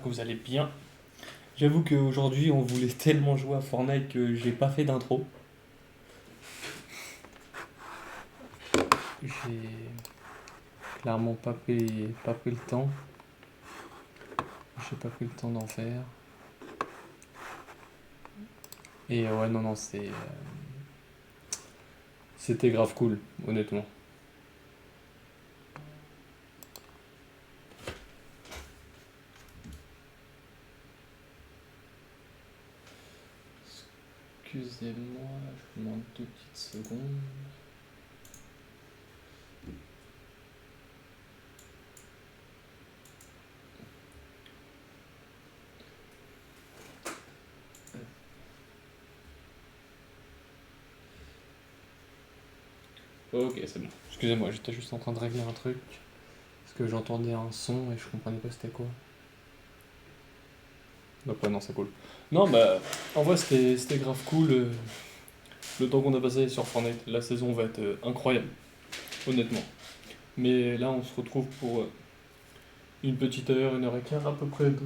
que vous allez bien. J'avoue qu'aujourd'hui on voulait tellement jouer à Fortnite que j'ai pas fait d'intro. J'ai clairement pas pris le temps. J'ai pas pris le temps d'en faire. Et ouais, non, non, c'était grave cool, honnêtement. Excusez-moi, je vous demande 2 petites secondes. Ok, c'est bon. Excusez-moi, j'étais juste en train de régler un truc. Parce que j'entendais un son et je comprenais pas c'était quoi. Donc ouais, non, c'est cool. Non, bah, en vrai, c'était grave cool le temps qu'on a passé sur Fortnite. La saison va être incroyable, honnêtement. Mais là, on se retrouve pour une petite heure, 1 heure et quart à peu près de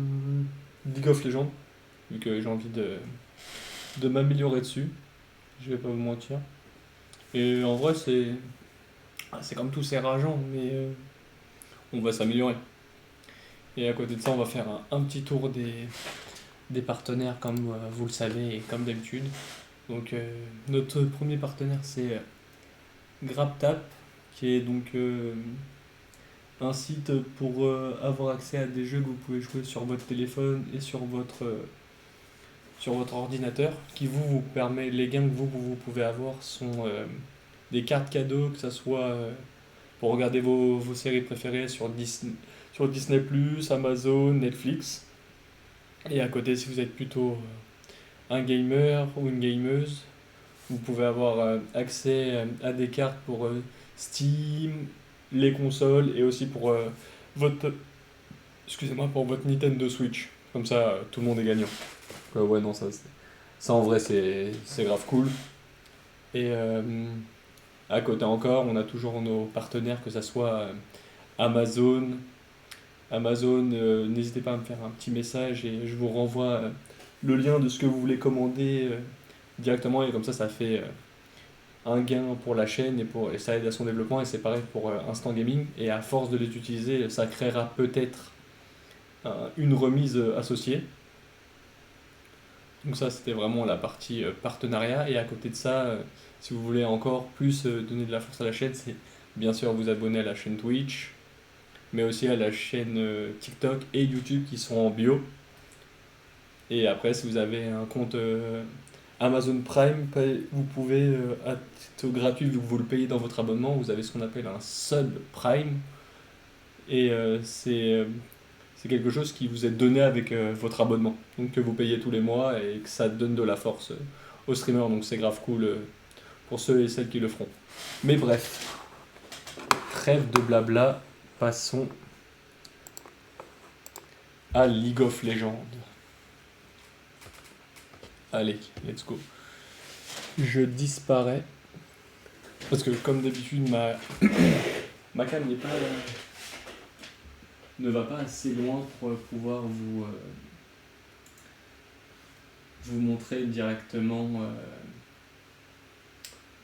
League of Legends. Vu que j'ai envie de m'améliorer dessus. Je vais pas vous mentir. Et en vrai, c'est comme tout, c'est rageant, mais on va s'améliorer. Et à côté de ça, on va faire un petit tour des partenaires, comme vous le savez et comme d'habitude. Donc, notre premier partenaire, c'est GrabTap, qui est donc un site pour avoir accès à des jeux que vous pouvez jouer sur votre téléphone et sur votre ordinateur, qui vous permet, les gains que vous pouvez avoir sont des cartes cadeaux, que ce soit pour regarder vos séries préférées sur Disney+, Amazon, Netflix. Et à côté, si vous êtes plutôt un gamer ou une gameuse, vous pouvez avoir accès à des cartes pour Steam, les consoles et aussi pour votre, excusez-moi, pour votre Nintendo Switch. Comme ça, tout le monde est gagnant. Ouais, non, ça en vrai, c'est grave cool. Et à côté encore, on a toujours nos partenaires, que ce soit Amazon. Amazon, n'hésitez pas à me faire un petit message et je vous renvoie le lien de ce que vous voulez commander directement. Et comme ça fait un gain pour la chaîne et ça aide à son développement. Et c'est pareil pour Instant Gaming. Et à force de les utiliser, ça créera peut-être une remise associée. Donc ça, c'était vraiment la partie partenariat. Et à côté de ça, si vous voulez encore plus donner de la force à la chaîne, c'est bien sûr vous abonner à la chaîne Twitch, mais aussi à la chaîne TikTok et YouTube qui sont en bio. Et après, si vous avez un compte Amazon Prime, vous pouvez, à titre gratuit, vu que vous le payez dans votre abonnement, vous avez ce qu'on appelle un sub Prime. Et c'est quelque chose qui vous est donné avec votre abonnement. Donc que vous payez tous les mois et que ça donne de la force aux streamers. Donc c'est grave cool pour ceux et celles qui le feront. Mais bref, trêve de blabla, passons à League of Legends. Allez, let's go. Je disparais. Parce que comme d'habitude, ma cam ne va pas assez loin pour pouvoir vous montrer directement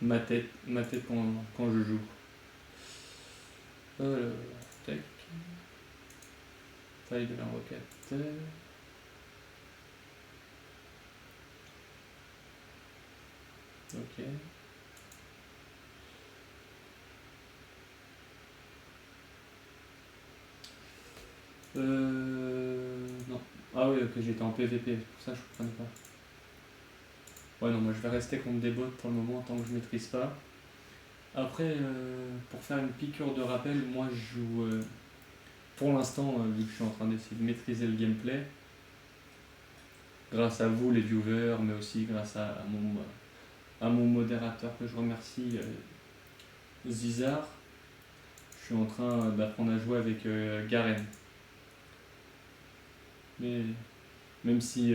ma tête quand je joue. Tac. Taille de l'invocateur. Ok. Non. Ah oui, ok, j'étais en PVP, pour ça je comprenais pas. Ouais, non, moi je vais rester contre des bots pour le moment tant que je maîtrise pas. Après, pour faire une piqûre de rappel, moi je joue, pour l'instant, vu que je suis en train d'essayer de maîtriser le gameplay, grâce à vous les viewers, mais aussi grâce à mon modérateur que je remercie, Zizar, je suis en train d'apprendre à jouer avec Garen. Mais même si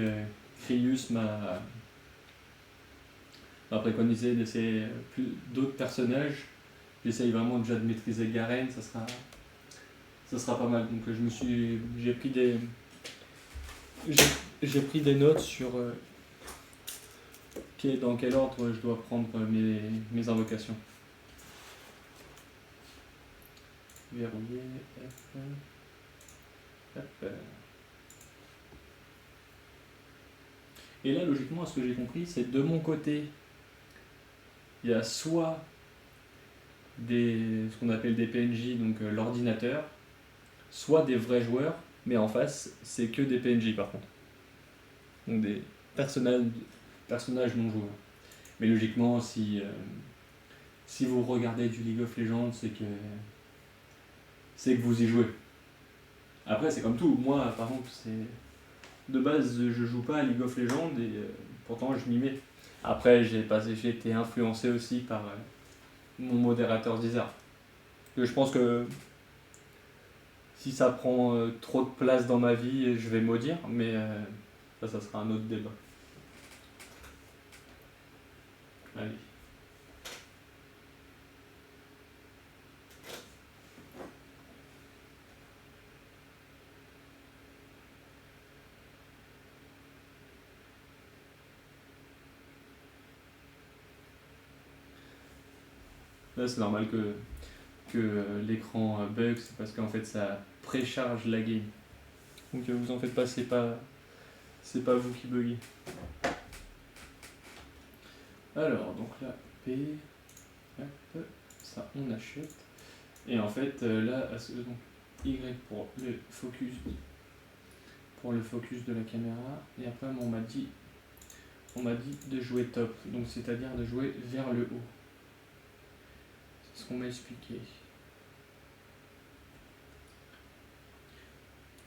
Krius m'a préconisé d'essayer d'autres personnages, j'essaye vraiment déjà de maîtriser Garen, ça sera pas mal. Donc j'ai pris j'ai j'ai pris des notes sur dans quel ordre je dois prendre mes invocations. Verrouiller, hop, hop. Et là, logiquement, ce que j'ai compris, c'est de mon côté, il y a soit ce qu'on appelle des PNJ, donc l'ordinateur, soit des vrais joueurs, mais en face, c'est que des PNJ par contre. Donc des personnages non joueurs. Mais logiquement, si vous regardez du League of Legends, c'est que vous y jouez. Après, c'est comme tout. Moi, par contre, de base, je joue pas à League of Legends et pourtant je m'y mets. Après, j'ai été influencé aussi par mon modérateur Deezer. Je pense que si ça prend trop de place dans ma vie, je vais maudire, mais ça sera un autre débat. Allez. Là, c'est normal que l'écran bug, c'est parce qu'en fait ça précharge la game. Donc vous en faites pas, c'est pas vous qui buguez. Alors, donc là, P, hop, ça on achète. Et en fait, là, donc, Y pour le focus de la caméra. Et après, on m'a dit de jouer top, donc c'est-à-dire de jouer vers le haut. C'est ce qu'on m'a expliqué.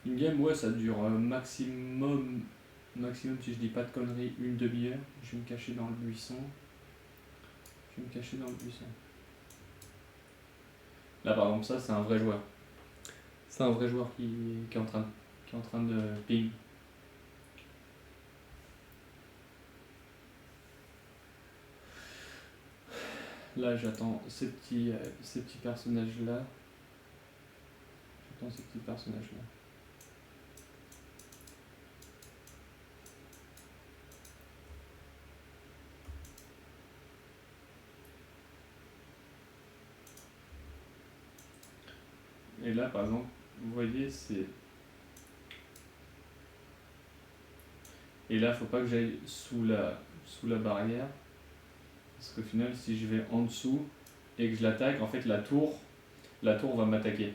Une game, ouais, ça dure maximum, si je dis pas de conneries, une demi-heure. Je vais me cacher dans le buisson. Là, par exemple, ça, c'est un vrai joueur. C'est un vrai joueur qui est en train de ping. Là, j'attends ces petits personnages-là. Et là, par exemple, vous voyez, c'est... Et là, faut pas que j'aille sous la barrière. Parce qu'au final, si je vais en dessous et que je l'attaque, en fait, la tour va m'attaquer.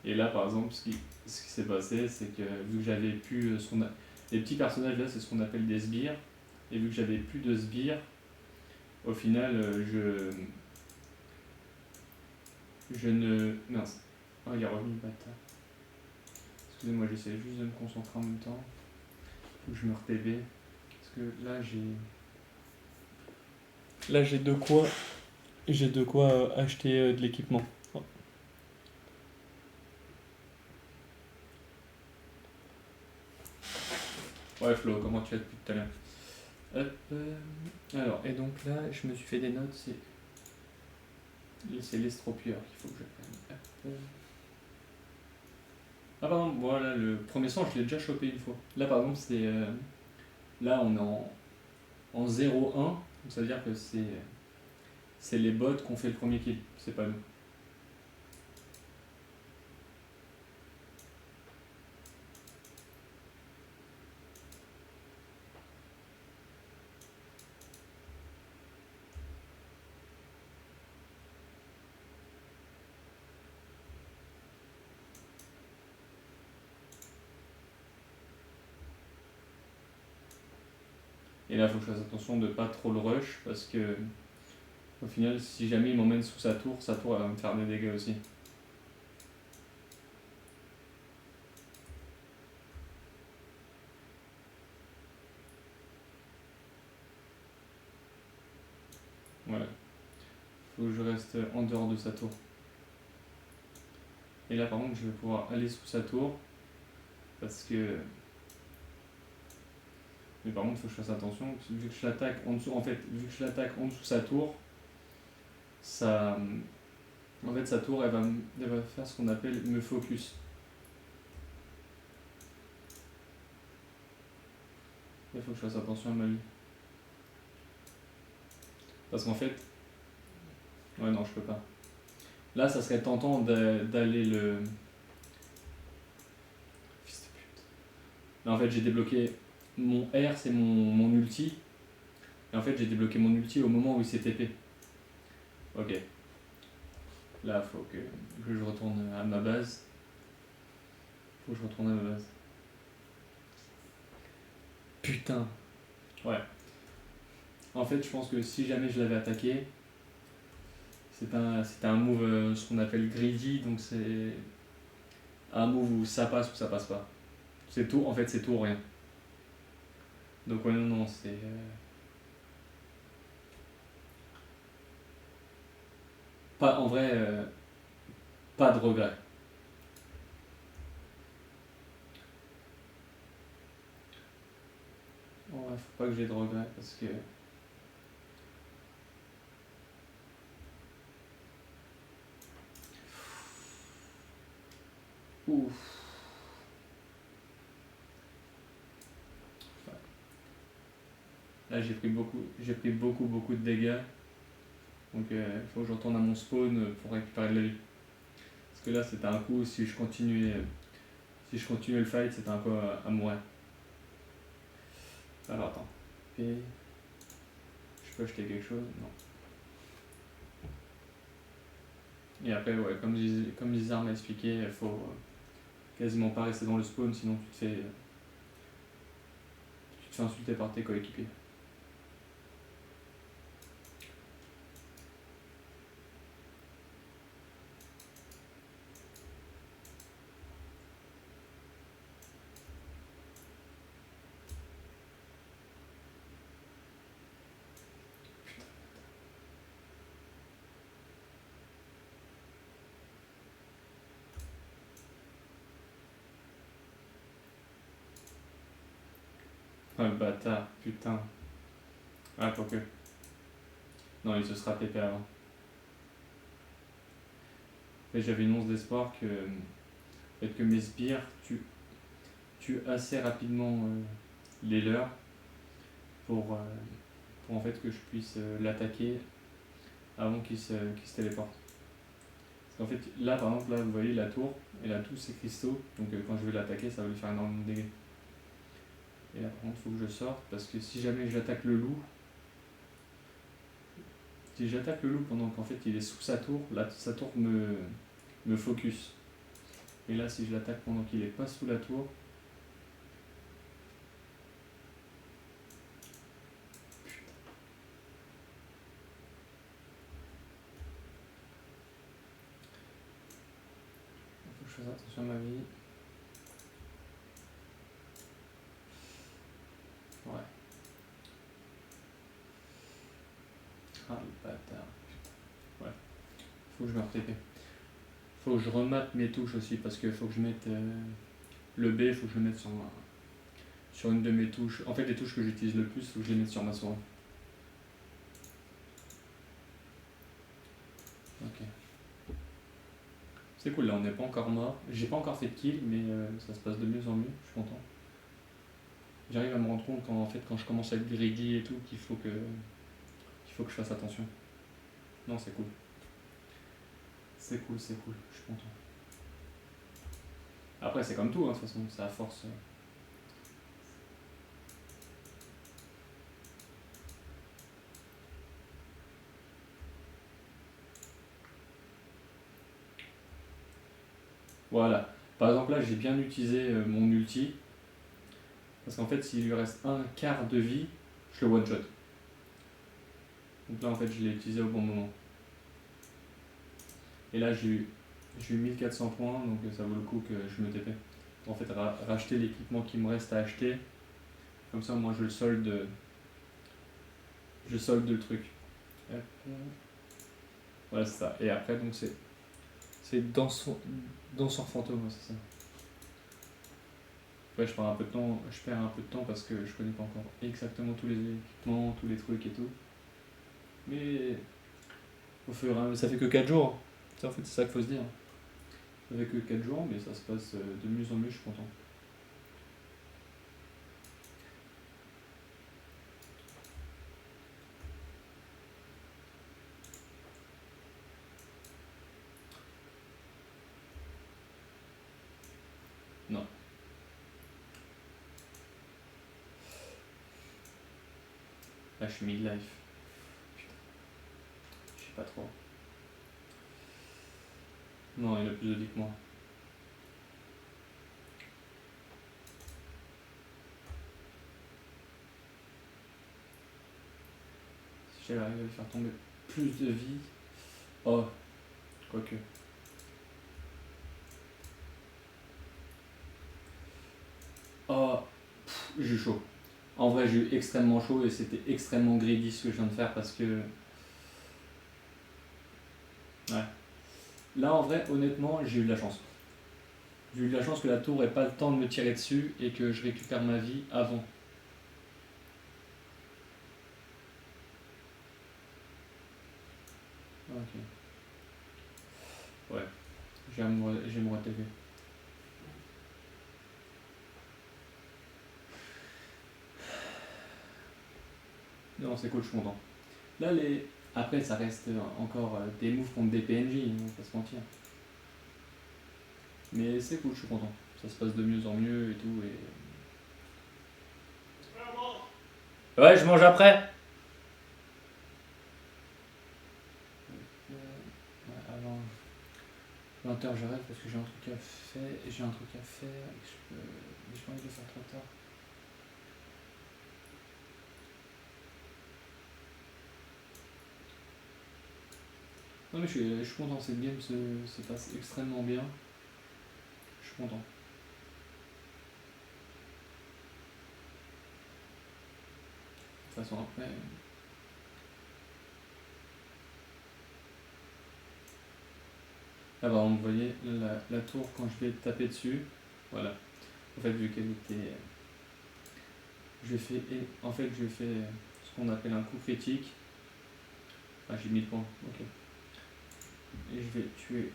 Et là, par exemple, ce qui s'est passé, c'est que vu que j'avais plus les petits personnages là, c'est ce qu'on appelle des sbires. Et vu que j'avais plus de sbires, au final, je ne... Mince. Oh, il est revenu, bâtard. Excusez-moi, j'essaie juste de me concentrer en même temps. Faut que je me re-PV. Parce que là, j'ai de quoi acheter de l'équipement. Oh. Ouais, Flo, comment tu vas depuis tout à l'heure? Hop. Alors, et donc là, je me suis fait des notes, c'est l'estropieur qu'il faut que je prenne. Hop. Ah pardon, voilà, le premier sang, je l'ai déjà chopé une fois. Là, par exemple, c'est... là, on est en 0-1, donc ça veut dire que c'est les bots qui ont fait le premier kill, c'est pas nous. Et là, il faut que je fasse attention de pas trop le rush, parce que au final, si jamais il m'emmène sous sa tour elle va me faire des dégâts aussi. Voilà. Faut que je reste en dehors de sa tour. Et là, par contre, je vais pouvoir aller sous sa tour, parce que... Mais par contre, il faut que je fasse attention, parce que vu que je l'attaque en dessous, vu que je l'attaque en dessous sa tour, ça En fait, sa tour, elle va faire ce qu'on appelle me focus. Il faut que je fasse attention à ma vie. Parce qu'en fait, ouais, non, je peux pas. Là, ça serait tentant d'aller le. Fils de pute. Là, en fait, j'ai débloqué. Mon R, c'est mon ulti. Et en fait, j'ai débloqué mon ulti au moment où il s'est TP. Ok. Là, faut que je retourne à ma base. Faut que je retourne à ma base. Putain. Ouais. En fait, je pense que si jamais je l'avais attaqué, c'était un move, ce qu'on appelle greedy, donc c'est un move où ça passe ou ça passe pas. C'est tout, en fait, c'est tout ou rien. Donc, ouais, non, c'est. Pas, en vrai, pas de regret. Ouais, faut pas que j'ai de regrets parce que. Ouf. Là, j'ai pris beaucoup de dégâts. Donc, il faut que je retourne à mon spawn pour récupérer de la vie. Parce que là, c'était un coup, si je continuais le fight, c'était un coup à mourir. Alors, attends. Et je peux acheter quelque chose? Non. Et après, ouais, comme Lizard m'a expliqué, il faut quasiment pas rester dans le spawn, sinon tu te fais insulter par tes coéquipiers. Ah, le bâtard, putain. Ah, quoique. Non, il se sera TP avant. Et j'avais une once d'espoir que mes sbires tuent assez rapidement les leurs pour en fait que je puisse l'attaquer avant qu'il se téléporte. Parce qu'en fait, là par exemple, là vous voyez la tour, elle a tous ces cristaux, donc quand je vais l'attaquer, ça va lui faire énormément de dégâts. Et là par contre, il faut que je sorte parce que si jamais j'attaque le loup, pendant qu'en fait il est sous sa tour, sa tour me focus. Et là, si je l'attaque pendant qu'il est pas sous la tour, il faut que je fasse attention à ma vie. Ouais. Ah le bâtard. Ouais. Faut que je me re-TP. Faut que je remate mes touches aussi parce qu'il faut que je mette le B, faut que je le mette sur une de mes touches. En fait, les touches que j'utilise le plus, faut que je les mette sur ma souris. Ok. C'est cool, là on n'est pas encore mort. J'ai pas encore fait de kill, mais ça se passe de mieux en mieux, je suis content. J'arrive à me rendre compte quand je commence à être greedy et tout, qu'il faut que je fasse attention. Non, c'est cool. C'est cool, je suis content. Après, c'est comme tout, de toute façon, c'est à force. Voilà. Par exemple, là, j'ai bien utilisé mon ulti. Parce qu'en fait, s'il lui reste un quart de vie, je le one-shot. Donc là, en fait, je l'ai utilisé au bon moment. Et là, j'ai eu 1400 points, donc ça vaut le coup que je me TP. En fait, racheter l'équipement qui me reste à acheter. Comme ça, moi, je solde le truc. Voilà, c'est ça. Et après, donc, c'est danseur fantôme, c'est ça. Ouais, je perds un peu de temps parce que je connais pas encore exactement tous les équipements, tous les trucs et tout. Mais ça fait que 4 jours. Ça, en fait, c'est ça qu'il faut se dire. Ça fait que 4 jours, mais ça se passe de mieux en mieux, je suis content. Non. Là, je suis midlife. Putain, je sais pas trop. Non, il a plus de vie que moi. Si j'avais arrivé à lui faire tomber plus de vie. Oh, quoique. Oh, j'ai eu chaud. En vrai, j'ai eu extrêmement chaud et c'était extrêmement greedy ce que je viens de faire parce que. Ouais. Là, en vrai, honnêtement, j'ai eu de la chance. J'ai eu de la chance que la tour ait pas le temps de me tirer dessus et que je récupère ma vie avant. Ok. Ouais, j'aime TV. Non, c'est cool, je suis content. Là, les. Après, ça reste encore des moves contre des PNJ, on va pas se mentir. Mais c'est cool, je suis content. Ça se passe de mieux en mieux et tout. Ouais, je mange après. Avant 20h, j'arrête parce que j'ai un truc à faire. J'ai un truc à faire et que je peux. Mais j'ai pas envie de le faire trop tard. Non, mais je suis content. Cette game se passe extrêmement bien. Je suis content. De toute façon, après. Là, par exemple, vous voyez, la tour, quand je vais taper dessus, voilà. En fait, vu qu'elle était. En fait, je fais ce qu'on appelle un coup critique. Ah, j'ai mis le point, ok. Et je vais tuer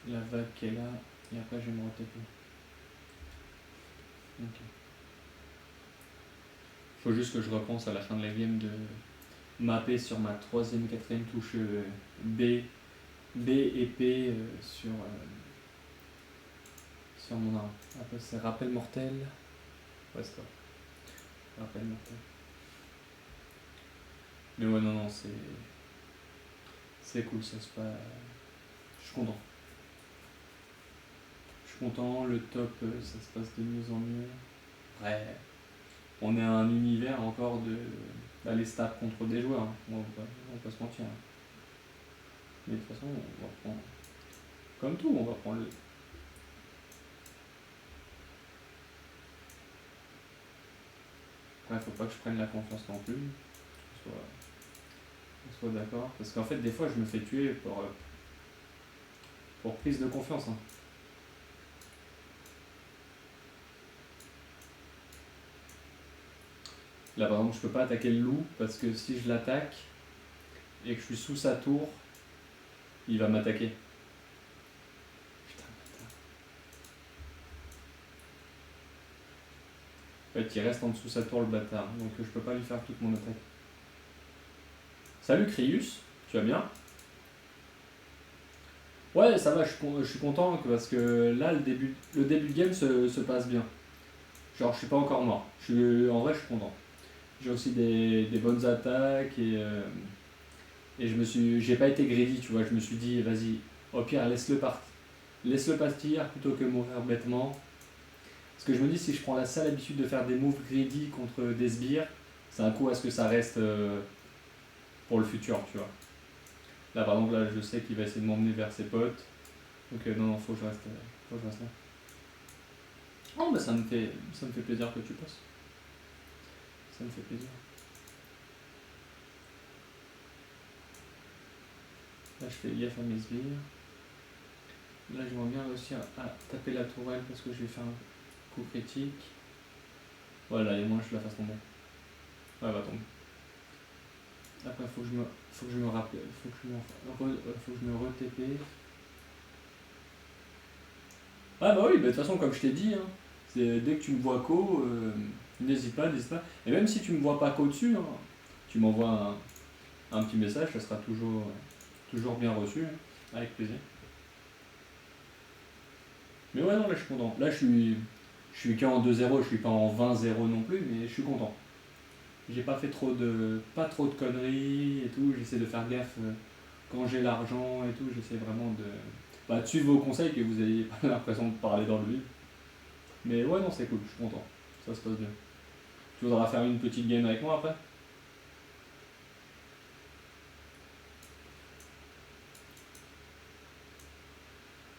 la vague qui est là, et après je vais me retaper. Ok. Faut juste que je repense à la fin de la game de mapper sur ma troisième, quatrième touche B et P sur mon arme. Après c'est rappel mortel. Ouais, c'est ça. Rappel mortel. Mais ouais, non, c'est cool, ça se passe. Je suis content. Je suis content, le top, ça se passe de mieux en mieux. Ouais, on est à un univers encore d'aller stab contre des joueurs, hein. On va pas se mentir, hein. Mais de toute façon, on va prendre. Comme tout, on va prendre le. Ouais, faut pas que je prenne la confiance non plus. On soit d'accord. Parce qu'en fait, des fois, je me fais tuer pour prise de confiance, hein. Là, par exemple, je peux pas attaquer le loup parce que si je l'attaque et que je suis sous sa tour, il va m'attaquer. Putain, putain. En fait, il reste en dessous de sa tour, le bâtard. Donc, je peux pas lui faire toute mon attaque. Salut, Crius. Tu vas bien? Ouais, ça va, je suis content parce que là, le début de game se passe bien. Genre, je suis pas encore mort. En vrai, je suis content. J'ai aussi des bonnes attaques et j'ai pas été greedy, tu vois. Je me suis dit, vas-y, au pire, laisse-le partir plutôt que mourir bêtement. Parce que je me dis, si je prends la sale habitude de faire des moves greedy contre des sbires, c'est un coup à ce que ça reste pour le futur, tu vois. Là, par exemple, là, je sais qu'il va essayer de m'emmener vers ses potes. Donc, non, faut que je reste là. Oh, bah ça me fait plaisir que tu passes. Ça me fait plaisir. Là, je fais gaffe à mes sbires. Là, j'aimerais bien réussir à taper la tourelle parce que je vais faire un coup critique. Voilà, et moi, je la fasse tomber. Ouais, elle va tomber. Après, faut que je me rappelle, faut que je me re-TP. Ah bah oui, bah, de toute façon, comme je t'ai dit, hein, dès que tu me vois co, n'hésite pas, n'hésite pas. Et même si tu me vois pas co dessus, hein, tu m'envoies un petit message, ça sera toujours bien reçu, hein, avec plaisir. Mais ouais, non, là je suis content. Là je suis qu'en 2-0, je suis pas en 20-0 non plus, mais je suis content. J'ai pas fait pas trop de conneries et tout, j'essaie de faire gaffe quand j'ai l'argent et tout, j'essaie vraiment de suivre vos conseils, que vous ayez pas l'impression de parler dans le vide. Mais ouais, non, c'est cool, je suis content. Ça se passe bien. Tu voudras faire une petite game avec moi après?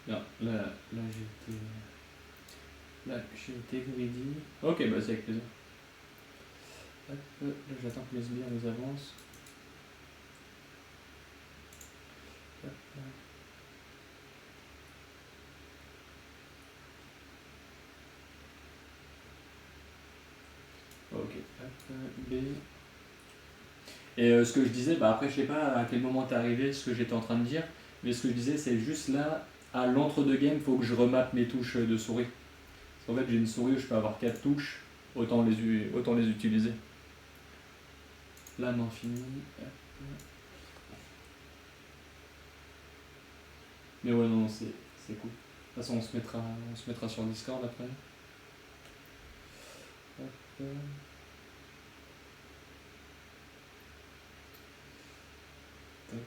Non, là j'ai été greedy. Ok, bah c'est avec plaisir. Hop, là j'attends que mes sbires nous avancent. Hop, ok, hop, B. Et ce que je disais, bah après je sais pas à quel moment t'es arrivé, ce que j'étais en train de dire, mais ce que je disais c'est juste là, à l'entre-deux game, faut que je remappe mes touches de souris. Parce qu'en fait j'ai une souris où je peux avoir 4 touches, autant les utiliser. Là non fini. Mais ouais non, c'est cool. De toute façon on se mettra sur Discord après. Hop, tac.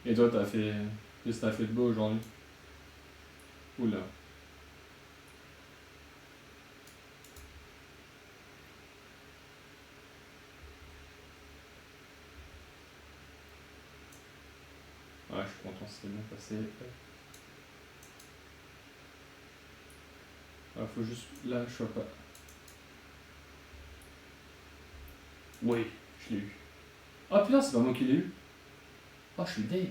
Et toi qu'est-ce que t'as fait de beau aujourd'hui? Oula. Ouais, je suis content, c'est bien passé. Ah, faut juste. Là, je vois pas. Oui, je l'ai eu. Ah putain, c'est pas moi qui l'ai eu. Ah, je suis deg.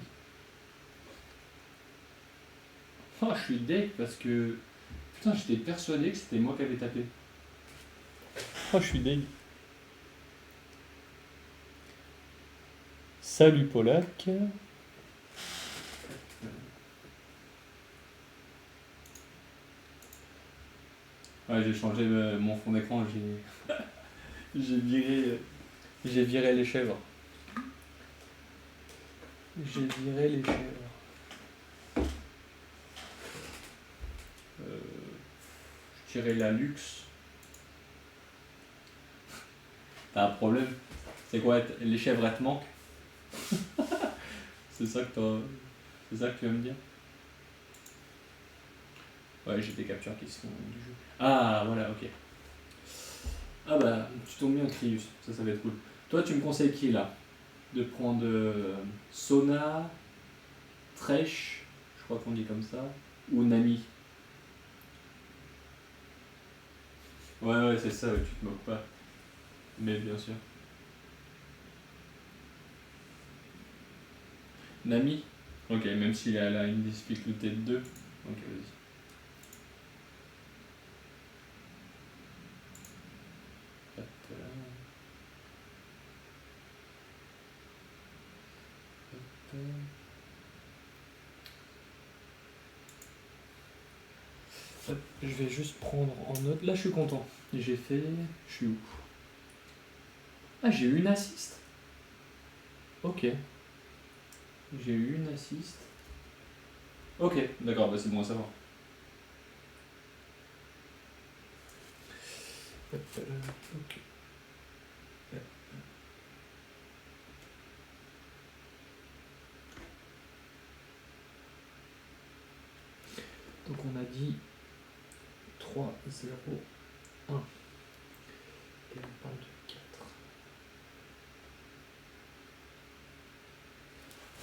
Ah, je suis deg parce que. Putain, j'étais persuadé que c'était moi qui avais tapé. Ah, je suis deg. Salut Polak. Ouais, j'ai changé mon fond d'écran, j'ai viré les chèvres. J'ai viré les chèvres. Euh, je dirais la luxe. T'as un problème? C'est quoi? Les chèvres, elles te manquent? C'est ça que tu vas me dire? Ouais, j'ai des captures qui sont du jeu. Ah, voilà, ok. Ah bah, tu tombes bien, Crius. Ça va être cool. Toi, tu me conseilles qui là? De prendre Sona, Tresh, je crois qu'on dit comme ça, ou Nami? Ouais, ouais, c'est ça, ouais, tu te moques pas. Mais bien sûr. Nami? Ok, même si elle a une difficulté de 2. Ok, vas-y. Hop, hop. Hop, je vais juste prendre en note. Là, je suis content. J'ai fait. Je suis où? Ah, j'ai eu une assist. Ok. J'ai eu une assist. Ok, d'accord, bah c'est bon à savoir. Ok. Donc on a dit 3, 0, 1. Et on parle de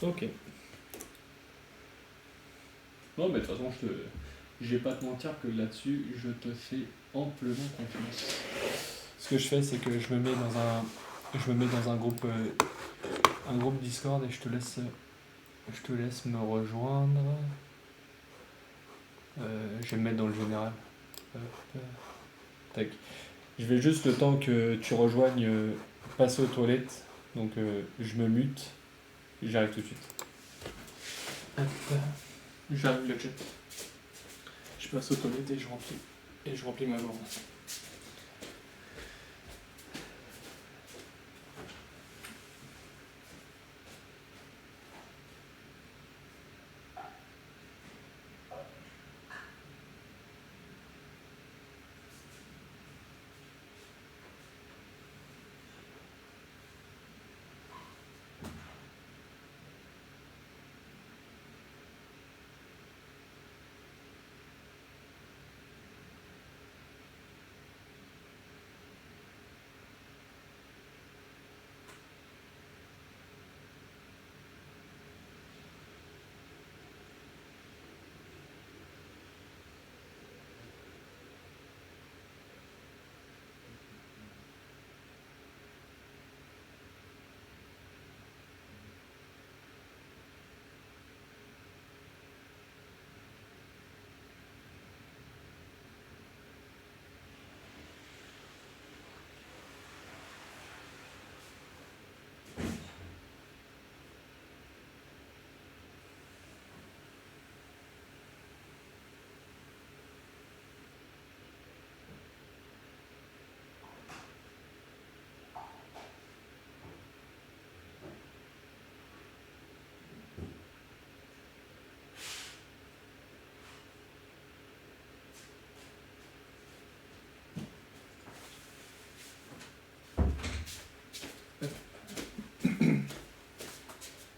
Ok. Non, mais de toute façon, je vais pas te mentir que là-dessus, je te fais amplement confiance. Ce que je fais, c'est que je me mets dans un groupe Discord et je te laisse me rejoindre. Je vais me mettre dans le général. Hop, tac. Je vais juste le temps que tu rejoignes passer aux toilettes. Donc je me mute. J'arrive tout de suite. Hop, j'arrive le chat. Je passe aux toilettes et je remplis ma gourde.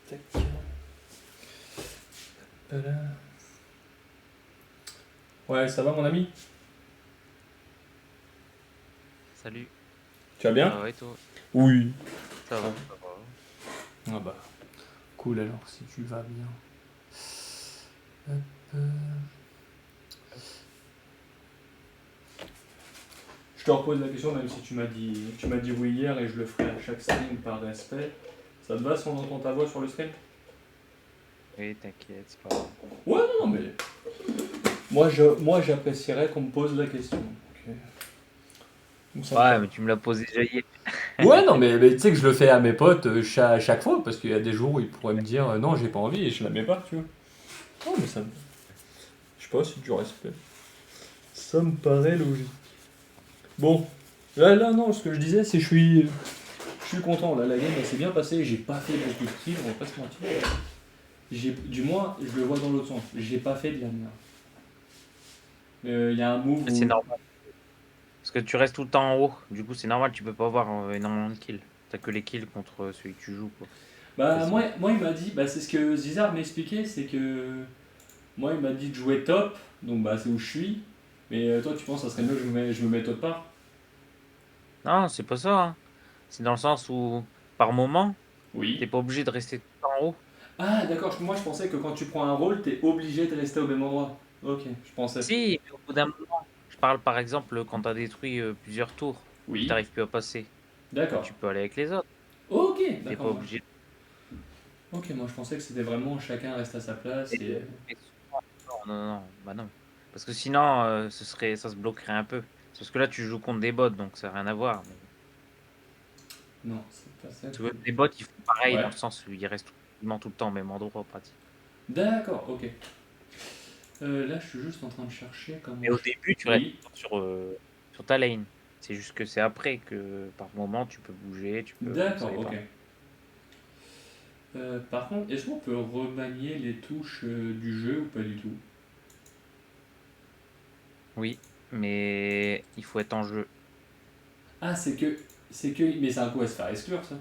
Tac. Tada. Ouais, ça va mon ami? Salut, Tu vas bien? ça va et toi? Oui. Ça Ça va, va. ça va. Ah bah, cool alors si tu vas bien. Hop, je te repose la question même si tu m'as dit oui hier et je le ferai à chaque stream par respect. Ça te va si on entend ta voix sur le stream? Oui, t'inquiète, c'est pas grave. Ouais, non, mais moi j'apprécierais qu'on me pose la question. Donc ça me Ouais, ferait. mais tu me l'as posé déjà hier. Ouais, non, mais tu sais que je le fais à mes potes chaque fois parce qu'il y a des jours où ils pourraient me dire non, j'ai pas envie et je la mets pas, tu vois. Non, mais ça me. Je sais pas, c'est du respect. Ça me paraît logique. Bon, là, non, ce que je disais, c'est que je suis content. Là, la game, elle s'est bien passée. J'ai pas fait beaucoup de kills, on va pas se mentir. Du moins, je le vois dans l'autre sens. J'ai pas fait de la merde. Il y a un move C'est où. normal. Parce que tu restes tout le temps en haut. Du coup, c'est normal, tu peux pas avoir énormément de kills. T'as que les kills contre celui que tu joues, quoi. Bah, Quasiment. il m'a dit, bah, c'est ce que Zizar m'a expliqué, c'est que. Moi, il m'a dit de jouer top, donc bah, c'est où je suis. Mais toi, tu penses que ça serait mieux que je me mette autre part? Non, c'est pas ça, hein. C'est dans le sens où, par moment, t'es Oui. pas obligé de rester tout le temps en haut. Ah, d'accord, moi je pensais que quand tu prends un rôle, t'es obligé de rester au même endroit. Ok, je pensais. Si, mais au bout d'un moment, je parle par exemple quand t'as détruit plusieurs tours, que Oui, t'arrives plus à passer. Bah, d'accord. tu peux aller avec les autres. Ok, T'es d'accord, pas moi. obligé. Ok, moi je pensais que c'était vraiment chacun reste à sa place Mais et. mais souvent non, non, non, bah non. Parce que sinon, ça se bloquerait un peu. C'est parce que là, tu joues contre des bots, donc ça a rien à voir. Mais Non, c'est pas ça tu que je vois, voulais. les bots, ils font pareil dans Ouais. le sens où ils restent quasiment tout le temps au même endroit, pratique. D'accord, ok. Là, je suis juste en train de chercher Mais comment au je. début, tu restes Oui, sur ta lane. C'est juste que c'est après que, par moment, tu peux bouger, ça d'accord, ok. dépend. Par contre, est-ce qu'on peut remanier les touches du jeu ou pas du tout? Oui, mais il faut être en jeu. Ah, c'est que. C'est que. Mais c'est un coup à se faire exclure, ça?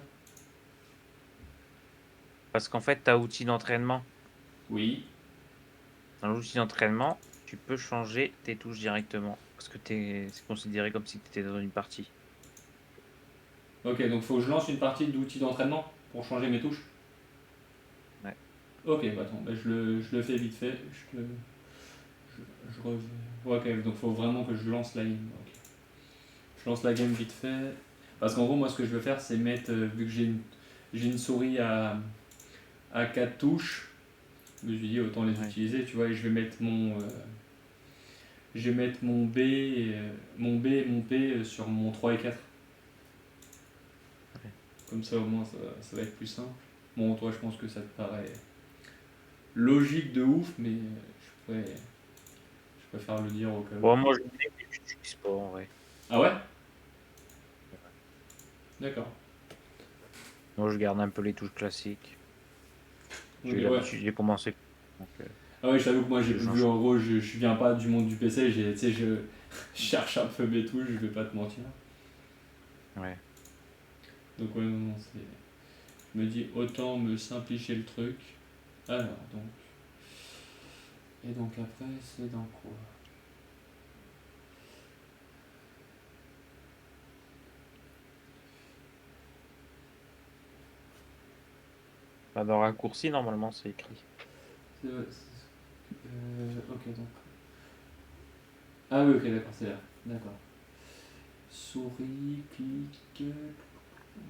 Parce qu'en fait, tu as outil d'entraînement. Oui. Dans l'outil d'entraînement, tu peux changer tes touches directement. Parce que c'est considéré comme si tu étais dans une partie. Ok, donc faut que je lance une partie d'outils d'entraînement pour changer mes touches? Ouais. Ok, bah attends, bah je le fais vite fait. Je reviens. Ouais, ok, donc faut vraiment que je lance la game. Ok. Je lance la game vite fait. Parce qu'en gros, moi, ce que je veux faire, c'est mettre, vu que j'ai une souris à 4 touches, je me suis dit autant les Ouais. utiliser, tu vois, et je vais mettre mon B et mon P sur mon 3 et 4. Ouais. Comme ça, au moins, ça va être plus simple. Bon, toi, je pense que ça te paraît logique de ouf, mais je préfère le dire au cas où. Bon, moi, je l'ai, mais je l'utilise pas en vrai. Ah ouais? Ouais. D'accord. Moi, je garde un peu les touches classiques. Ok, J'ai eu ouais. l'habitude, j'ai commencé. Donc, Ah ouais, je t'avoue que moi, je vu change. en gros, je viens pas du monde du PC, tu sais, je cherche un peu mes touches, je vais pas te mentir. Ouais. Donc ouais, non, non, c'est... Je me dis autant me simplifier le truc. Alors, donc... Et donc après, c'est dans quoi? Bah, dans raccourci, normalement, c'est écrit. Ok, donc... Ah oui, ok, d'accord, c'est là. D'accord. Souris, clic...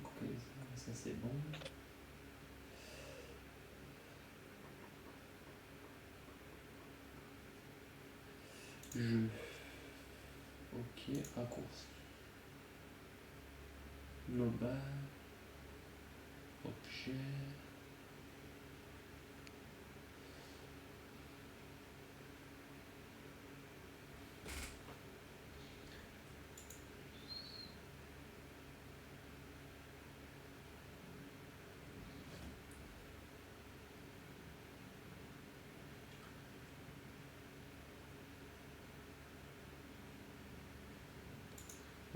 Ok, ça c'est bon. Je... Ok, raccourci. Global, objet...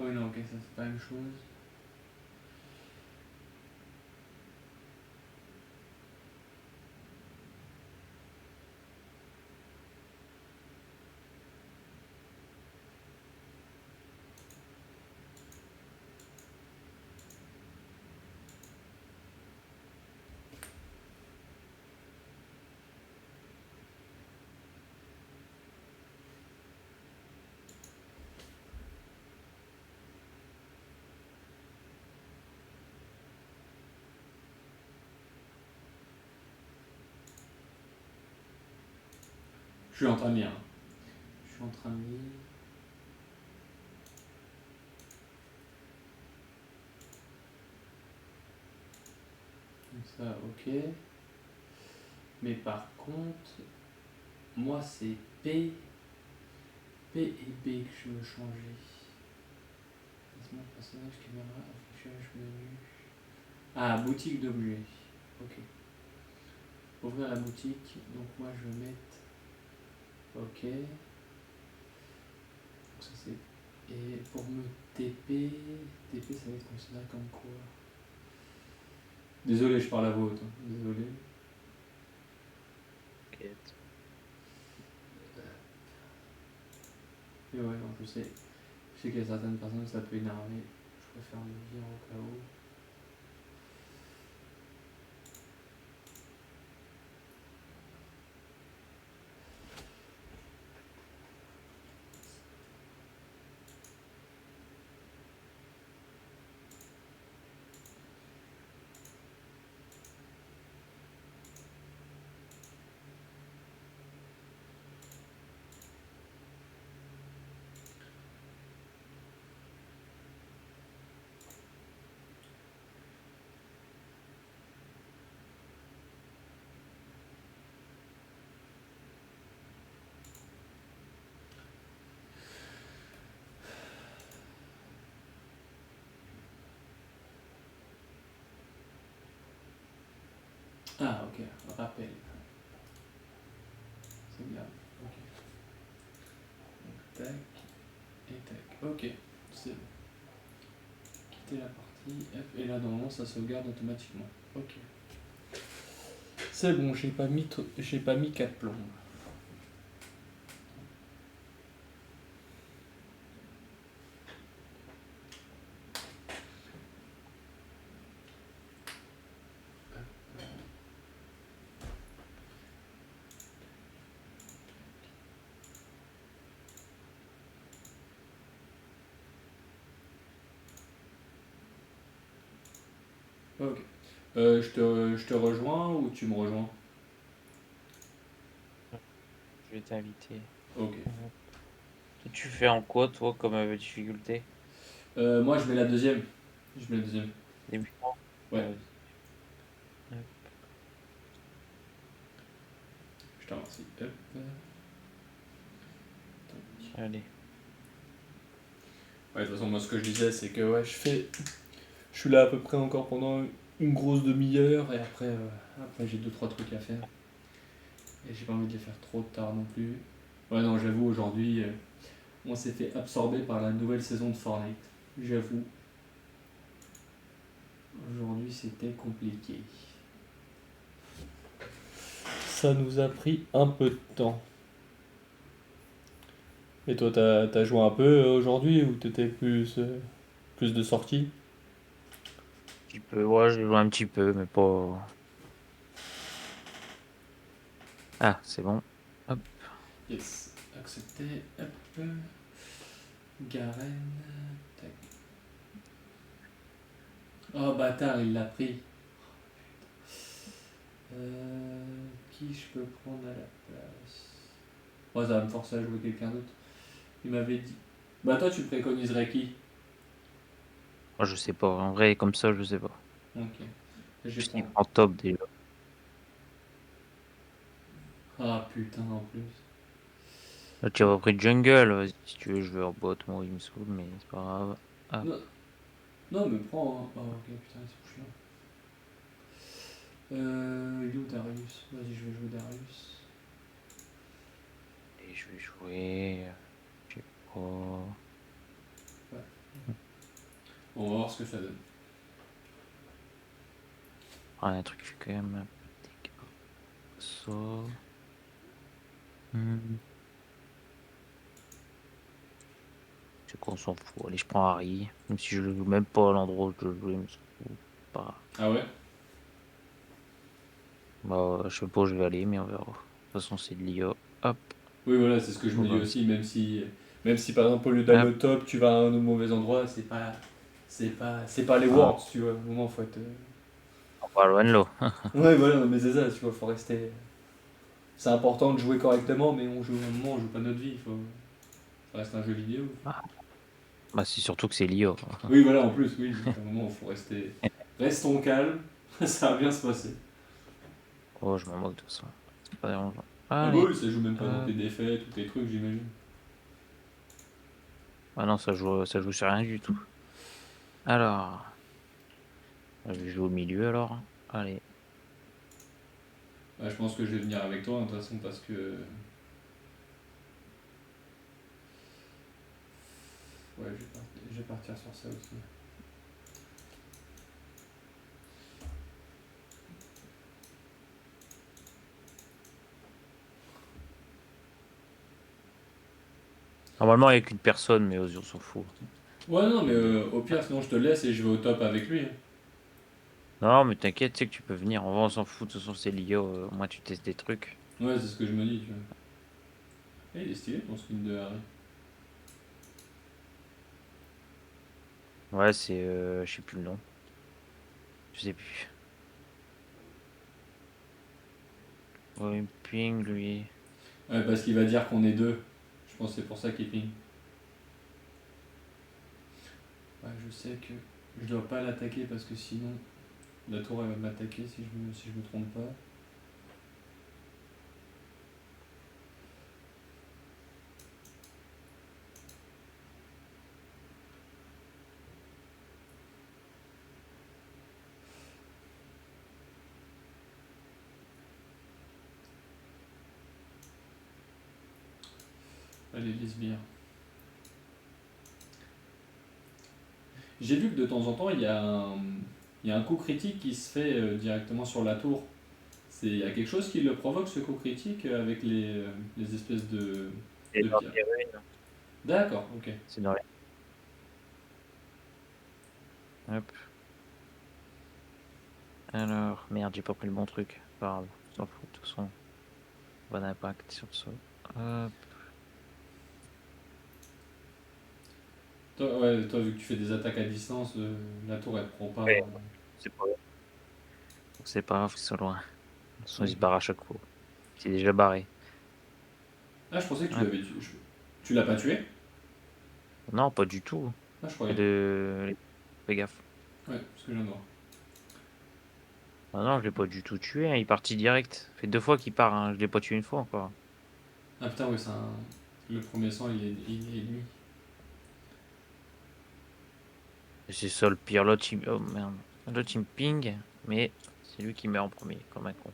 Oh non, ok, ça c'est pas la même chose. Je suis en train de lire. Je suis en train de lire. Donc ça, ok. Mais par contre, moi c'est P et B que je veux changer. Placement de personnage, caméra, affichage, menu. Ah, boutique d'objets. Ok. Ouvrir la boutique. Donc moi je vais mettre. Ok. Donc ça c'est. Et pour me TP ça va être considéré comme quoi? Désolé, je parle à voix haute. Désolé. Quête. Et ouais, non, je sais qu'il y a certaines personnes que ça peut énerver. Je préfère le dire au cas où. Ah, ok, rappel. C'est bien. Ok. Tac et tac. Ok, c'est bon. Quitter la partie F. Et là, normalement, ça sauvegarde automatiquement. Ok. C'est bon, j'ai pas mis 4 plombs. Ok. Je te rejoins ou tu me rejoins? Je vais t'inviter. Ok. Tu fais en quoi, toi, comme difficulté? Moi, je mets la deuxième. Je mets la deuxième. Débutant? Ouais, Vas-y. Hop, je te remercie. Hop. allez. Ouais, de toute façon, moi, ce que je disais, c'est que ouais, je suis là à peu près encore pendant une grosse demi-heure et après j'ai deux trois trucs à faire. Et j'ai pas envie de les faire trop tard non plus. Ouais, non, j'avoue, aujourd'hui, on s'est fait absorber par la nouvelle saison de Fortnite. J'avoue, aujourd'hui, c'était compliqué. Ça nous a pris un peu de temps. Et toi, t'as joué un peu aujourd'hui ou t'étais plus de sorties? Un petit peu, ouais, j'ai joué un petit peu, mais pas. Ah, c'est bon. Hop. Yes, accepté. Hop. Garen. Tac. Oh bâtard, il l'a pris. Qui je peux prendre à la place? Oh, ça va me forcer à jouer quelqu'un d'autre. Il m'avait dit. Bah, toi, tu préconiserais qui? Moi, je sais pas. En vrai, comme ça, je sais pas. Ok. Je vais Je sais prendre. en top déjà. Ah putain, en plus. Là, tu as repris jungle. Vas-y, si tu veux, je vais en bot. Moi, il me saoule, mais c'est pas grave. Hop. Non, non mais prends. Hein. Oh, ok, putain, ils sont chiants. Il est où Darius? Vas-y, je vais jouer Darius. Et je vais jouer. Je sais pas. Ouais. Bon, on va voir ce que ça donne. Ah, un truc quand même. Ça. Hmm. C'est qu'on s'en fout. Allez, je prends Harry. Même si je le joue même pas à l'endroit où je le joue, il me s'en fout. Pas grave. Ah ouais? Bah, je sais pas où je vais aller, mais on verra. De toute façon, c'est de l'IA. Hop. Oui, voilà, c'est ce que je On me va dis comme aussi, ça. même si par exemple au lieu d'aller Hop. au top, tu vas à un mauvais endroit, c'est pas les Ah, Worlds, tu vois. Au moment, faut être. on va loin de l'eau. Ouais, voilà, non, mais c'est ça, tu vois, faut rester. C'est important de jouer correctement, mais on joue un moment, on joue pas notre vie, ça reste un jeu vidéo. Ah, bah, c'est surtout que c'est l'IA. Oui, voilà, en plus, oui, donc à un moment, il faut rester. Restons calmes, ça va bien se passer. Oh, je m'en moque de ça. C'est pas dérangeant. Ah bah Allez. oui, ça joue même pas dans tes Hop. défaites ou tes trucs, j'imagine. Ah non, ça joue sur rien du tout. Alors, je vais jouer au milieu alors. Allez. Bah, je pense que je vais venir avec toi, hein, de toute façon, parce que. Ouais, je vais partir sur ça aussi. Normalement, il n'y a qu'une personne, mais on s'en fout. Ouais, non, mais au pire, sinon je te laisse et je vais au top avec lui. Hein. Non, mais t'inquiète, tu sais que tu peux venir. On s'en fout. De toute façon, c'est l'IA. Au moins, tu testes des trucs. Ouais, c'est ce que je me dis, tu vois. Eh, il est stylé ton skin de Harry. Ouais, c'est. Je sais plus le nom. Je sais plus. Ouais, ping, lui. Ouais, parce qu'il va dire qu'on est deux. Je pense que c'est pour ça qu'il ping. Ouais, je sais que je dois pas l'attaquer parce que sinon la tour elle va m'attaquer si je me trompe pas. Allez, lesbien. J'ai vu que de temps en temps il y a un coup critique qui se fait directement sur la tour. Il y a quelque chose qui le provoque ce coup critique avec les espèces C'est de dans pierres. les ruines. D'accord, ok. C'est dans les. Hop. Alors, merde, j'ai pas pris le bon truc. Pas grave, on s'en fout. De toute façon, bon impact sur ça. Hop. Toi, ouais, toi vu que tu fais des attaques à distance, la tour elle te prend pas. Ouais, c'est pas grave. C'est pas grave, ils sont loin. De toute façon, ils se Ok. barrent à chaque fois. C'est déjà barré. Ah, je pensais que tu Ouais. l'avais tué. Tu l'as pas tué? Non, pas du tout. Ah, je Et croyais. fais gaffe. Ouais, parce que je viens de voir. Ah non, je l'ai pas du tout tué, hein, il est parti direct. Ça fait 2 fois qu'il part, hein. Je l'ai pas tué une fois encore. Ah putain, ouais, c'est un. Le premier sang, il est ennemi. Et c'est ça le pire. L'autre, oh merde. L'autre, il me ping, mais c'est lui qui meurt en premier, comme un con.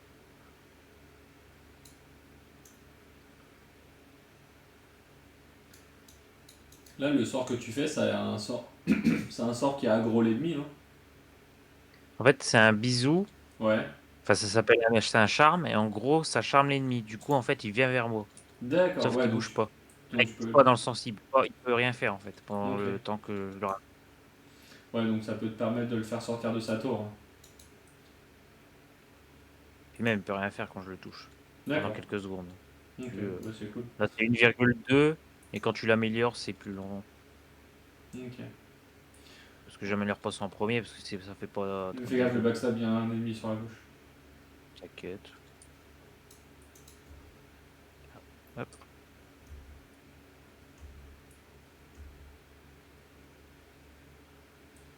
Là, le sort que tu fais, ça a un sort. C'est un sort qui aggro l'ennemi, non? En fait, c'est un bisou. Ouais. Enfin, ça s'appelle c'est un charme, et en gros, ça charme l'ennemi. Du coup, en fait, il vient vers moi. D'accord, Sauf ouais, qu'il bouge pas. donc Il tu bouge peux. pas dans le sens, il peut rien faire, en fait, pendant Ok. le temps que je le ramène. Ouais, donc ça peut te permettre de le faire sortir de sa tour, hein. Puis même, il peut rien faire quand je le touche. Pendant D'accord. quelques secondes. Ok, Plus, bah c'est cool. là, c'est 1,2, et quand tu l'améliores, c'est plus long. Ok. Parce que j'améliore pas ça en premier, parce que ça fait pas trop de Fais gaffe, le dégâts. backstab, il y a un ennemi sur la gauche. T'inquiète. Hop.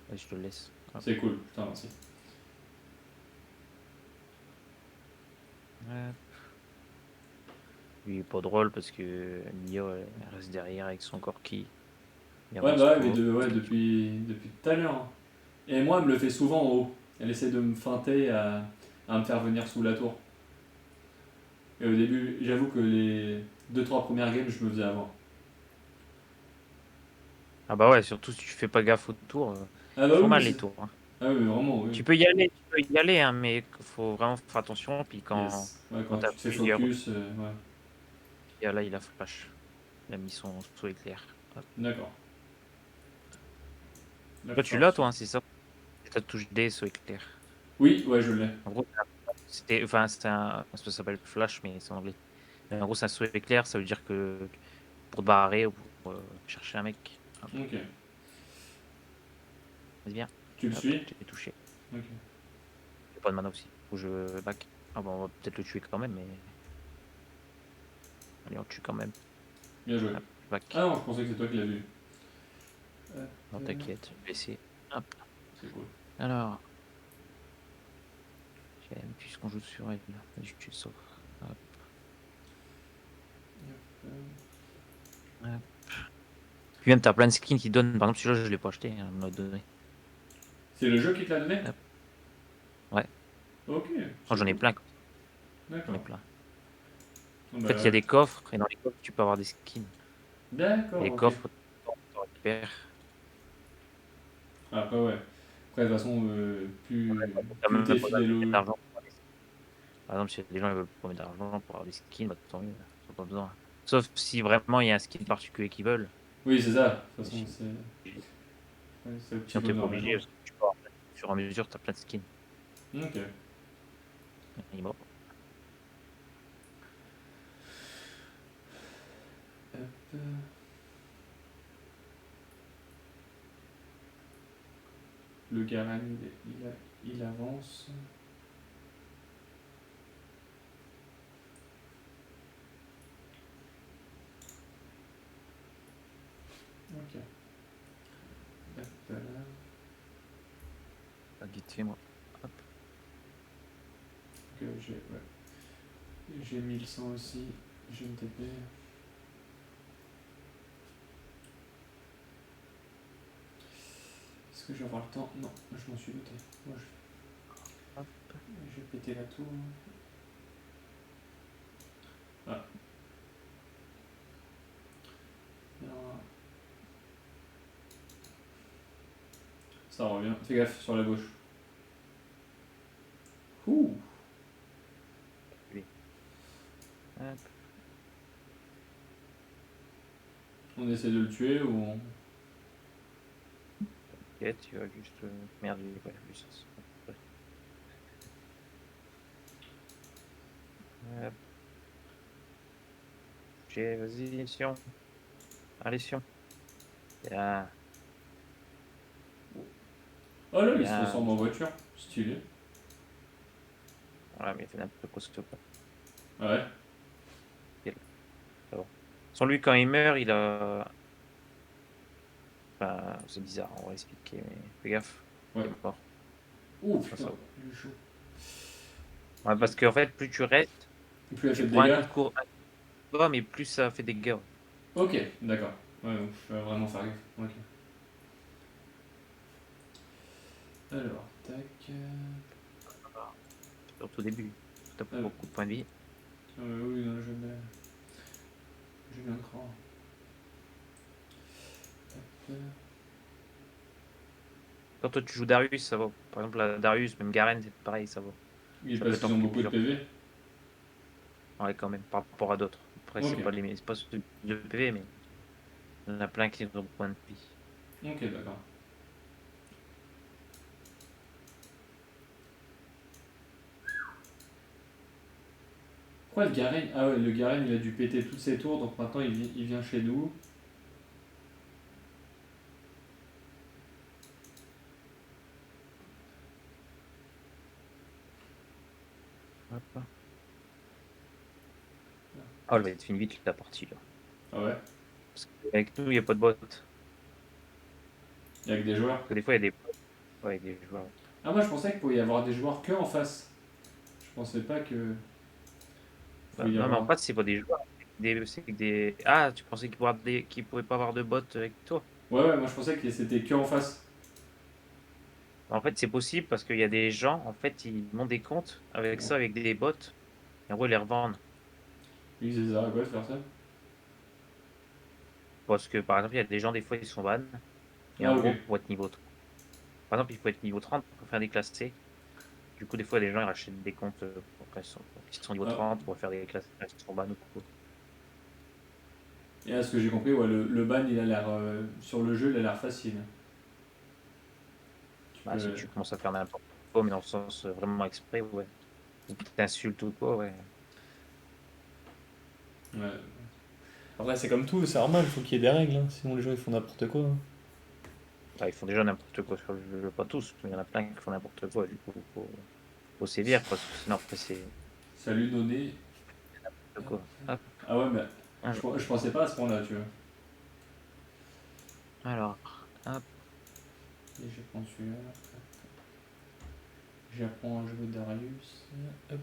Vas-y, je te le laisse. Hop. C'est cool, putain, merci. Hop. Lui, il est pas drôle parce que Mia, elle reste derrière avec son corki. Il Ouais, avance bah ouais, pas. ouais, depuis tout à l'heure, hein. Et moi, elle me le fait souvent en haut. Elle essaie de me feinter à me faire venir sous la tour. Et au début, j'avoue que les deux trois premières games, je me faisais avoir. Ah bah ouais, surtout si tu fais pas gaffe autour. Ah Ils bah font oui, mal les tours, hein. ah oui, mais vraiment, oui. Tu peux y aller, hein, mais faut vraiment faire attention. Puis Yes. Ouais, quand quand t'as tu te fais plusieurs, focus, ouais. là, il a flash. Il a mis son saut éclair. Hop. D'accord. Là, Toi, faut tu faire l'as, attention. toi, hein, c'est ça? C'est ta touche D, saut éclair. Oui, ouais, je l'ai. En gros, enfin, ça s'appelle flash, mais c'est en anglais. Mais en gros, c'est un saut éclair, ça veut dire que pour te barrer ou pour chercher un mec. Hop. Ok. Vas-y, viens. Tu le Hop, suis? je t'ai touché. Ok. J'ai pas de mana aussi. Faut que je back. Ah bon, on va peut-être le tuer quand même, mais. Allez, on le tue quand même. Bien joué. Hop, je Ah back. non, je pensais que c'est toi qui l'as vu. Non, t'inquiète, je vais essayer. Hop. C'est cool. Alors, j'aime, puisqu'on joue sur elle. Vas-y, tu le sauves. Hop, hop. Puis même, t'as plein de skins qui donnent. Par exemple, celui-là, je l'ai pas acheté, hein, on me l'a donné. C'est le jeu qui te l'a donné? Hop. Ouais. Ok, Oh, c'est j'en ai cool. plein. J'en ai D'accord. plein. Ah En bah, fait, il y a des coffres, et dans les coffres, tu peux avoir des skins. Et d'accord, les ok. coffres, tu récupères. Après, ouais. Après, de toute façon, T'as plus même t'es pas besoin de fidèle mettre au. d'argent pour avoir des skins. Par exemple, si les gens ils veulent pas mettre d'argent pour avoir des skins, bah, tant mieux. Ils ont pas besoin. Sauf si vraiment il y a un skin particulier qu'ils veulent. Oui, c'est ça. De toute Mais façon, sinon, c'est au petit sinon t'es pas bonheur des obligé, gens. parce que tu peux avoir au fur et à mesure, t'as plein de skins. Ok. Il est mort. Hop. Le Garan, il avance. Ok. Hop là. Ah, vite fait, moi. Hop. Ok, j'ai 1100 aussi. J'ai une TP. Est-ce que je vais avoir le temps? Non, je m'en suis douté. Moi, Hop. je vais péter la tour. Ah. Non. Ça revient. Fais gaffe sur la gauche. Ouh. Lui. Hop. On essaie de le tuer ou on. Ok, tu vas juste. Merde, il est pas la puissance. Ouais. Hop. Ok, vas-y, Sion. Allez, Sion. Bien. Oh là, il se Bien. transforme en voiture. Stylé. Voilà, mais il fait n'importe quoi, ce quoi. Ah ouais? Ça va. Sans lui, quand il meurt, il a. Enfin, c'est bizarre, on va expliquer, mais fais gaffe, Ouais. il est mort. Oh Ça, putain, ça va. il est chaud. Ouais, parce qu'en fait, plus tu restes, Et plus elle fait tu de prends un dégâts? coup de cours, mais plus ça fait des dégâts. Ouais. Ok, d'accord. Ouais, donc je vais vraiment faire gaffe. Ok. Alors, tac. Surtout au début. T'as pas Ah, beaucoup de points de vie. oui, non, je mets. Je viens de croire. Hop. Quand toi tu joues Darius, ça va. Par exemple, la Darius, même Garen, c'est pareil, ça va. Oui, Ça parce peut qu'ils ont tanker beaucoup de plusieurs. PV. Ouais, quand même, par rapport à d'autres. Après, Ok, c'est pas ceux de PV, mais il y en a plein qui ont beaucoup de points de vie. ok, d'accord. Pourquoi le Garen? Ah ouais, le Garen il a dû péter toutes ses tours, donc maintenant il vient chez nous. Hop. Oh, elle va être finie vite la partie là. Ah ouais? Parce qu'avec nous, il n'y a pas de bot. Parce Il y a que des joueurs. que des fois, il y a des bots. Ouais, il y a des joueurs. Ah, moi je pensais qu'il pouvait y avoir des joueurs que en face. Je pensais pas que. Pouvait y Non, mais en avoir. fait, c'est pas des joueurs. C'est des. Ah, tu pensais qu'il pouvait pas avoir de bot avec toi? Ouais, ouais, moi je pensais que c'était que en face. En fait, c'est possible parce qu'il y a des gens, en fait, ils montent des comptes avec Ouais. ça, avec des bots, et en gros, ils les revendent. Oui, c'est ça, à quoi de faire ça? Parce que, par exemple, il y a des gens, des fois, ils sont ban, et Ah, en ok. gros, pour être niveau 30, par exemple, il faut être niveau 30 pour faire des classes C. Du coup, des fois, les gens, ils rachètent des comptes quand ils sont niveau Ah. 30 pour faire des classes qui sont ban ou quoi. Et à ce que j'ai compris, ouais, le ban il a l'air. Sur le jeu, il a l'air facile. Tu Bah, si peux. tu commences à faire n'importe quoi, mais dans le sens vraiment exprès, ouais. Ou que t'insultes ou quoi, ouais. Ouais. Après, c'est comme tout, c'est normal, il faut qu'il y ait des règles, hein, sinon les gens ils font n'importe quoi, hein. Bah, ils font déjà n'importe quoi sur le jeu, pas tous, mais il y en a plein qui font n'importe quoi, du coup, faut sévir, parce que sinon, après, c'est Salut Noné. n'importe quoi. Hop, Ah ouais, mais alors, je pensais pas à ce point-là, tu vois. alors, hop. Et je prends celui-là. J'apprends à jouer Darius. Hop.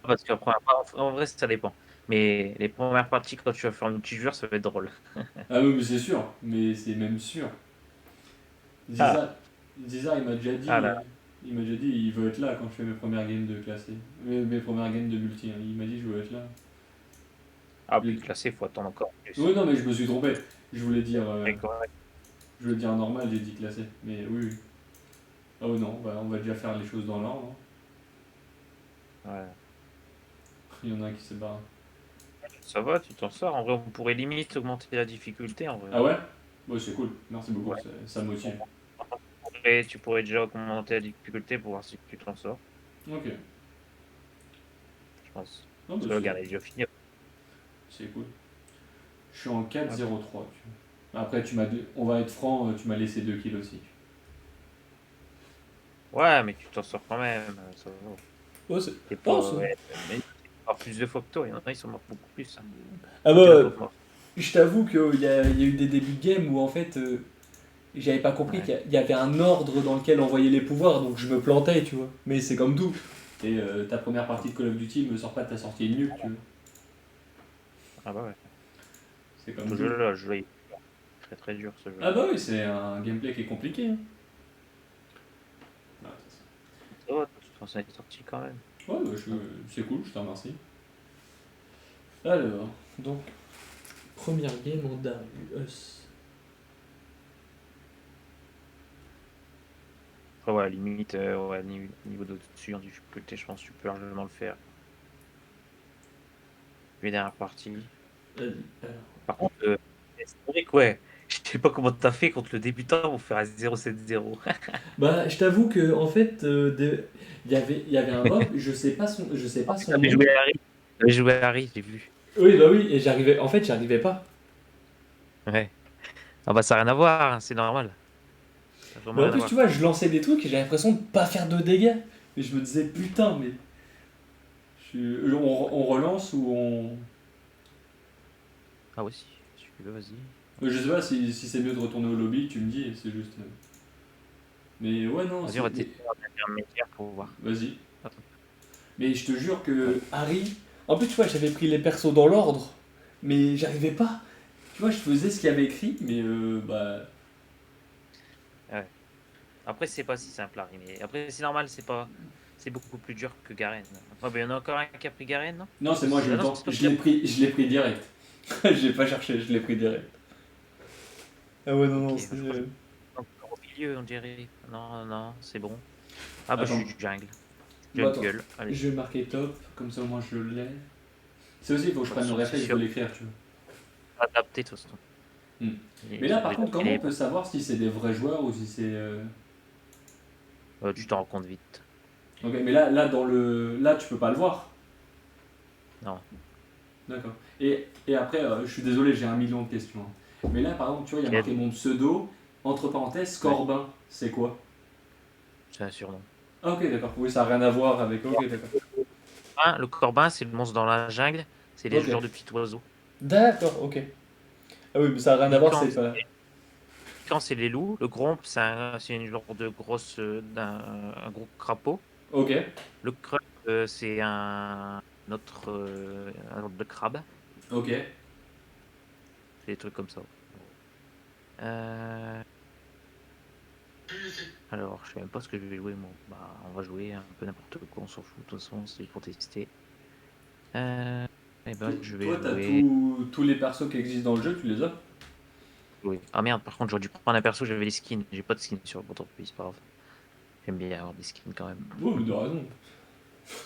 Parce qu'après, en vrai, ça dépend. Mais les premières parties, quand tu vas faire un multijoueur, ça va être drôle. Ah oui, mais c'est sûr, mais c'est même sûr. Ah, Zizar, ah là. il m'a déjà dit, il veut être là quand je fais mes premières games de classé. Mes premières games de multi, hein. Il m'a dit, je veux être là. Ah, puis Il- classé, il faut attendre encore plus. Oui, non, mais je me suis trompé. Je voulais dire, Et correct. je voulais dire normal, j'ai dit classé. Mais oui, oui. Oh non, on va déjà faire les choses dans l'ordre, hein. Ouais. Il y en a un qui se barre. Ça va, tu t'en sors. En vrai, on pourrait limite augmenter la difficulté, en vrai. Ah ouais? Ouais, c'est cool. Merci beaucoup, Ouais. ça motive. Et tu pourrais déjà augmenter la difficulté pour voir si tu t'en sors, Ok. je pense. Non, Parce mais que regarde, elle est déjà finie. c'est cool. Je suis en 4-0-3. Hop. Tu vois. Après, on va être franc, tu m'as laissé 2 kills aussi. Ouais, mais tu t'en sors quand même. Ça va. Oh, c'est. T'es Oh, pas. Ouais, mais ils sont morts plus de fois que toi. Il y en a, ils sont morts beaucoup plus, hein. Ah T'es la bah, pauvre mort. je t'avoue qu'il y a eu des débuts de game où en fait, j'avais pas compris Ouais. qu'il y avait un ordre dans lequel envoyer les pouvoirs, donc je me plantais, tu vois. Mais c'est comme tout. Et ta première partie de Call of Duty me sort pas de ta sortie de nuque, tu vois. Ah bah ouais. C'est comme Ce tout. jeu-là, il est très très dur, ce Ah jeu-là. bah oui, c'est un gameplay qui est compliqué, hein. Ah, c'est ça. Ça va, de toute façon, elle est sortie quand même. Ouais, bah, c'est cool, je te remercie. Alors, donc, première game en Darius. Après, ouais, limite, ouais, niveau de-dessus en difficulté, je pense que tu peux largement le faire. Les dernières parties. Vas-y. Alors. Par contre, c'est vrai que ouais, je sais pas comment t'as fait contre le débutant pour faire un 0-7-0. Bah, je t'avoue que en fait, il y avait un mob, je sais En pas plus, son t'avais nom. joué Harry. T'avais joué Harry, j'ai vu. Oui, bah oui, et en fait, j'y arrivais pas. Ouais. Ah bah ça n'a rien à voir, hein, c'est normal. Ça n'a Mais vraiment en rien à plus, tu voir. vois, je lançais des trucs et j'avais l'impression de pas faire de dégâts. Et je me disais, putain, mais. On relance ou on. Ah oui, si tu veux, vas-y. Je sais pas si c'est mieux de retourner au lobby, tu me dis, c'est juste. Mais ouais, non, Vas-y, on c'est. va Mais tester l'intermédiaire pour voir. vas-y. Hop. Mais je te jure Ouais. que Harry. En plus, tu vois, j'avais pris les persos dans l'ordre, mais j'arrivais pas. Tu vois, je faisais ce qu'il y avait écrit, mais bah. Ouais. Après, c'est pas si simple, Harry, mais après, c'est normal, c'est beaucoup plus dur que Garen. Enfin, ben, il y en a encore un qui a pris Garen, non? Non, c'est moi, Ah non, c'est toi qui l'as pris. je l'ai pris direct. J'ai pas cherché, je l'ai pris direct. Ah ouais, non, Ok, non, je crois que je encore au milieu, on dirait. Non, non, c'est bon. Ah bah, je suis Attends. du jungle. Bon, attends. Jungle, allez. Je vais marquer top, comme ça au moins je l'ai. C'est aussi, il faut que je De toute prenne le façon, c'est réflexe de sûr, l'écrire, tu vois. adapté, de toute façon. Hmm. Mais Ils là, ont par déjà contre, pris comment on les peut bons. savoir si c'est des vrais joueurs ou si c'est. Tu t'en rends compte vite. Ok, mais là, là, tu peux pas le voir. Non. D'accord. Et après, je suis désolé, j'ai un million de questions, hein. Mais là, par exemple, tu vois, il y a marqué Quel? mon pseudo, entre parenthèses, Ouais, Corbin. C'est quoi? c'est un surnom. Ah, ok, d'accord. Oui, ça n'a rien à voir avec. Ok, d'accord. Le corbin, c'est le monstre dans la jungle. C'est les Ok. genres de petits oiseaux. D'accord, ok. Ah oui, mais ça n'a rien à voir, Lycan, c'est pas. c'est les loups. Le gromp, c'est une genre de grosse, un gros crapaud. Ok, Le creux, c'est un genre de crabe. ok. C'est des trucs comme ça. Euh, alors, je sais même pas ce que je vais jouer, moi. Bah, on va jouer un peu n'importe quoi, on s'en fout. De toute façon, c'est pour tester. Et ben, je vais Toi, t'as jouer. tous les persos qui existent dans le jeu, tu les as? Oui. Ah merde, par contre, j'aurais dû prendre un perso, j'avais des skins. J'ai pas de skins sur votre pays, c'est pas grave. J'aime bien avoir des skins quand même. Oh, mais de raison.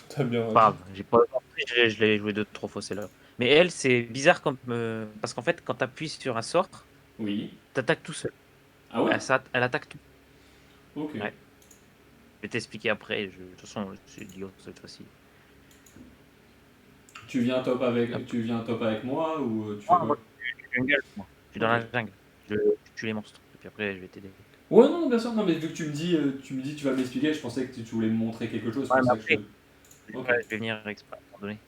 T'as bien Pas raison. grave, j'ai pas. Après, je l'ai joué 2 3 fois celle-là. Mais elle, c'est bizarre comme. Parce qu'en fait, quand t'appuies sur un sort, Oui. t'attaques tout seul. Ah ouais? Elle attaque tout. Ok. Ouais. Je vais t'expliquer après. De toute façon, c'est idiot cette fois-ci. Hop. Tu viens top avec moi ou tu fais Ah, moi, quoi? je suis jungle, moi. Je suis dans Ok. la jungle. Je tue les monstres. Et puis après, je vais t'aider. Ouais, non, bien sûr. Non, mais vu que tu me dis, tu vas m'expliquer, je pensais que tu voulais me montrer quelque chose, c'est Ouais, pour mais ça que je après, te. Ok. ouais, je vais venir exprès à un moment donné.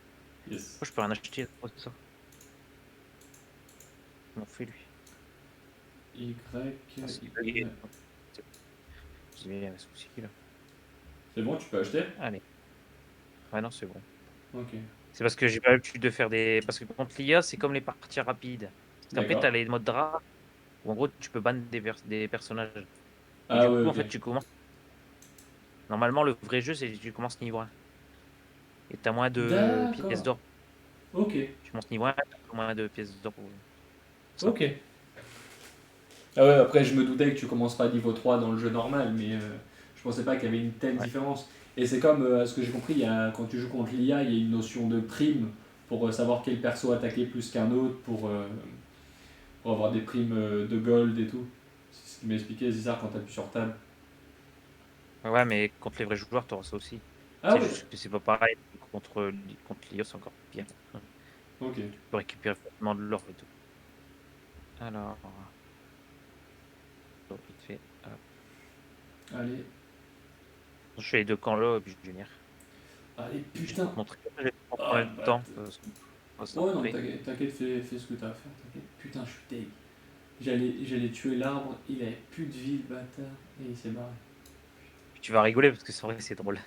Yes. Moi, je peux rien acheter. Oh, c'est ça. Comment on fait lui? Y. Ah, c'est bugué. C'est bien un souci là. C'est bon, tu peux acheter? Allez. Ouais, non, c'est bon. Ok. C'est parce que j'ai pas l'habitude de faire des. Parce que contre l'IA, c'est comme les parties rapides. Parce qu'après, D'accord. t'as les modes draft, où en gros, tu peux ban des personnages. Et Ah du ouais, coup, en ok. fait, tu commences. Normalement, le vrai jeu, c'est que tu commences niveau 1. Et t'as moins de pièces D'accord. d'or. Ok. Tu montes niveau 1, t'as moins de pièces d'or pour ça. Ok. Ah ouais, après, je me doutais que tu commences pas niveau 3 dans le jeu normal, mais je pensais pas qu'il y avait une telle Ouais. différence. Et c'est comme, à ce que j'ai compris, quand tu joues contre l'IA, il y a une notion de prime pour savoir quel perso attaquer plus qu'un autre, pour avoir des primes de gold et tout. C'est ce qu'il m'a expliqué, Zizar, quand t'appuies sur Tab. Ouais, mais contre les vrais joueurs, t'auras ça aussi. Ah C'est ouais, juste que c'est pas pareil. Contre l'IA, c'est encore pire. ok. Tu peux récupérer facilement de l'or et tout. Alors, vite fait. Hop. Allez, Je fais les 2 camps là, et puis je vais venir. allez, Juste pour putain. te montrer. Je vais te prendre Ah, combien de bah. temps parce qu'on va ça Ouais, non, après. t'inquiète, fais ce que t'as à faire, t'inquiète. Putain, je suis deg. J'allais tuer l'arbre, il avait plus de vie, le bâtard, et il s'est barré. Puis tu vas rigoler parce que c'est vrai, c'est drôle.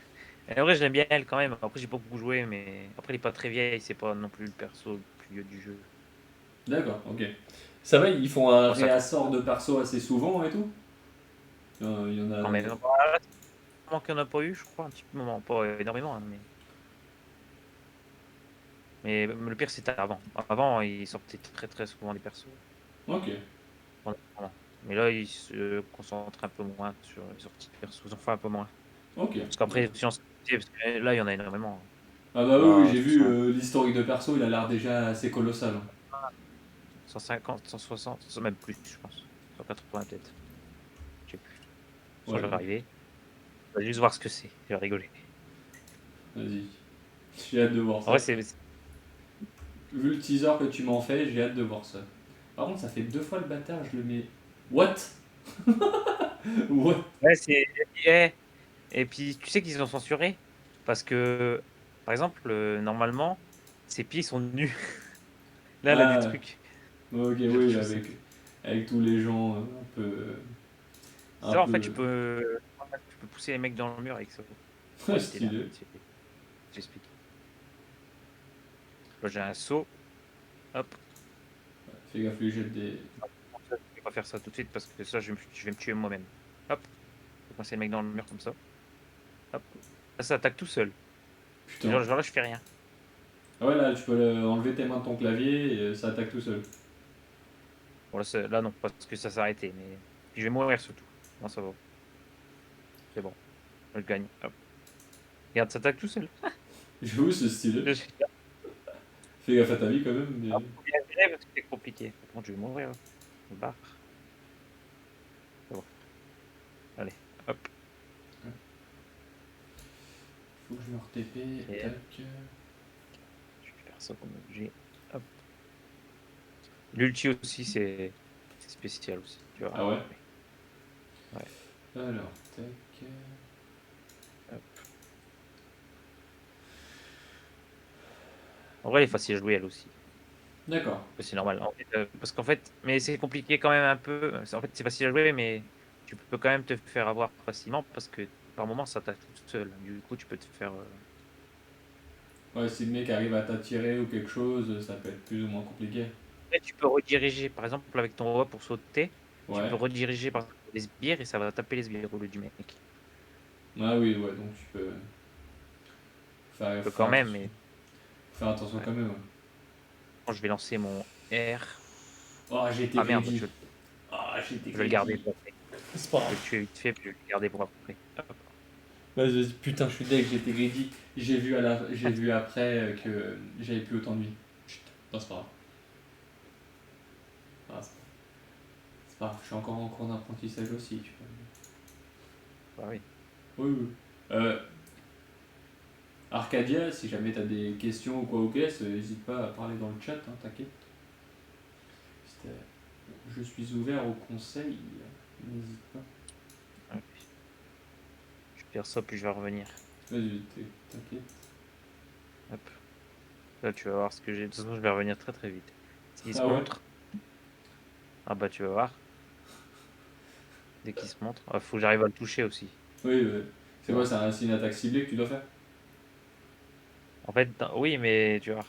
Et en vrai, je l'aime bien elle quand même. Après, j'ai pas beaucoup joué, mais après, elle est pas très vieille. C'est pas non plus le perso le plus vieux du jeu. D'accord, ok. Ça va, ils font un Bon, ça tourne réassort de perso assez souvent et tout? Il y en a. quand même. Voilà, c'est un moment qu'on n'a pas eu, je crois, un petit moment, pas énormément, hein, mais le pire, c'était avant. Avant, il sortait très très souvent des persos. Ok, Voilà. Mais là, il se concentre un peu moins sur les sorties de persos. Ils en font un peu moins. ok, Parce qu'après, d'accord. si on se parce que là, il y en a énormément. Ah bah oui, oui, Là, j'ai vu 60, l'historique de perso, il a l'air déjà assez colossal, hein. 150, 160, même plus, je pense. 180 peut-être. Je sais plus. Ça, Ouais, je vais bon, arriver. On va juste voir ce que c'est. Je vais rigoler. vas-y. J'ai hâte de voir En vrai, ça. c'est. Vu le teaser que tu m'en fais, j'ai hâte de voir ça. Par contre, ça fait 2 fois le bâtard, je le mets. What? What? Ouais, c'est. Eh, et puis, tu sais qu'ils ont censuré parce que Par exemple, normalement, ses pieds sont nus. Là, elle a des Ah, trucs. ok, Genre, oui, je sais. avec tous les gens un peu. Un Ça, en fait, peu. tu peux pousser les mecs dans le mur avec ça. Bon, stylé, en Stylé. fait. J'explique. Là, j'ai un seau. Hop. Fais gaffe, lui jette des. Je vais pas faire ça tout de suite parce que ça, je vais me tuer moi-même. Hop. Je vais coincer le mec dans le mur comme ça. Hop. Ça attaque tout seul. Putain. Genre là, je fais rien. Ah ouais, là, tu peux enlever tes mains de ton clavier et ça attaque tout seul. Bon, là, là, non, parce que ça s'est arrêté. Mais... Puis je vais mourir surtout. Non, ça va. C'est bon. Je gagne. Hop. Regarde, ça attaque tout seul. J'avoue, c'est stylé. Je suis Fais gaffe à ta vie quand même. Mais... bien viré parce que c'est compliqué. Par contre, je vais mourir. Là. Je me barre. C'est bon. Allez. Hop. Faut que je me re-TP. Et Tac. je vais faire ça comme objet. Hop. L'ulti aussi, c'est spécial aussi. Tu vois. Ah ouais. Ouais. Alors, tac. Hop. En vrai, elle est facile à jouer elle aussi. D'accord. C'est normal. Parce qu'en fait, mais c'est compliqué quand même un peu. En fait, c'est facile à jouer, mais tu peux quand même te faire avoir facilement parce que par moment, ça t'attaque tout seul. Du coup, tu peux te faire. Ouais, si le mec arrive à t'attirer ou quelque chose, ça peut être plus ou moins compliqué. Après, tu peux rediriger, par exemple, avec ton roi pour sauter, tu peux Ouais. rediriger par exemple, les sbires et ça va taper les sbires au lieu du mec. Ah oui, ouais, donc tu peux Tu peux faire quand même, attention. mais Faire attention ouais. quand même, ouais. Quand je vais lancer mon R. Oh, j'ai été Ah merde, greedy. Ah, j'ai été je vais le garder greedy. pour après. C'est pas Je vais grave. le tuer vite fait, puis je vais le garder pour après. Hop. Vas-y, vas-y. Putain, je suis deg, j'ai été greedy. J'ai vu après que j'avais plus autant de vie. Chut. Non, c'est pas grave. Ah, c'est pas grave. Je suis encore en cours d'apprentissage aussi, tu vois. Bah oui. Oui, oui. Arcadia, si jamais t'as des questions ou quoi au caisse, n'hésite pas à parler dans le chat, hein, t'inquiète. Je suis ouvert au conseil, n'hésite pas. Ouais. Je vais faire ça, puis je vais revenir. Vas-y, t'inquiète. Hop. Là, tu vas voir ce que j'ai. De toute façon, je vais revenir très très vite. S'il se Ah ouais. montre. Ah bah, tu vas voir. Dès qu'il se montre. Ah, faut que j'arrive à le toucher aussi. Oui, c'est Tu quoi, vois. c'est une attaque ciblée que tu dois faire? En fait, oui, mais tu vois.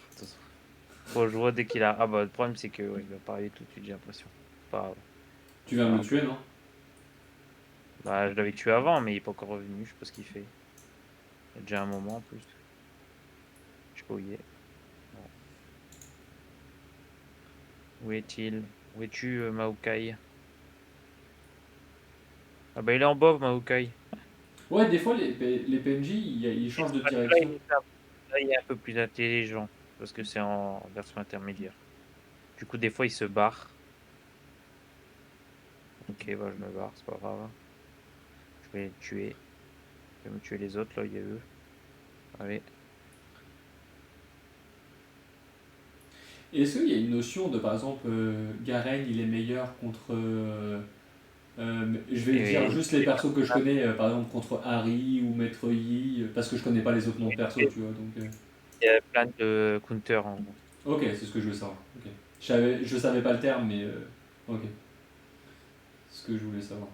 Faut jouer dès qu'il a. Ah bah, le problème, c'est que ouais, il va pas arriver tout de suite, j'ai l'impression. Pas grave. Tu viens Pas de le grave. tuer, non? Bah, je l'avais tué avant, mais il est pas encore revenu. Je sais pas ce qu'il fait. Il y a déjà un moment en plus. Je sais pas où il est. Non. Où est-il? Où es-tu, Maokai? Ah bah, il est en bas, Maokai. Ouais, des fois, les PNJ, ils Et changent de Là, direction. il est un peu plus intelligent. Parce que c'est en version intermédiaire. Du coup, des fois, il se barre. Ok, bah, je me barre, c'est pas grave. Je vais les tuer. Je vais me tuer les autres, là, il y a eux. Allez. Et est-ce qu'il y a une notion de, par exemple, Garen, il est meilleur contre. Je vais dire Et juste les persos que je connais, par exemple contre Harry ou Maître Yi, parce que je connais pas les autres noms de persos, tu vois. Donc, il y a plein de counters en gros. ok, c'est ce que je veux savoir. Ok. Je savais pas le terme, mais ok, c'est ce que je voulais savoir.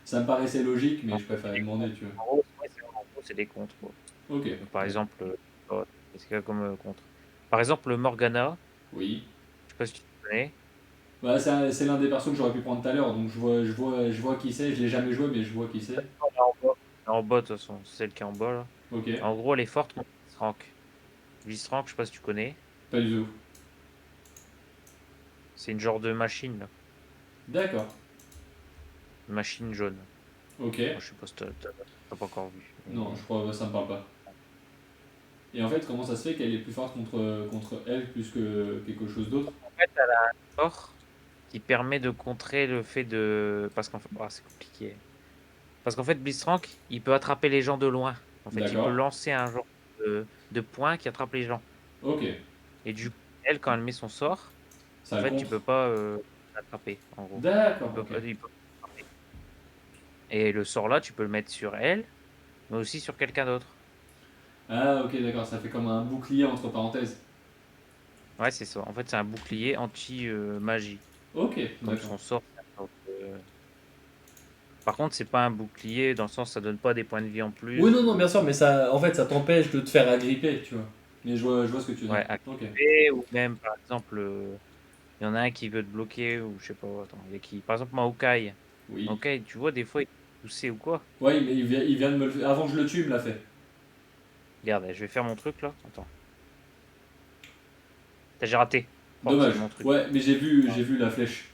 Ça me paraissait logique, mais En je préférais gros, demander, tu en gros, ouais, en gros, c'est des contres, quoi. vois. Ok. Donc, par exemple, qu'est-ce qu'il y a comme contre? Par exemple, Morgana, Oui. je sais pas si tu connais. Bah, c'est l'un des persos que j'aurais pu prendre tout à l'heure, donc je vois qui c'est. Je l'ai jamais joué, mais je vois qui c'est. Elle est en bas. Elle est en bas, de toute façon, c'est celle qui est en bas, là. Ok. En gros, elle est forte contre Blitzcrank. Blitzcrank, je sais pas si tu connais. Pas du tout. C'est une genre de machine, là. D'accord. Une machine jaune. Ok. Moi, je sais pas si t'as pas encore vu. Non, je crois que ça me parle pas. Et en fait, comment ça se fait qu'elle est plus forte contre elle plus que quelque chose d'autre? En fait, elle a un sort qui permet de contrer le fait de. Parce qu'en fait, oh, c'est compliqué. Parce qu'en fait, Blitzcrank, il peut attraper les gens de loin. En fait, il peut D'accord. lancer un genre de poing qui attrape les gens. Ok. Et du coup, elle, quand elle met son sort, en Ça le fait, tu contre. peux pas l'attraper, en gros. D'accord, ok. Il peut pas l'attraper. Et le sort là, tu peux le mettre sur elle, mais aussi sur quelqu'un d'autre. Ah, ok, d'accord, ça fait comme un bouclier entre parenthèses. Ouais, c'est ça. En fait, c'est un bouclier anti-magie. Ok, Comme d'accord. son sort. Par contre, c'est pas un bouclier dans le sens ça donne pas des points de vie en Oui, plus non, non, bien ou sûr, mais ça, en fait, ça t'empêche de te faire agripper, tu vois. Mais je vois ce que tu veux dire. ouais, Ok. activer ou même par exemple il y en a un qui veut te bloquer ou je sais pas, attends, il y a qui par exemple Maokai. Oui. Maokai, tu vois des fois il est poussé ou quoi? Ouais, mais il vient de me le faire. Avant que je le tue, il me l'a fait. Regarde, je vais faire mon truc là. Attends. J'ai raté. Oh, Dommage. c'est mon truc. Ouais, mais j'ai vu la flèche.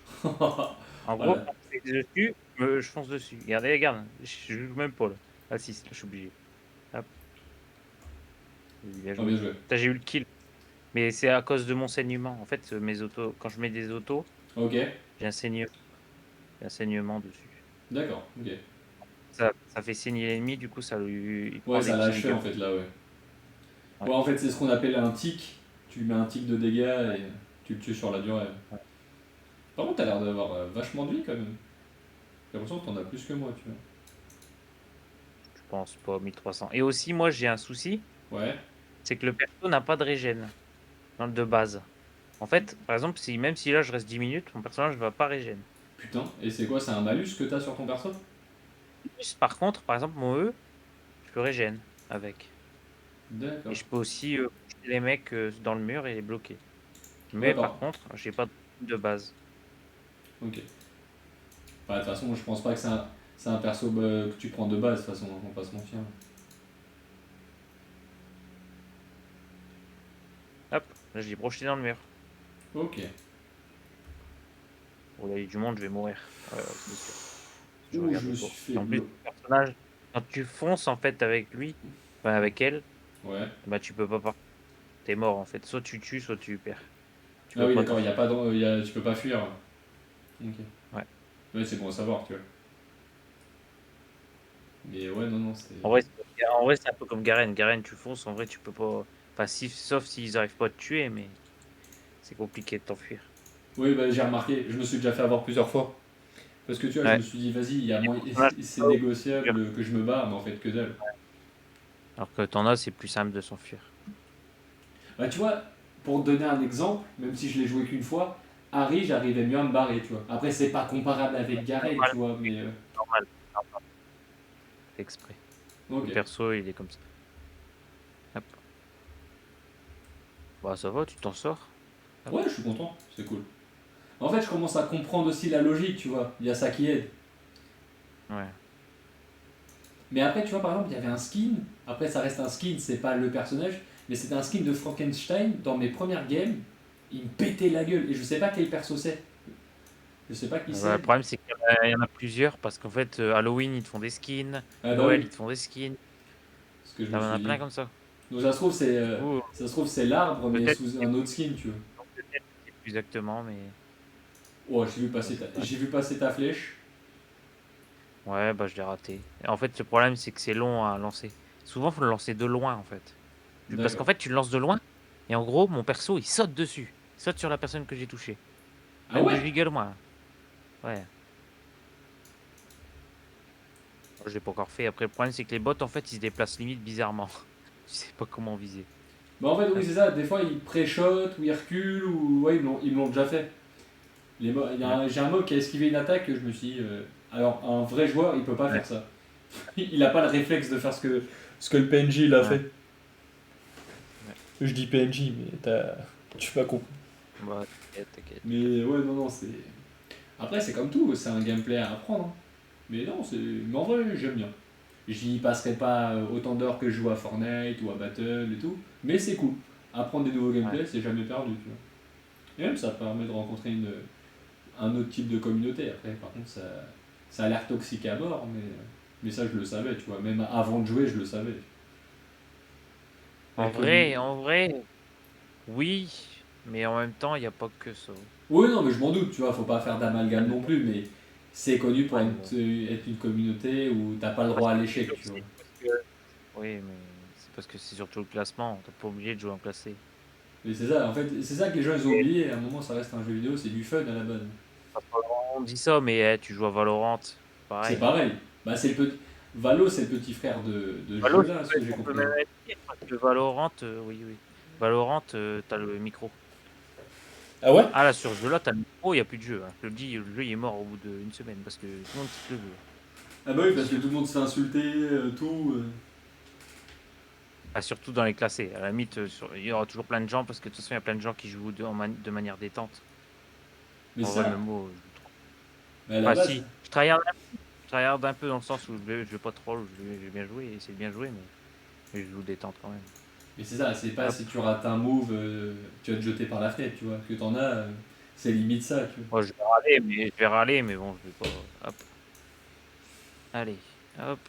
En gros, Voilà. quand je fais dessus, je fonce dessus. Regardez, regarde, je joue même pas là. Ah si, je suis obligé. Hop, bien Oh, bien joué. joué. Putain, j'ai eu le kill. Mais c'est à cause de mon saignement. En fait, mes autos, quand je mets des autos, Ok. j'ai un saigne- j'ai un saignement dessus. D'accord, ok. Ça fait saigner l'ennemi, du coup, il Ouais, prend des ça l'a petits achevé dégâts. en fait là, ouais. Ouais, Ouais, en fait, c'est ce qu'on appelle un tic. Tu lui mets un tic de dégâts et tu le tues sur la durée. ouais. Par contre, t'as l'air d'avoir vachement de vie quand même. J'ai l'impression que t'en as plus que moi, tu Je pense pas 1300. Et aussi, moi, j'ai un souci, vois. Ouais. c'est que le perso n'a pas de régène de base. En fait, par exemple, même si là je reste 10 minutes, mon personnage ne va pas régène. Putain, et c'est quoi? C'est un malus que t'as sur ton perso? Par contre, par exemple, mon E, je peux régène avec. Et D'accord. je peux aussi jeter les mecs dans le mur et les bloquer. Ouais, Mais par contre, j'ai pas de base. ok. Bah, de toute façon, je pense pas que c'est un perso que tu prends de base, de toute façon, on va pas se mentir. Hop, là je l'ai projeté dans le mur. Ok. Pour la du monde, je vais mourir. C'est sûr. Je Ouh, je regardais me pas. suis fait Et en plus, bloquer. le personnage, quand tu fonces en fait avec lui, enfin avec elle, Ouais. bah tu peux pas partir. T'es mort en fait. Soit tu tues, soit tu perds. Tu Ah peux oui, pas d'accord, y a t'enfuir. pas tu peux pas fuir. Ok. Ouais. Ouais, c'est bon à savoir, tu vois. Mais ouais, non, non, c'est. En vrai, c'est un peu comme Garen. Garen, tu fonces, en vrai, tu peux pas. Enfin, sauf s'ils arrivent pas à te tuer, mais c'est compliqué de t'enfuir. Oui, bah, j'ai remarqué, je me suis déjà fait avoir plusieurs fois. Parce que tu vois, je me Ouais. suis dit, vas-y, il y a moyen, Personnage, c'est c'est pas dur. négociable que je me barre, mais en fait, que dalle. Alors que t'en as, c'est plus simple de s'enfuir. Bah, tu vois, pour te donner un exemple, même si je l'ai joué qu'une fois, Harry, j'arrivais mieux à me barrer, tu vois. Après, c'est pas comparable avec Garen, Normal, tu vois, mais. normal, normal. C'est exprès. Ok. Le perso, il est comme ça. Hop. Bah, ça va, tu t'en sors. Hop. Ouais, je suis content, c'est cool. En fait, je commence à comprendre aussi la logique, tu vois. Il y a ça qui aide. Ouais. Mais après, tu vois, par exemple, il y avait un skin. Après, ça reste un skin, c'est pas le personnage. Mais c'était un skin de Frankenstein. Dans mes premières games, il me pétait la gueule. Et je sais pas quel perso c'est. Je sais pas qui Bah, le c'est. problème, c'est qu'il y en a plusieurs parce qu'en fait, Halloween, ils te font des skins. Ah bah Noël, oui, ils te font des skins. c'est ce que je Il y me en suis a dit. plein comme ça. Donc Du coup, ça se trouve c'est l'arbre, mais peut-être, sous un autre skin, tu vois. peut-être, je sais plus exactement, mais. Oh, Ouais. j'ai vu passer ta flèche. Ouais, bah je l'ai raté. Et en fait, le problème, c'est que c'est long à lancer. Souvent, faut le lancer de loin, en fait. Parce qu'en D'accord. fait, tu le lances de loin, et en gros, mon perso, il saute dessus. Il saute sur la personne que j'ai touchée. Ah Même de ouais. giga loin. Ouais. Moi, je l'ai pas encore fait. Après, le problème, c'est que les bots, en fait, ils se déplacent limite bizarrement. Je sais pas comment viser. Bah en fait, oui, Hop. c'est ça. Des fois, ils pré-shot ou ils reculent ou. Ouais, ils me l'ont déjà fait. Ouais. J'ai un mob qui a esquivé une attaque que je me suis dit, alors, un vrai joueur, il peut pas Ouais. faire ça. Il a pas le réflexe de faire ce que le PNJ il a Ouais. fait. Ouais. Je dis PNJ, mais tu pas compris. Bah, t'inquiète, t'inquiète. Mais ouais, non, non, c'est. Après, c'est comme tout, c'est un gameplay à apprendre, hein. Mais non, c'est. Mais en vrai, j'aime bien. J'y passerai pas autant d'heures que je joue à Fortnite ou à Battle et tout, mais c'est cool. Apprendre des nouveaux Ouais. gameplays, c'est jamais perdu, tu vois. Et même, ça permet de rencontrer un autre type de communauté. Après, par contre, ça a l'air toxique à mort, mais ça, je le savais, tu vois. Même avant de jouer, je le savais. La En vrai, oui, mais en même temps, il n'y a pas que ça. Oui, non, mais je m'en doute, tu vois, faut pas faire d'amalgame non plus, mais c'est connu pour Ouais, mais être une communauté où t'as pas le parce droit à que l'échec, tu vois. oui, mais c'est parce que c'est surtout le classement. T'es pas obligé de jouer en classé. Mais c'est ça, en fait, c'est ça que les gens ils ont Et oublié. À un moment, ça reste un jeu vidéo, c'est du fun à la base. on dit ça, mais tu joues à Valorant, C'est pareil. pareil. Bah, c'est le petit. Valo, c'est le petit frère de ce Valo, jeu-là, ce que j'ai on peut compris. même être pire, parce que Valorant, oui, oui. Valorant, t'as le micro. Ah ouais? Ah là, sur ce jeu-là, t'as le micro, il n'y a plus de jeu, hein. Je te le dis, le jeu il est mort au bout d'une semaine parce que tout le monde quitte le jeu. Ah bah oui, C'est parce que sûr. tout le monde se fait insulter, tout. Ah, surtout dans les classés. À la limite, il y aura toujours plein de gens parce que de toute façon, il y a plein de gens qui jouent de manière détente. Mais En vrai, ça, même moi, je joue trop. mais à la Enfin, base, si, je tryhard un peu dans le sens où je vais pas trop, je vais bien jouer, essayer de bien jouer, mais je joue détente quand même. mais c'est ça, c'est pas Hop. si tu rates un move, tu vas te jeter par la fenêtre, tu vois. Que t'en as, c'est limite ça, tu vois. Moi, je vais râler, mais bon, je vais pas. Hop. Allez, hop.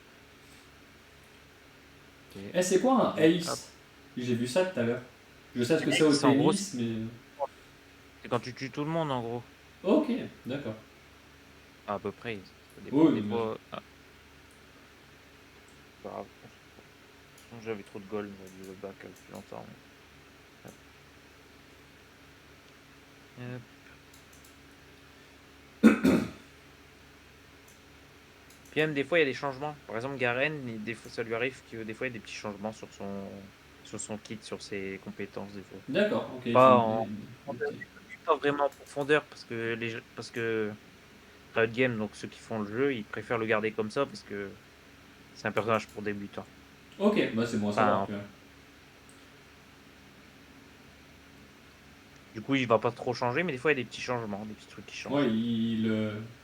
Ok. Eh, c'est quoi un Et hop. ace? J'ai vu ça tout à l'heure. Je sais ce que c'est au Ace, en gros, tennis, mais. c'est quand tu tues tout le monde, en gros. Ok, d'accord. À peu près, ça dépend. Oui, Des oui, bien sûr. fois, pas grave. J'avais trop de gold, je le back depuis longtemps. Hop. Hop. Puis même des fois il y a des changements. Par exemple Garen, des fois ça lui arrive que des fois il y a des petits changements sur son kit, sur ses compétences des fois. D'accord, ok, ils font Pas des petits. pas vraiment en profondeur parce que Riot Games, donc ceux qui font le jeu, ils préfèrent le garder comme ça parce que c'est un personnage pour débutants. Ok, bah c'est bon à savoir, Enfin, tu vois. du coup il va pas trop changer, mais des fois il y a des petits changements, des petits trucs qui Ouais, changent. il.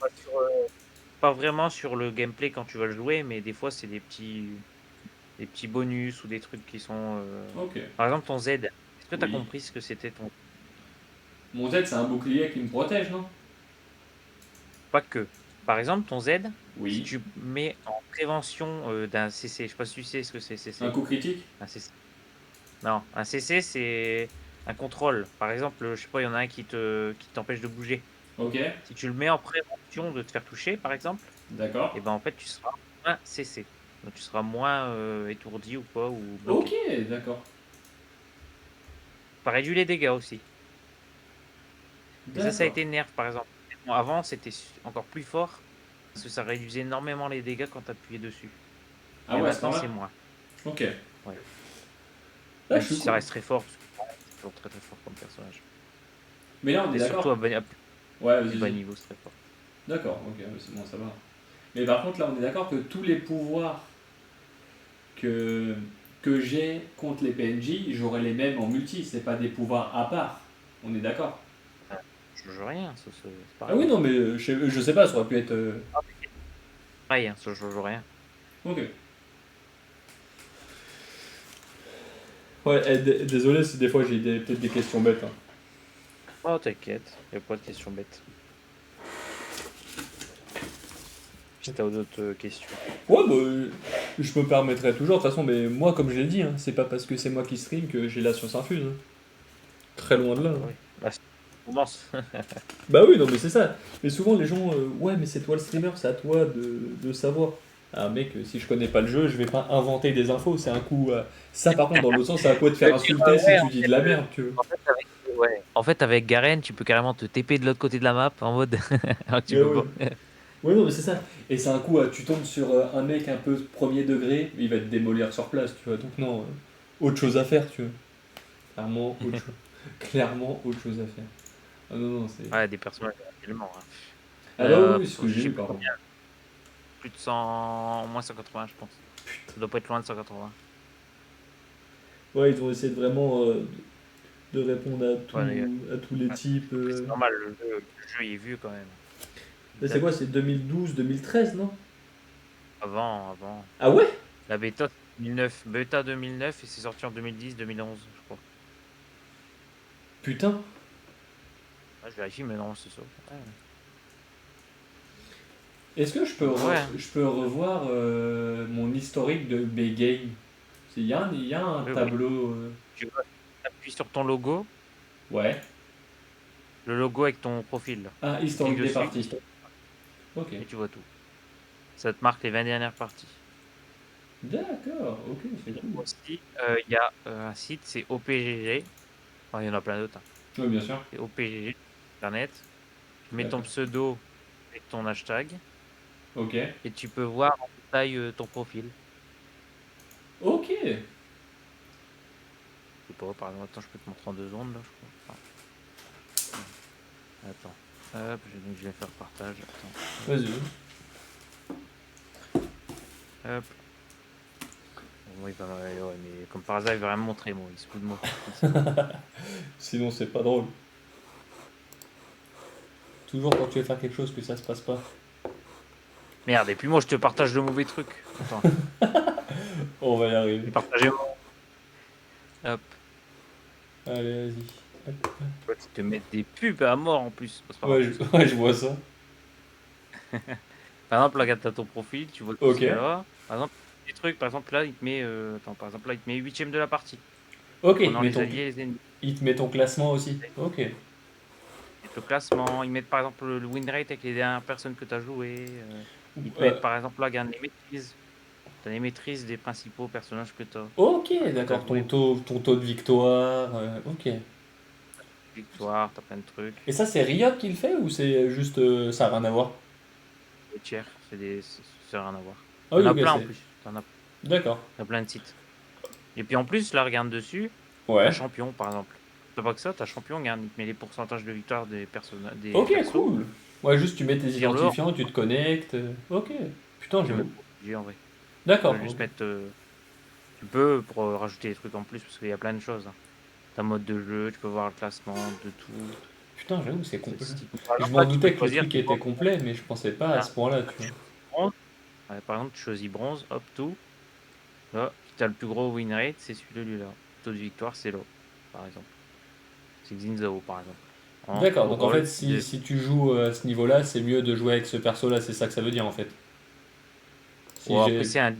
Pas, pas vraiment sur le gameplay quand tu vas le jouer, mais des fois c'est des petits bonus ou des trucs qui sont. Ok. Par exemple, ton Z. Est-ce que tu as Oui. compris ce que c'était ton. Mon Z, c'est un bouclier qui me protège, non? Pas que. Par exemple, ton Z, si Oui. tu mets en prévention d'un CC, je sais pas si tu sais ce que c'est Un CC. coup critique? Un CC. Non, un CC, c'est un contrôle. Par exemple, je sais pas, il y en a un qui t'empêche de bouger. Ok, Si tu le mets en prévention de te faire toucher, par exemple, d'accord. et ben en fait, tu seras moins CC. Donc tu seras moins étourdi ou quoi, ou Ok, bloqué. d'accord. Ça réduit les dégâts aussi. Et ça a D'accord. été nerf, par exemple. Bon, avant, c'était encore plus fort, parce que ça réduisait énormément les dégâts quand tu appuyais dessus. Ah Mais ouais, à ce maintenant, point-là? c'est moins. Ok. Ouais. Ah, je Même suis si ça cool. reste très fort, parce que c'est toujours très très fort comme personnage. Mais là, on est Et surtout d'accord. à Ouais, plus vas-y, bas vas-y. niveau, c'est très fort. D'accord, ok, ouais, c'est bon, ça va. Mais par contre, là, on est d'accord que tous les pouvoirs que, que j'ai contre les PNJ, j'aurai les mêmes en multi, c'est pas des pouvoirs à part. On est d'accord. Ah, ça change rien, c'est Ah oui, pareil. non, mais je sais pas, ça aurait pu être. Pareil, hein, ça change rien. Ok. Ouais, désolé si des fois j'ai peut-être des questions bêtes, hein. Oh, t'inquiète, y a pas de questions bêtes. Si t'as d'autres questions. Ouais, bah, je me permettrai toujours, de toute façon, mais moi, comme je l'ai dit, hein, c'est pas parce que c'est moi qui stream que j'ai la science infuse, hein. Très loin Ah de là, bah hein. oui. Bah, on commence. Bah oui, non, mais c'est ça. Mais souvent, les gens, ouais, mais c'est toi le streamer, c'est à toi de savoir. Ah, mec, si je connais pas le jeu, je vais pas inventer des infos, c'est un coup. Ça, par contre, dans l'autre sens, c'est à quoi de Je faire veux dire, insulter si ouais, tu dis de la merde, tu vois. en fait, avec Garen, tu peux carrément te TP de l'autre côté de la map en mode. Alors que tu Mais peux ouais. pas. Ouais, non, mais c'est ça. Et c'est un coup, tu tombes sur un mec un peu premier degré, il va te démolir sur place, tu vois. Donc, non, autre chose à faire, tu vois. Clairement, autre chose. Clairement, autre chose à faire. Ah non, non, c'est. Ouais, des personnages tellement, hein. Ah bah oui, oui, ce que Je j'ai sais vu, plus pardon. combien, plus de 100, moins 180, je pense. Ça doit pas être loin de 180. Ouais, ils ont essayé de vraiment de répondre Ouais, mais, à tous les types. après, c'est normal, le jeu il est vu quand même. Il Mais c'est quoi, date. c'est 2012, 2013, non? Avant. Ah ouais? La bêta 2009, bêta 2009 et c'est sorti en 2010, 2011, je crois. Putain. Ouais, je vérifie, mais non, c'est ça. Ouais. Est-ce que Donc ouais, hein. je peux revoir mon historique de B-Game? Il y a un Oui, oui. tableau. Tu appuies sur ton logo, Ouais. le logo avec ton profil, là. Ah, Tu cliques historique des dessus, parties. Ok. et tu vois tout. Ça te marque les 20 dernières parties. D'accord, ok, c'est Et cool. aussi, il y a un site, c'est OPGG. Enfin, il y en a plein d'autres, hein. Oui, bien sûr. C'est OPGG, Internet. Tu mets ton D'accord. pseudo avec ton hashtag Ok. et tu peux voir taille ton profil. Ok. Je sais pas, par exemple, attends, je peux te montrer en 2 secondes là, je crois. Attends. Hop, je vais faire partage. Attends. Vas-y. Hop. Bon, il va, ouais, mais comme par hasard, il va rien me montrer, moi. Il se fout de moi. Sinon, c'est pas drôle. Toujours quand tu veux faire quelque chose que ça se passe pas. Merde, et puis moi, je te partage le mauvais truc. Attends, On va y j'ai arriver. partagé. Hop. Allez, vas-y. Hop. Tu te mets des pubs à mort en plus. Bah, c'est pas grave. Ouais, je vois ça. Par exemple, là, regarde, t'as ton profil, tu vois tout ce Ok. qu'il y a là. Par exemple, des trucs, par exemple, là, il te met. Attends, par exemple, là, il te met 8ème de la partie. Ok, Prenant les alliés et les ennemis. il te met ton classement aussi. Ok. Ils mettent le classement, ils mettent par exemple le win rate avec les dernières personnes que tu as joué. Ils te mettent Euh, par exemple là, regarde les maîtrises. Tu as les maîtrises des principaux personnages que tu ok, as d'accord. joué. Ton taux de victoire. Ok. Victoire, tu as plein de trucs. Et ça, c'est Riot qui le fait ou c'est juste ça a rien à voir? Les tiers, ça n'a rien à voir. Ah Il y oui, en a ok, plein en c'est. plus. D'accord. Il y a plein de sites. Et puis en plus, là, regarde dessus, tu as Ouais. champion par exemple. T'as pas que ça, tu as champion, regarde, il te met les pourcentages de victoire des, des Ok, persos. cool. Ouais, juste tu mets tes Tire-le hors. identifiants, tu te connectes. Ok. Putain, Tu n'es j'avoue. même pas obligé en vrai. Tu D'accord. peux Ok. juste mettre. Tu peux pour rajouter des trucs en plus parce qu'il y a plein de choses, hein. T'as mode de jeu, tu peux voir le classement de tout. Putain, j'avoue, c'est complet. Par Je exemple, m'en là, tu peux doutais que le choisir truc tes était bronzes. complet, mais je pensais pas à Là, ce point-là, tu tu vois. choisis bronze. Ouais, par exemple, tu choisis bronze, hop, tout. Là, qui t'as le plus gros win rate, c'est celui-là. Taux de victoire, c'est là, par exemple. C'est Xinzao, par exemple. En D'accord, donc en fait, overall, si tu joues à ce niveau-là, c'est mieux de jouer avec ce perso-là, c'est ça que ça veut dire en fait. Si Bon, après, j'ai. c'est un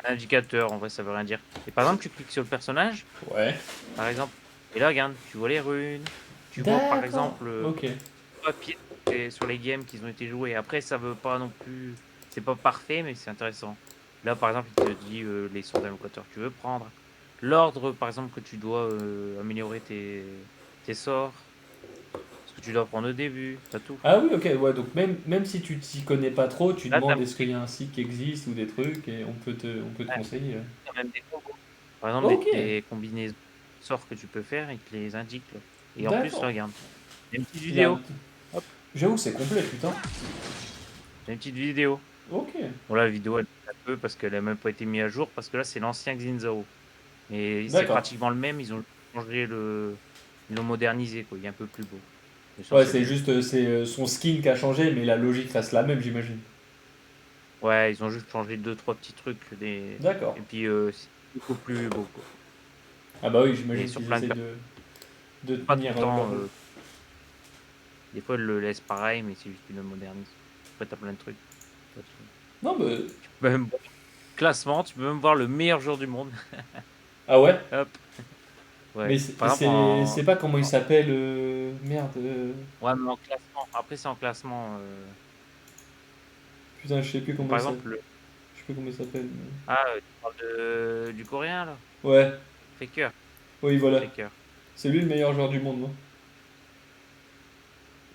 indicateur, en vrai, ça veut rien dire. Et par exemple, tu cliques sur le personnage, Ouais. par exemple, et là, regarde, tu vois les runes, tu vois, par D'accord. exemple, Ok. papier sur les games qui ont été joués. Après, ça veut pas non plus. C'est pas parfait, mais c'est intéressant. Là, par exemple, il te dit les sorts d'invocateurs que tu veux prendre. L'ordre, par exemple, que tu dois améliorer tes sorts. Ce que tu dois prendre au début. T'as tout. Ah oui, ok, ouais, donc même si tu t'y connais pas trop, tu Là, demandes est-ce qu'il y a un site qui existe ou des trucs et on peut te conseiller. même des combos. Par exemple, Ok, des combinaisons de sorts que tu peux faire, il te les indique là. Et en plus, d'accord. là, regarde. Il y a une petite Il y a un vidéo. petit- Hop, J'avoue, c'est complet, putain. il y a une petite vidéo. Ok. Bon, là, la vidéo, elle est un peu parce qu'elle a même pas été mise à jour. Parce que là, c'est l'ancien Xinzao. Mais c'est D'accord. pratiquement le même, ils ont changé le. Ils l'ont modernisé, quoi. Il est un peu plus beau. Mais sinon, Ouais, c'est le c'est même. juste c'est son skin qui a changé, mais la logique reste la même, j'imagine. Ouais, ils ont juste changé deux, trois petits trucs. D'accord. Et puis, c'est beaucoup plus beau, quoi. Ah bah oui, Et j'imagine sur qu'ils plein de essaient personnes, de pas tout tenir le leur temps. rôle. Des fois, ils le laissent pareil, mais c'est juste qu'ils le modernisent. Après, t'as plein de trucs. T'as tout. Non, mais. Tu peux même voir le classement, tu peux même voir le meilleur joueur du monde. Ah ouais? Hop. Mais Ouais. Par exemple, en. c'est pas comment il s'appelle. Merde. Ouais, mais en classement. Après, c'est en classement. Putain, je sais plus comment Par il s'appelle. exemple, Je sais plus comment il s'appelle. ah, tu parles du coréen, là? Ouais, Faker. oui, voilà. Faker. C'est lui le meilleur joueur du monde, non?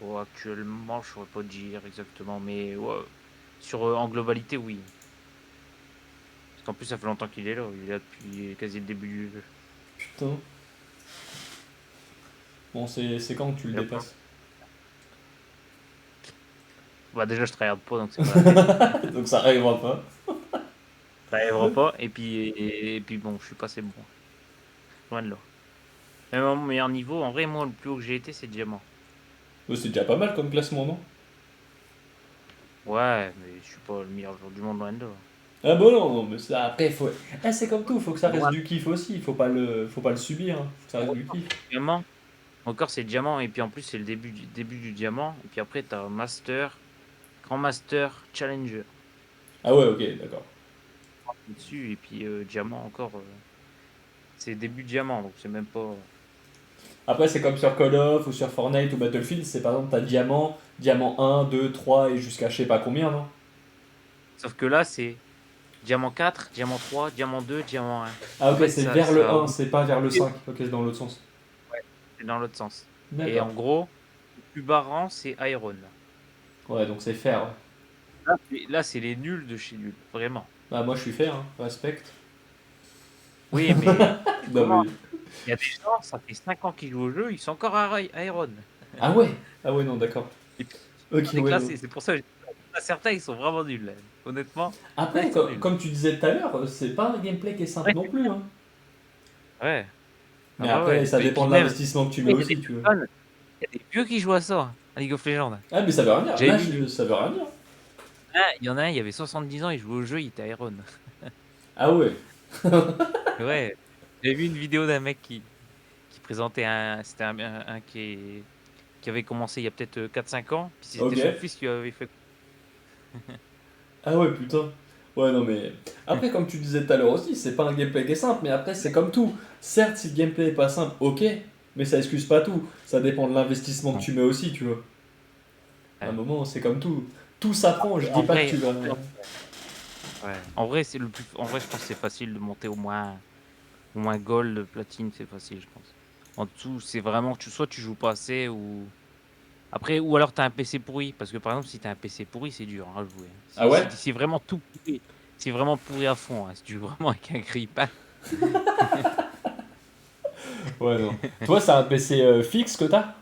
Oh, actuellement, je saurais pas dire exactement, mais ouais, sur, en globalité, oui. Parce qu'en plus, ça fait longtemps qu'il est là. Il est là depuis quasi le début du jeu. Putain. Bon, c'est quand que tu le Il a pas- dépasses? Bah, déjà, je tryhard pas, donc c'est pas la peine. Donc ça arrivera pas. Ça arrivera pas. Et puis bon, je suis passé bon. Loin de là. Même à mon meilleur niveau, en vrai, moi, le plus haut que j'ai été, c'est diamant. C'est déjà pas mal comme classement, non? Ouais, mais je suis pas le meilleur joueur du monde, loin de là. Ah bah non, non, mais ça, après, faut. Ah, c'est comme tout, faut que ça reste Loin du kiff aussi. Faut pas le subir, hein. Faut que ça reste du kiff. diamant. Encore, c'est diamant. Et puis en plus, c'est le début du diamant. Et puis après, t'as master, grand master, challenger. Ah ouais, ok, d'accord. Dessus. Et puis diamant encore. C'est début diamant, donc c'est même pas. Après, c'est comme sur Call of ou sur Fortnite ou Battlefield, c'est par exemple, t'as diamant, diamant 1, 2, 3 et jusqu'à je sais pas combien, non? Sauf que là, c'est diamant 4, diamant 3, diamant 2, diamant 1. Ah En ok, fait, c'est ça, vers le ça 1, augmente. c'est pas vers le 5. Ok, c'est dans l'autre sens. Ouais, c'est dans l'autre sens. Et D'accord. en gros, le plus bas rang, c'est Iron. Ouais, donc c'est faire. Ouais. Là, c'est les nuls de chez nuls, vraiment. Bah, moi, je suis fair, hein, respecte. Oui, mais tu Non, commences. mais... Il y a des gens, ça fait 5 ans qu'ils jouent au jeu, ils sont encore à Iron. Ah ouais? Ah ouais, non, d'accord. Et puis, Ok, on est ouais, non. classé, c'est pour ça que certains, ils sont vraiment nuls, là. Honnêtement, là, Après, ils sont nuls. comme tu disais tout à l'heure, c'est pas un gameplay qui est simple Ouais, non plus, hein. ouais. Ah Mais bah après, ouais. ça Et dépend puis de même, l'investissement que tu mets il y a des aussi, tu vois. personnes, il y a des vieux qui jouent à ça, hein, à League of Legends. Ah, mais ça veut rien dire. J'avais Là, vu une ça veut rien dire. il y en a un, il avait 70 ans, il jouait au jeu, il était Iron. Ah ouais. Ouais. J'avais vu une vidéo d'un mec qui présentait un. C'était un qui avait commencé il y a peut-être 4-5 ans, puis c'était Ok. son fils qui avait fait. Ah ouais, putain. Ouais, non, mais... Après, comme tu disais tout à l'heure aussi, c'est pas un gameplay qui est simple, mais après, c'est comme tout. Certes, si le gameplay est pas simple, ok, mais ça excuse pas tout. Ça dépend de l'investissement que tu mets aussi, tu vois. À un Ouais. moment, c'est comme tout. Tout s'apprend, je dis En pas que vrai, tu vas... ouais. En vrai, en vrai, je pense que c'est facile de monter au moins gold, platine, c'est facile, je pense. En dessous, c'est vraiment que soit tu joues pas assez ou. Après, ou alors t'as un PC pourri. Parce que par exemple, si t'as un PC pourri, c'est dur hein, à jouer. Ah ouais? Si c'est vraiment tout pourri, c'est vraiment pourri à fond. Hein. Si tu joues vraiment avec un grille-pain. Ouais, non. Toi, c'est un PC fixe que t'as?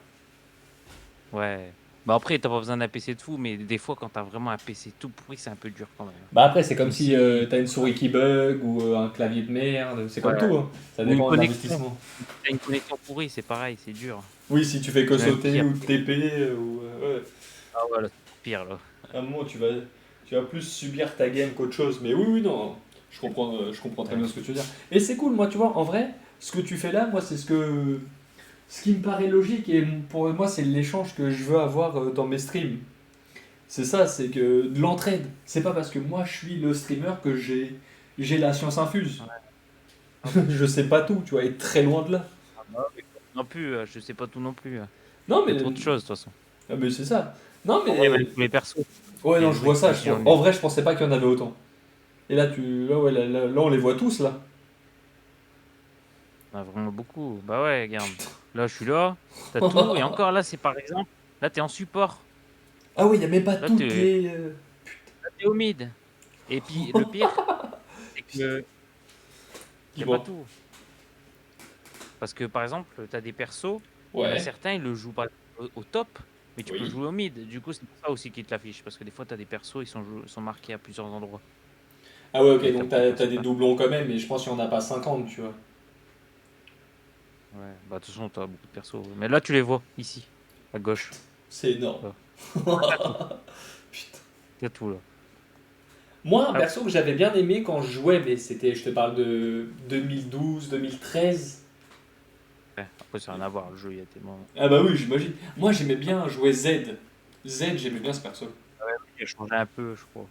Ouais. Bah après, t'as pas besoin d'un PC de fou, mais des fois, quand t'as vraiment un PC tout pourri, c'est un peu dur quand même. Bah après, c'est comme Mais si si. t'as une souris qui bug ou un clavier de merde, c'est Ouais. comme tout, hein. Ça Ou une dépend de connexion. l'investissement. Si t'as une connexion pourrie, c'est pareil, c'est dur. Oui, si tu fais que C'est même sauter pire. ou TP, ou... ouais. Ah ouais, là, c'est pire là. À un moment, tu vas plus subir ta game qu'autre chose. Mais oui, oui, non, je comprends très Ouais. bien ce que tu veux dire. Et c'est cool, moi, tu vois, en vrai, ce que tu fais là, moi, c'est ce qui me paraît logique. Et pour moi, c'est l'échange que je veux avoir dans mes streams. C'est ça, c'est que de l'entraide. C'est pas parce que moi, je suis le streamer que j'ai la science infuse. Ouais. Ah bah, Je sais pas tout, tu vois, et très loin de là. ah bah oui. Non plus, je sais pas tout non plus. Non, Il y a mais, trop de choses de toute façon. ah, mais c'est ça. Non, En vrai, mais, même pour les persos, ouais, les non, je vois trucs, ça. j'en En ai. vrai, je pensais pas qu'il y en avait autant. Et là, ouais, là, on les voit tous, là. On a vraiment beaucoup. Bah ouais, regarde. Là, je suis là, t'as tout. Et encore là, c'est par exemple, là, t'es en support. Ah oui, il n'y a même pas Là, toutes t'es les. là, t'es au mid. Et puis, le pire, c'est que y a pas Dis-moi. tout. Parce que par exemple, t'as des persos, il y en a Ouais. certains, ils le jouent pas au top, mais tu peux Oui. jouer au mid. Du coup, c'est pour ça aussi qu'ils te l'affichent. Parce que des fois, t'as des persos, ils sont marqués à plusieurs endroits. Ah ouais, ok, Et t'as donc beaucoup de t'as persos des pas. doublons quand même, mais je pense qu'il n'y en a pas 50, tu vois. Ouais, bah de toute façon, t'as beaucoup de persos. Ouais. Mais là, tu les vois, ici, à gauche. C'est énorme. Là. T'as tout. Putain. T'as tout, là. Moi, un Hop. perso que j'avais bien aimé quand je jouais, mais c'était, je te parle de 2012, 2013. Ouais, après, ça n'a rien à voir. Le jeu, il y a tellement. Ah bah oui, j'imagine. Moi, j'aimais bien jouer Z. Z, j'aimais bien ce perso. Il a changé un peu, je crois,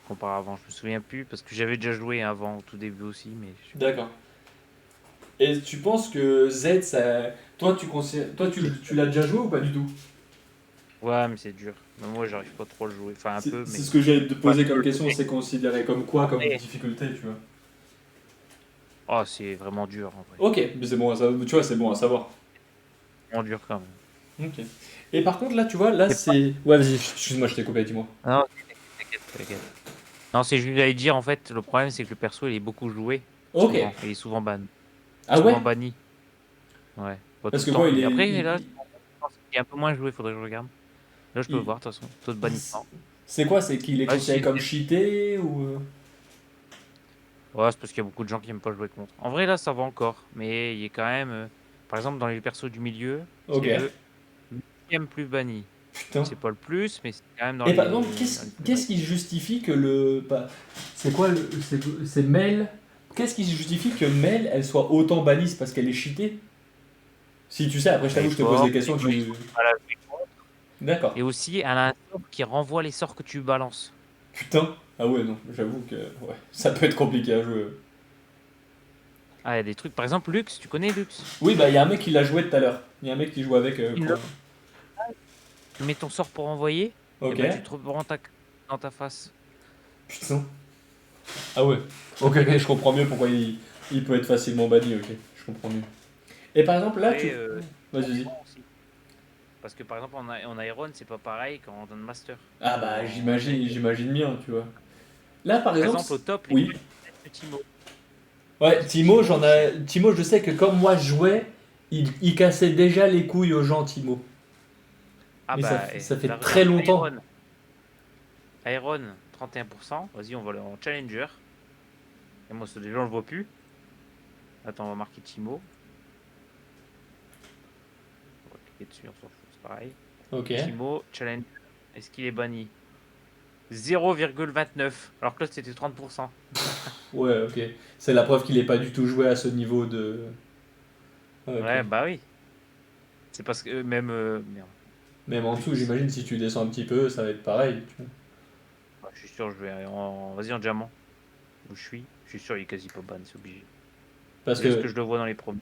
comparé à avant. Je me souviens plus parce que j'avais déjà joué avant, au tout début aussi, mais je sais plus. D'accord. Et tu penses que Z, ça... Toi, tu l'as déjà joué ou pas du tout? Ouais, mais c'est dur. Mais moi, j'arrive pas trop à le jouer. Enfin, un peu, C'est mais ce que j'allais te pas poser trop comme le question, jouer. c'est considéré comme quoi, comme Après, difficulté, tu vois. oh, c'est vraiment dur en vrai. Ok, mais c'est bon à savoir, tu vois, c'est bon à savoir. Vraiment dur quand même. Ok. Et par contre, là, tu vois, là, C'est pas. c'est... Ouais, vas-y, excuse-moi, je t'ai coupé, dis-moi. Non, t'inquiète, t'inquiète. Non, c'est juste à dire en fait, le problème c'est que le perso il est beaucoup joué, Ok. souvent. Il est souvent ban. Ah ouais? Souvent banni. Ouais, pas tout Parce le que quoi, temps. il Mais est... après, là, je pense qu'il est un peu moins joué, faudrait que je regarde. Là, je peux il- voir, de toute façon. Taux de bannissement. C'est quoi? C'est qu'il est Ah, considéré si, comme cheaté ou... ouais, c'est parce qu'il y a beaucoup de gens qui aiment pas jouer contre. En vrai, là, ça va encore. Mais il est quand même. Par exemple, dans les persos du milieu, Ok. c'est le huitième plus banni. Putain. C'est pas le plus, mais c'est quand même Et par exemple, dans les plus qu'est-ce bannis. qui justifie que le... C'est quoi le... C'est Mel... Qu'est-ce qui justifie que Mel, elle soit autant bannie? C'est parce qu'elle est cheatée? Si tu sais, après je Elle est t'avoue, je te pose des forte, les questions, gens ils tu... ont du mal à jouer contre. D'accord. Et aussi, elle a un sort qui renvoie les sorts que tu balances. Putain. Ah ouais, non, j'avoue que... Ouais, ça peut être compliqué à jouer. Ah, il y a des trucs. Par exemple, Lux, tu connais Lux? Oui, bah il y a un mec qui l'a joué tout à l'heure. Il y a un mec qui joue avec... Il le- Tu mets ton sort pour envoyer, et Ok. ben tu te reprends dans ta face. Putain. Ah ouais. Ok, ok, je comprends mieux pourquoi il peut être facilement banni, ok. Je comprends mieux. Et par exemple, là, tu... Après, Vas-y, vas-y. bon aussi. Parce que par exemple, en Iron, c'est pas pareil qu'en Master. Ah bah j'imagine bien, tu vois. Là par Par exemple, exemple, au top, les oui. Timo. Ouais, Parce que Timo, Timo, c'est. Timo, je sais que comme moi je jouais, il cassait déjà les couilles aux gens, Timo. Ah Mais bah, ça fait là, très regarde, longtemps. Iron, 31%. Vas-y, on va aller en Challenger. Et moi, les gens, je le vois plus. Attends, on va marquer Timo. On va cliquer dessus, on s'en fout, c'est pareil. Ok. Timo, Challenger. Est-ce qu'il est banni? 0,29. Alors que là, c'était 30%. Ouais, ok. C'est la preuve qu'il est pas du tout joué à ce niveau de. Ouais, ok. Ouais, bah oui. C'est parce que même. Merde. Même en dessous, Plus. j'imagine si tu descends un petit peu, ça va être pareil. Tu vois. Ouais, je suis sûr, je vais en. Vas-y, en diamant. Où je suis. Je suis sûr, il est quasi pas ban, c'est obligé. Parce C'est juste que que. je le vois dans les premiers.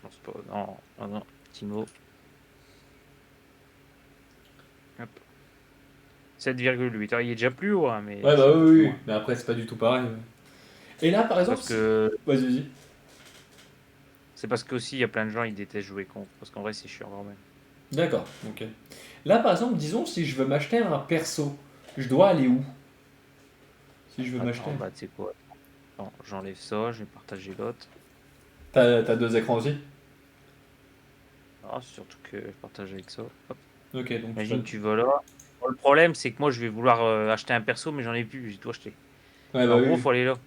Non, c'est pas. Non, non, non. Timo. Hop. 7,8. Alors, il est déjà plus haut, hein, mais Ouais, bah c'est oui, beaucoup oui, oui. moins. Mais après, c'est pas du tout pareil. Ouais. Et là, par exemple, Parce si. que. Vas-y, vas-y. C'est parce qu'aussi, il y a plein de gens, ils détestent jouer contre. Parce qu'en vrai, c'est chiant quand même. D'accord, ok. Là, par exemple, disons, si je veux m'acheter un perso, je dois aller où? Si je veux m'acheter. Attends, bah, tu sais quoi? Attends, j'enlève ça, je vais partager l'autre. T'as deux écrans aussi? Ah, c'est surtout que je partage avec ça. Hop. Ok, donc tu vas. Imagine, tu vas là. Bon, le problème, c'est que moi, je vais vouloir acheter un perso, mais j'en ai plus, j'ai tout acheté. Ouais, bah En oui, gros, oui. faut aller là.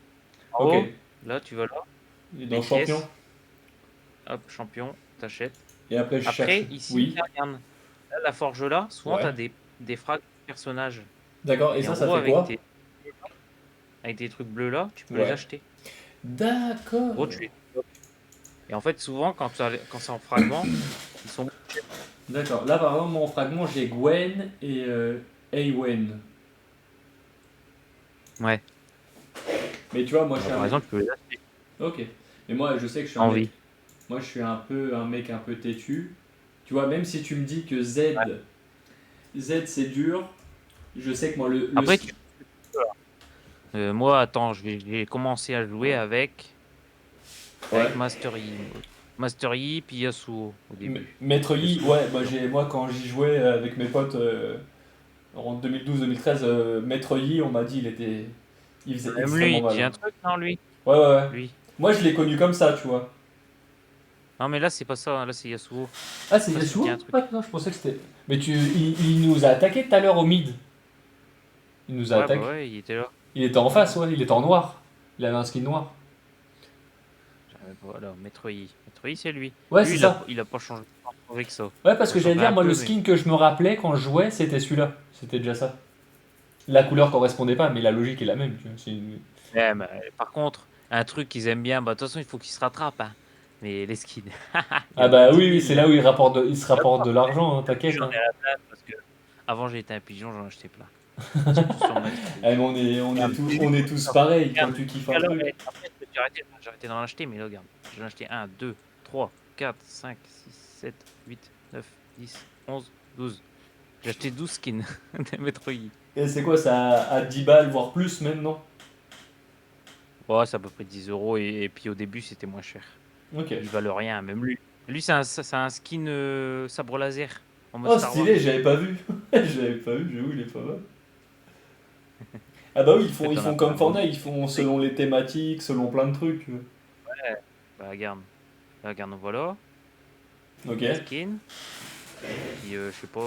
En Ok. haut, là, tu vas là, Et dans les champion. pièces, hop, champion, t'achètes. Et après, je cherche. Après, ici, Oui. là, regarde, là, la forge là, souvent, Ouais. t'as des frags de personnages. D'accord, et Et en ça gros, fait quoi? avec tes trucs bleus là, tu peux les Ouais. acheter. En gros, D'accord. tu les. Et en fait, souvent, quand c'est en fragment, ils sont. D'accord. Là, par exemple, mon fragment, j'ai Gwen et Ewen. Ouais. Mais tu vois, moi, je Bah, suis un par mec. exemple, tu peux les acheter. Ok. Mais moi, je sais que je suis un mec. Envie. Moi, je suis un mec un peu têtu. Tu vois, même si tu me dis que Z c'est dur, je sais que moi, le Après, ski. moi, attends, j'ai commencé à jouer Ouais. avec Master Yi. Master Yi, puis Yasuo au début. Maître Yi, Yasuo, ouais, c'est dur. moi, quand j'y jouais avec mes potes en 2012-2013, Maître Yi, on m'a dit, il faisait Même extrêmement lui, il mal. dit un truc, non, lui? Ouais, ouais, ouais. Lui. Moi, je l'ai connu comme ça, tu vois. Non, mais là, c'est pas ça, hein, là, c'est Yasuo. Ah, Je sais c'est pas si dit un Yasuo? truc. Ah, non, je pensais que c'était. Mais il nous a attaqué tout à l'heure au mid. Il nous a Ouais, bah attaqué. ouais, il était là. Il était en face, ouais, il était en noir. Il avait un skin noir. J'avais pas. Alors, Maître Yi. Maître Yi, c'est lui. Ouais, Lui, c'est ça. il a pas changé, que ça. Ouais, parce Il a que j'allais changé dire, un moi, le peu, mais. skin que je me rappelais quand je jouais, c'était celui-là. C'était déjà ça. La couleur correspondait pas, mais la logique est la même, tu vois. Ouais, mais, par contre, un truc qu'ils aiment bien, bah, de toute façon, il faut qu'ils se rattrapent, hein. Mais les skins, il y Ah en a bah dix oui, oui, c'est mille. là où il se rapporte de l'argent, hein, t'inquiète. J'en Hein. ai la place parce que avant j'étais un pigeon, j'en achetais plein. Surtout sur Master Eh, Yi. mais Regarde, on est tous pareils quand regarde, tu kiffes un alors, truc. après, j'ai arrêté d'en acheter, mais là, regarde. J'en ai acheté 1, 2, 3, 4, 5, 6, 7, 8, 9, 10, 11, 12. J'ai acheté 12 skins de Maître Yi. Et c'est quoi, ça à 10 balles, voire plus même, non? Ouais, c'est à peu près 10 euros et puis au début c'était moins cher. Ok. Ils valent rien, même lui. Lui, c'est un skin sabre laser en mode Oh, Star Wars. stylé, j'avais pas vu. J'avais pas vu, j'avoue, il est pas mal. Ah bah oui, En fait, ils t'en as font plein. comme Fortnite, ils font selon les thématiques, selon plein de trucs. Ouais. Bah, regarde. Là, regarde, voilà. Ok. Skin. Puis, je sais pas.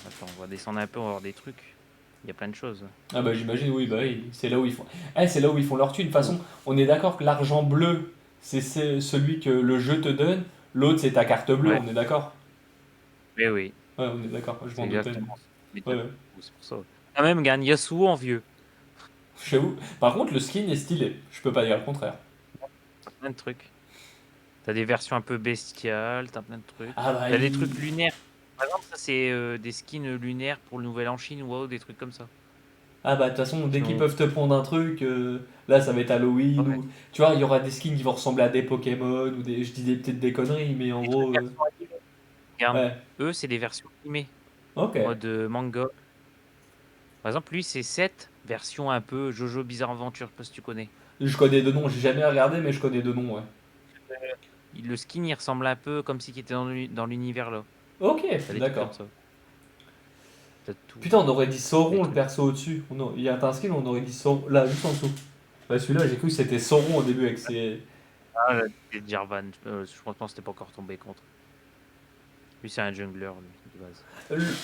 Attends, on va descendre un peu, on va voir des trucs. Il y a plein de choses. Ah bah j'imagine, oui, bah oui, c'est là où ils font. Eh, c'est là où ils font leur thune. De toute façon, on est d'accord que l'argent bleu, c'est celui que le jeu te donne, l'autre c'est ta carte bleue, Ouais, on est d'accord? mais oui, Ouais, on est d'accord, je c'est m'en doutais. exactement ça. Mais Ouais, ouais. c'est pour ça. Ah, même, gagne Yasuo en vieux. J'avoue. Par contre, le skin est stylé, je peux pas dire le contraire. T'as plein de trucs. T'as des versions un peu bestiales, t'as plein de Ah trucs. bah T'as des il. trucs lunaires. Par exemple, ça, c'est des skins lunaires pour le nouvel an Chine ou des trucs comme ça. Ah bah de toute façon, Qui dès qu'ils ont. peuvent te prendre un truc, là ça va être Halloween Ouais. ou. Tu vois, il y aura des skins qui vont ressembler à des Pokémon ou des. Je dis peut-être des conneries, mais en Des trucs gros. version animée. Regarde, Ouais. eux, c'est des versions animées, Ok. mode manga. Par exemple, lui, c'est 7 versions un peu Jojo Bizarre Adventure, je sais pas si tu connais. Je connais deux noms, j'ai jamais regardé, mais je connais deux noms, ouais. le skin il ressemble un peu comme si il était dans l'univers là. Ok, T'as des trucs comme d'accord. ça. T'as tout, Putain, on aurait dit des Sauron, le trucs. perso au-dessus. Il y a un skin, on aurait dit Sauron. Là, juste en dessous. Ouais, celui-là, j'ai cru que c'était Sauron au début avec ses. Ah, c'est Jarvan, je pense que c'était pas encore tombé contre. Lui c'est un jungler lui, de base.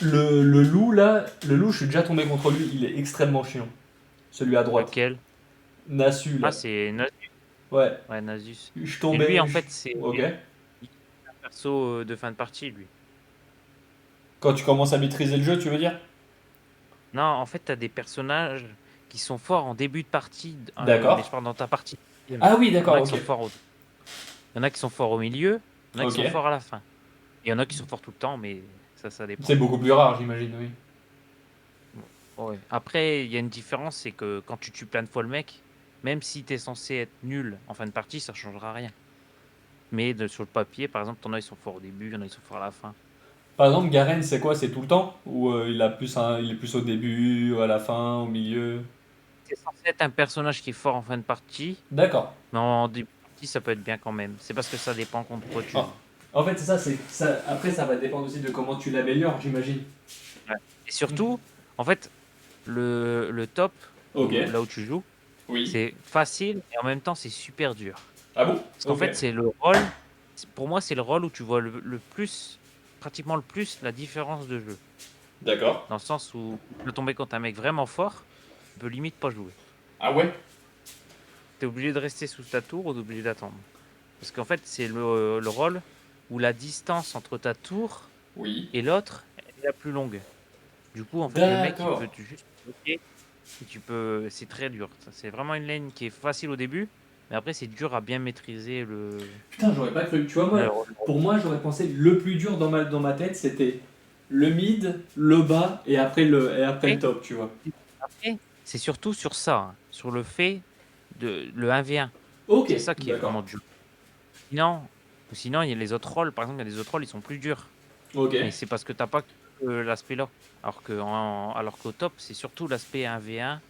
Le loup, là, le loup, je suis déjà tombé contre lui, il est extrêmement chiant. Celui à droite. Lequel? Nasu, Ah là. c'est Nasus. Ouais. Ouais, Nasus. Je suis Et lui tombé. en fait c'est Ok. il est un perso de fin de partie lui. Quand tu commences à maîtriser le jeu, tu veux dire? Non, en fait t'as des personnages qui sont forts en début de partie, mais D'accord. je parle dans ta partie. Il Ah oui, y en a d'accord, qui ok. sont forts il y en a qui sont forts au milieu, il y en a qui Ok. sont forts à la fin. Il y en a qui sont forts tout le temps, mais ça dépend. C'est beaucoup plus rare, j'imagine, oui. Bon, ouais. Après, il y a une différence, c'est que quand tu tues plein de fois le mec, même si t'es censé être nul en fin de partie, ça changera rien. Mais sur le papier, par exemple, t'en as ils sont forts au début, il y en a ils sont forts à la fin. Par exemple, Garen, c'est quoi? C'est tout le temps? Ou il est plus au début, à la fin, au milieu? C'est censé être un personnage qui est fort en fin de partie, D'accord. mais en début de partie, ça peut être bien quand même. C'est parce que ça dépend contre quoi tu Ah. joues. En fait, c'est ça, Après, ça va dépendre aussi de comment tu l'améliores, j'imagine. Ouais. Et surtout, en fait, le top, Ok. là où tu joues, Oui. c'est facile et en même temps c'est super dur. Ah bon? Parce qu'en Ok. fait, c'est le rôle, pour moi, c'est le rôle où tu vois le plus, pratiquement le plus, la différence de jeu. D'accord. Dans le sens où tu peux tomber contre un mec vraiment fort, tu peux limite pas jouer. Ah ouais? Tu es obligé de rester sous ta tour ou d'obligé d'attendre. Parce qu'en fait, c'est le rôle où la distance entre ta tour Oui. et l'autre est la plus longue. Du coup, en fait, le mec, il peut D'accord. juste bloquer et c'est très dur. C'est vraiment une lane qui est facile au début, mais après, c'est dur à bien maîtriser Putain, j'aurais pas cru. Tu vois, le moi, rôle. pour moi, j'aurais pensé le plus dur dans ma tête, c'était le mid, le bas et après le Après, top, tu vois. après, c'est surtout sur ça, hein, sur le fait de le 1v1. Ok, C'est ça qui est d'accord. vraiment dur. Sinon, sinon, il y a les autres rôles. Par exemple, il y a des autres rôles, ils sont plus durs. Ok. Mais c'est parce que t'as pas que l'aspect là. Alors qu'au top, c'est surtout l'aspect 1v1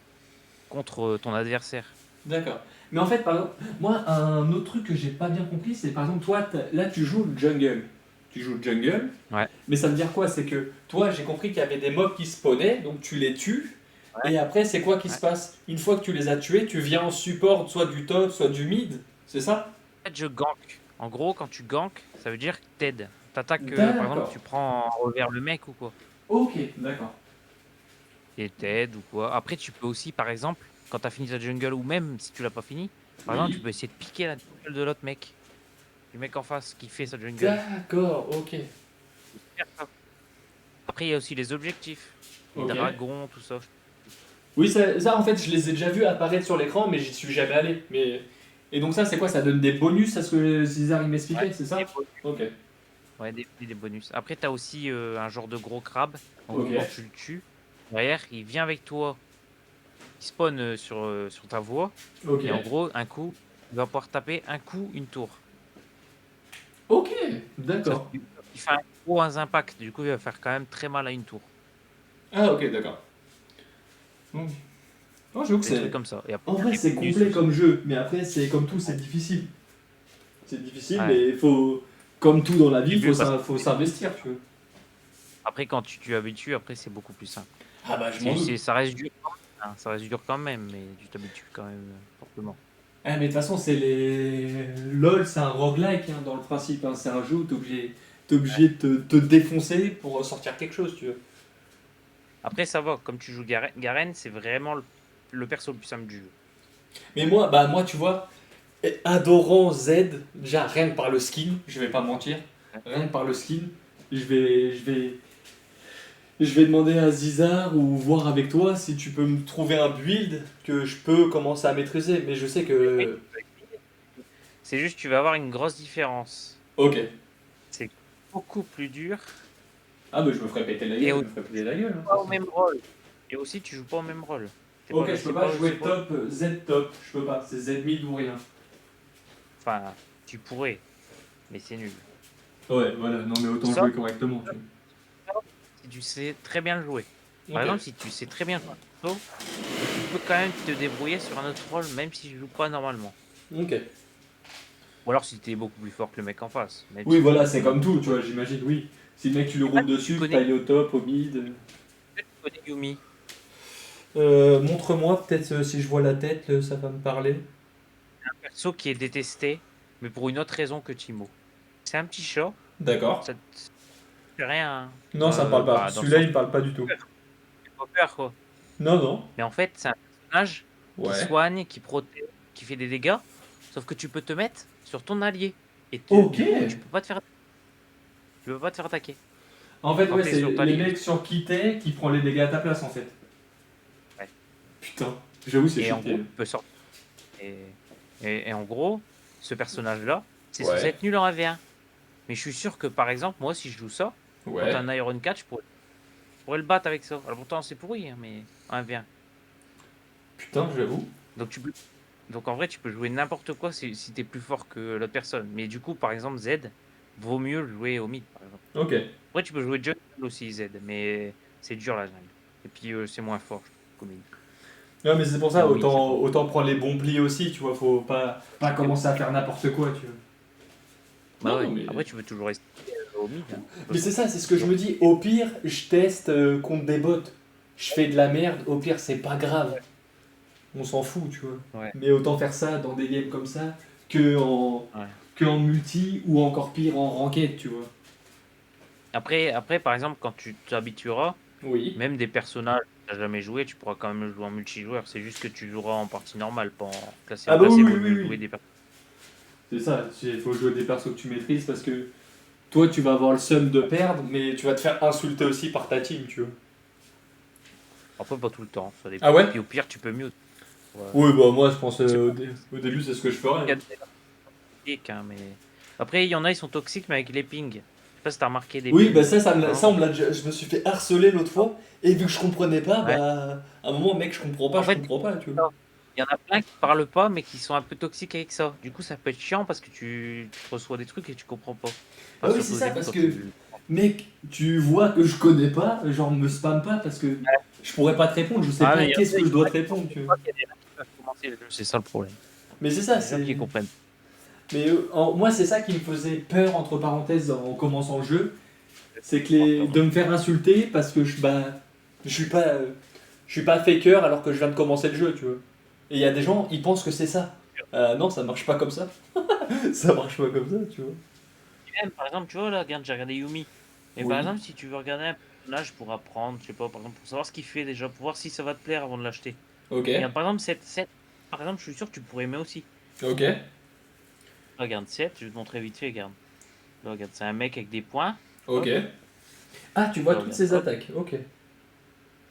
contre ton adversaire. D'accord. Mais en fait, par exemple, moi, un autre truc que j'ai pas bien compris, c'est par exemple, toi, là, tu joues le jungle. Tu joues le jungle, Ouais. mais ça veut dire quoi? C'est que toi, j'ai compris qu'il y avait des mobs qui spawnaient, donc tu les tues, Ouais. et après, c'est quoi qui Ouais. se passe? Une fois que tu les as tués, tu viens en support soit du top, soit du mid, c'est ça? En fait, je gank. En gros, quand tu gank, ça veut dire que t'aides. T'attaques, par exemple, D'accord. tu prends en revers le mec ou quoi. Ok, d'accord. Et t'aides ou quoi. Après, tu peux aussi, par exemple, quand t'as fini ta jungle ou même si tu l'as pas fini, par exemple, tu Oui. peux essayer de piquer la jungle de l'autre mec. Du mec en face qui fait sa jungle. D'accord, ok. Faire ça. Après, il y a aussi les objectifs. Les Ok. dragons, tout ça. Oui, ça, en fait, je les ai déjà vus apparaître sur l'écran, mais j'y suis jamais allé. Mais... Et donc ça, c'est quoi? Ça donne des bonus à ce que César il Ouais, m'expliquait, c'est des ça? bonus. Ok. Ouais, des bonus. Après, t'as aussi un genre de gros crabe. En Ok. gros, quand tu le tues, derrière, il vient avec toi. Il spawn sur ta voie. Ok. Et en gros, un coup, il va pouvoir taper un coup, une tour. Ok, Ça, d'accord. il fait un gros impact. Du coup, il va faire quand même très mal à une tour. Ah, ok, d'accord. Hmm. Non, j'avoue que Des trucs c'est. comme ça. Et après, En t'as vrai, des c'est bonus complet aussi. comme jeu, mais après, c'est comme tout, c'est difficile. C'est difficile, Ouais. mais il faut. Comme tout dans la vie, il Début, faut s'investir, tu vois. après, quand tu t'habitues, après, c'est beaucoup plus simple. Ah, bah, je m'en doute. Ça reste dur quand même, hein. Ça reste dur quand même, mais tu t'habitues quand même fortement. Ah, mais de toute façon, c'est les. LOL, c'est un roguelike hein, dans le principe. Hein. C'est un jeu où t'es obligé de te défoncer pour sortir quelque chose, tu vois. Après, ça va. Comme tu joues Garen, c'est vraiment le perso le plus simple du jeu. Mais moi, tu vois, adorant Z, déjà rien que par le skin, je vais pas mentir, rien que par le skin, je vais demander à Zizar ou voir avec toi si tu peux me trouver un build que je peux commencer à maîtriser. Mais je sais Oui, que. c'est juste, tu vas avoir une grosse différence. Ok. C'est beaucoup plus dur Ah, mais je me ferais péter la et gueule, je aussi, me ferais péter la gueule. Hein, de pas toute au façon. même rôle. Et aussi, tu joues pas au même rôle. Ok, je peux pas jouer C'est pas... top, Z top, je peux pas, c'est Z mid ou rien. Enfin, tu pourrais, mais c'est nul. Ouais, voilà, non mais autant Sauf jouer correctement. si tu sais très bien le jouer. Par Ok. exemple, si tu sais très bien jouer un perso, tu peux quand même te débrouiller sur un autre rôle, même si je joue pas normalement. Ok. Ou alors si t'es beaucoup plus fort que le mec en face. Même Oui, si voilà, tu c'est connais comme un tout, peu. tu vois, j'imagine, oui. Si le mec, tu le Je sais pas roules si tu dessus, que connais, t'ailles au top, au mid. tu connais Yumi. Montre-moi, peut-être si je vois la tête, ça va me parler. Perso qui est détesté, mais pour une autre raison que Timo. C'est un petit chat, D'accord. ça te fait rien, hein. Non, ça me parle pas. Bah, dans le Celui-là, sens il me parle pas du tout. peur, fait pas peur, quoi. Non, non. Mais en fait, c'est un personnage qui Ouais. soigne, qui protège, qui fait des dégâts, sauf que tu peux te mettre sur ton allié. Et Ok. du coup, tu peux pas te faire attaquer. En fait, Quand ouais, t'es c'est sur ta les ligne, mecs sur qui t'es qui prend les dégâts à ta place, en fait. ouais. Putain. J'avoue, c'est Et en cheaté. gros, tu peux sortir. Et, et en gros, ce personnage-là, c'est censé Ouais. être nul en 1v1. Mais je suis sûr que par exemple, moi, si je joue ça, contre Ouais. un Iron 4, je pourrais le battre avec ça. Alors pourtant, c'est pourri, hein, mais en 1v1. Putain, j'avoue. Donc, Donc en vrai, tu peux jouer n'importe quoi si t'es plus fort que l'autre personne. Mais du coup, par exemple, Z, vaut mieux le jouer au mid, par exemple. Ok. Après, tu peux jouer jungle aussi, Z, mais c'est dur la jungle. Et puis, c'est moins fort, je trouve, qu'au mid. Non, mais c'est pour Et ça, au mid, c'est autant, bon. autant prendre les bons plis aussi, tu vois. Faut pas commencer à faire n'importe quoi, tu vois. Bah Non, non, ouais. mais. Après, tu peux toujours rester au mid, hein. De toute Mais c'est façon, ça, c'est ce que je toujours. me dis. Au pire, je teste contre des bots. Je fais de la merde, au pire, c'est pas grave. On s'en fout, tu vois. Ouais, Mais autant faire ça dans des games comme ça que en, ouais. que en multi ou encore pire en ranked, tu vois. Après, par exemple, quand tu t'habitueras, Oui. même des personnages que tu n'as jamais joué, tu pourras quand même le jouer en multijoueur. C'est juste que tu joueras en partie normale, pas en classé. Ah En bah oui, classé, oui, vaut oui, mieux jouer oui. des personnages. C'est ça, il faut jouer des persos que tu maîtrises parce que toi, tu vas avoir le seum de perdre, mais tu vas te faire insulter aussi par ta team, tu vois. Après, pas tout le temps, ça Ah dépend. ouais? Puis au pire, tu peux mute. Ouais. Oui, bah moi, je pense Je sais pas au début, c'est ce que je ferais, s'il y a hein. des toxiques, hein, mais. Après, il y en a, ils sont toxiques, mais avec les pings. Je sais pas si t'as remarqué des Oui, bah pings. ça, Par ça exemple, on me l'a je me suis fait harceler l'autre fois, et vu que je comprenais pas, ouais. bah, à un moment, mec, En je fait, comprends pas, tu vois. il y en a plein qui parlent pas, mais qui sont un peu toxiques avec ça. Du coup, ça peut être chiant parce que tu reçois des trucs et tu comprends pas. Ah Enfin, oui, c'est surtout au ça, début, parce quand que, tu. mec, tu vois que je connais pas, genre, me spam pas, parce que je pourrais pas te répondre, je sais Ah, pas mais il y en qu'est-ce a, que il je y en dois a te qui répondre, tu comprennent vois. pas, il y a des gens qui peuvent commencer le jeu, c'est ça le problème. Mais c'est Il y ça, a des gens c'est. qui comprennent. Mais moi, c'est ça qui me faisait peur, entre parenthèses, en commençant le jeu, c'est que de me faire insulter parce que je suis pas, je suis pas faker alors que je viens de commencer le jeu, tu vois. Et il y a des gens, ils pensent que c'est ça. Non, ça marche pas comme ça. Ça marche pas comme ça, tu vois. Même, par exemple, tu vois, là, regarde, j'ai regardé Yumi. Mais par Oui. exemple, si tu veux regarder un personnage pour apprendre, je sais pas, par exemple, pour savoir ce qu'il fait déjà, pour voir si ça va te plaire avant de l'acheter. Ok. Regarde, par exemple, par exemple, je suis sûr que tu pourrais aimer aussi. Ok. Regarde, 7, je vais te montrer vite fait, regarde. Là, regarde, c'est un mec avec des points. Ok. Hop, Ah, tu vois là, toutes regarde, ces hop, attaques. Ok.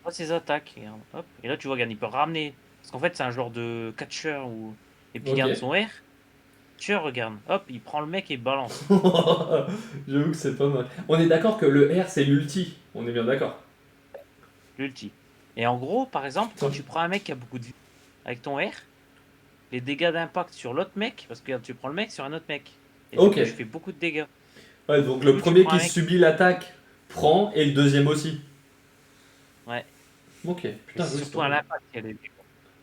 là, ses attaques, regarde, hop. Et là, tu vois, regarde, il peut ramener. Parce qu'en fait, c'est un genre de catcher ou. Et puis, Ok. regarde son R. Catcher, regarde, hop, il prend le mec et il balance. J'avoue que c'est pas mal. On est d'accord que le R c'est l'ulti. On est bien d'accord. L'ulti. Et en gros, par exemple, quand Putain. tu prends un mec qui a beaucoup de vie, avec ton R, les dégâts d'impact sur l'autre mec, parce que regarde, tu prends le mec sur un autre mec. Et du Ok. coup, tu fais beaucoup de dégâts. Ouais, donc Du le coup, tu premier prends un qui mec. subit l'attaque prend et le deuxième aussi. Ouais. Ok. Mais Putain, c'est oui, c'est surtout pas à mal. l'impact qu'il y a les dégâts.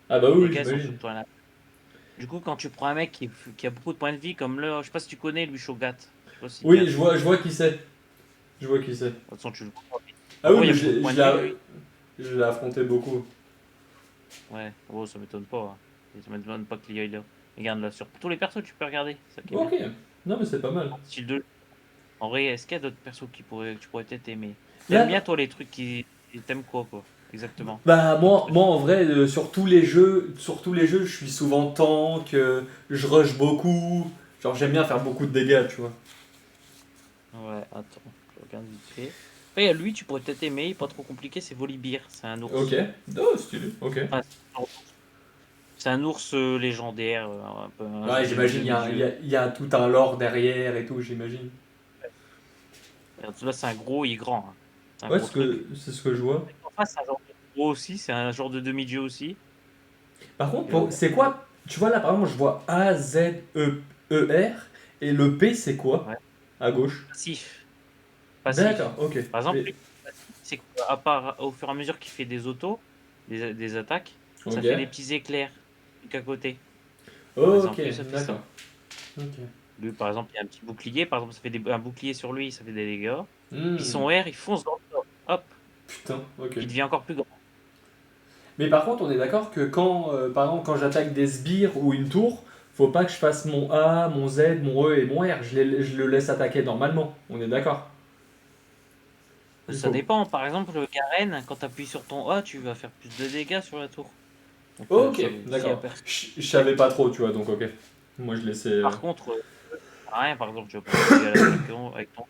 Ah bah Les oui, oui, dégâts sont j'imagine. surtout à l'impact. Du coup, quand tu prends un mec qui a beaucoup de points de vie, comme là, je sais pas si tu connais lui, Shogat. Je sais pas si Oui, bien. je vois qui c'est. Je vois qui c'est. De toute façon, tu le vois pas. Ah En oui, gros, il y mais a beaucoup de points de vie, lui. je l'ai affronté beaucoup. Ouais, oh, ça m'étonne pas, hein. Et ça m'étonne pas qu'il y aille là. Regarde là, sur tous les persos, tu peux regarder. C'est ça qui est Ok. bien. Non, mais c'est pas mal. Style 2. En vrai, est-ce qu'il y a d'autres persos que tu pourrais peut-être aimer? T'aimes bien, Là, toi, les trucs qui. T'aimes quoi? Exactement. bah Comme moi, truc. moi en vrai, sur tous les jeux, je suis souvent tank, je rush beaucoup. Genre j'aime bien faire beaucoup de dégâts, tu vois. Ouais, attends, je regarde vite fait. Après, il y a lui, tu pourrais peut-être aimer, il est pas trop compliqué, c'est Volibear, c'est un Ok. ours. Oh, stylé. Ok. Enfin, c'est un ours légendaire, un peu un Ouais, genre de j'imagine, demi-dieu. il y a tout un lore derrière et tout, j'imagine. Regarde, là, c'est un gros, il est grand, hein. C'est un Ouais, gros truc. c'est ce que je vois. En face, c'est un genre de gros aussi, c'est un genre de demi-dieu aussi. Par Et là, contre, regarde. c'est quoi? Tu vois là, par exemple, je vois A, Z, R, et le P, c'est quoi? Ouais. À gauche. Passif. D'accord, Passif. ok. Par exemple, Mais, lui, passif, c'est qu'à part, au fur et à mesure qu'il fait des autos, des attaques, ça ok. fait des petits éclairs, qu'à côté. Par Ok, exemple, lui, ça fait d'accord. ça. Ok. Lui, par exemple, il y a un petit bouclier. Par exemple, un bouclier sur lui, ça fait des dégâts. Puis Hmm, son R, il fonce dans le top. Hop, putain, ok. il devient encore plus grand. Mais par contre, on est d'accord que quand, par exemple, quand j'attaque des sbires ou une tour, faut pas que je fasse mon A, mon Z, mon E et mon R. Je le laisse attaquer normalement. On est d'accord. Il Ça faut. dépend. Par exemple, le Garen, quand tu appuies sur ton A, tu vas faire plus de dégâts sur la tour. Donc, Ok, s'il y a d'accord. personne. Je savais pas trop, tu vois, donc ok. Moi, je laissais. Par contre, ça sert à rien. Par exemple, tu vas pas faire de dégâts à l'attaquant avec ton.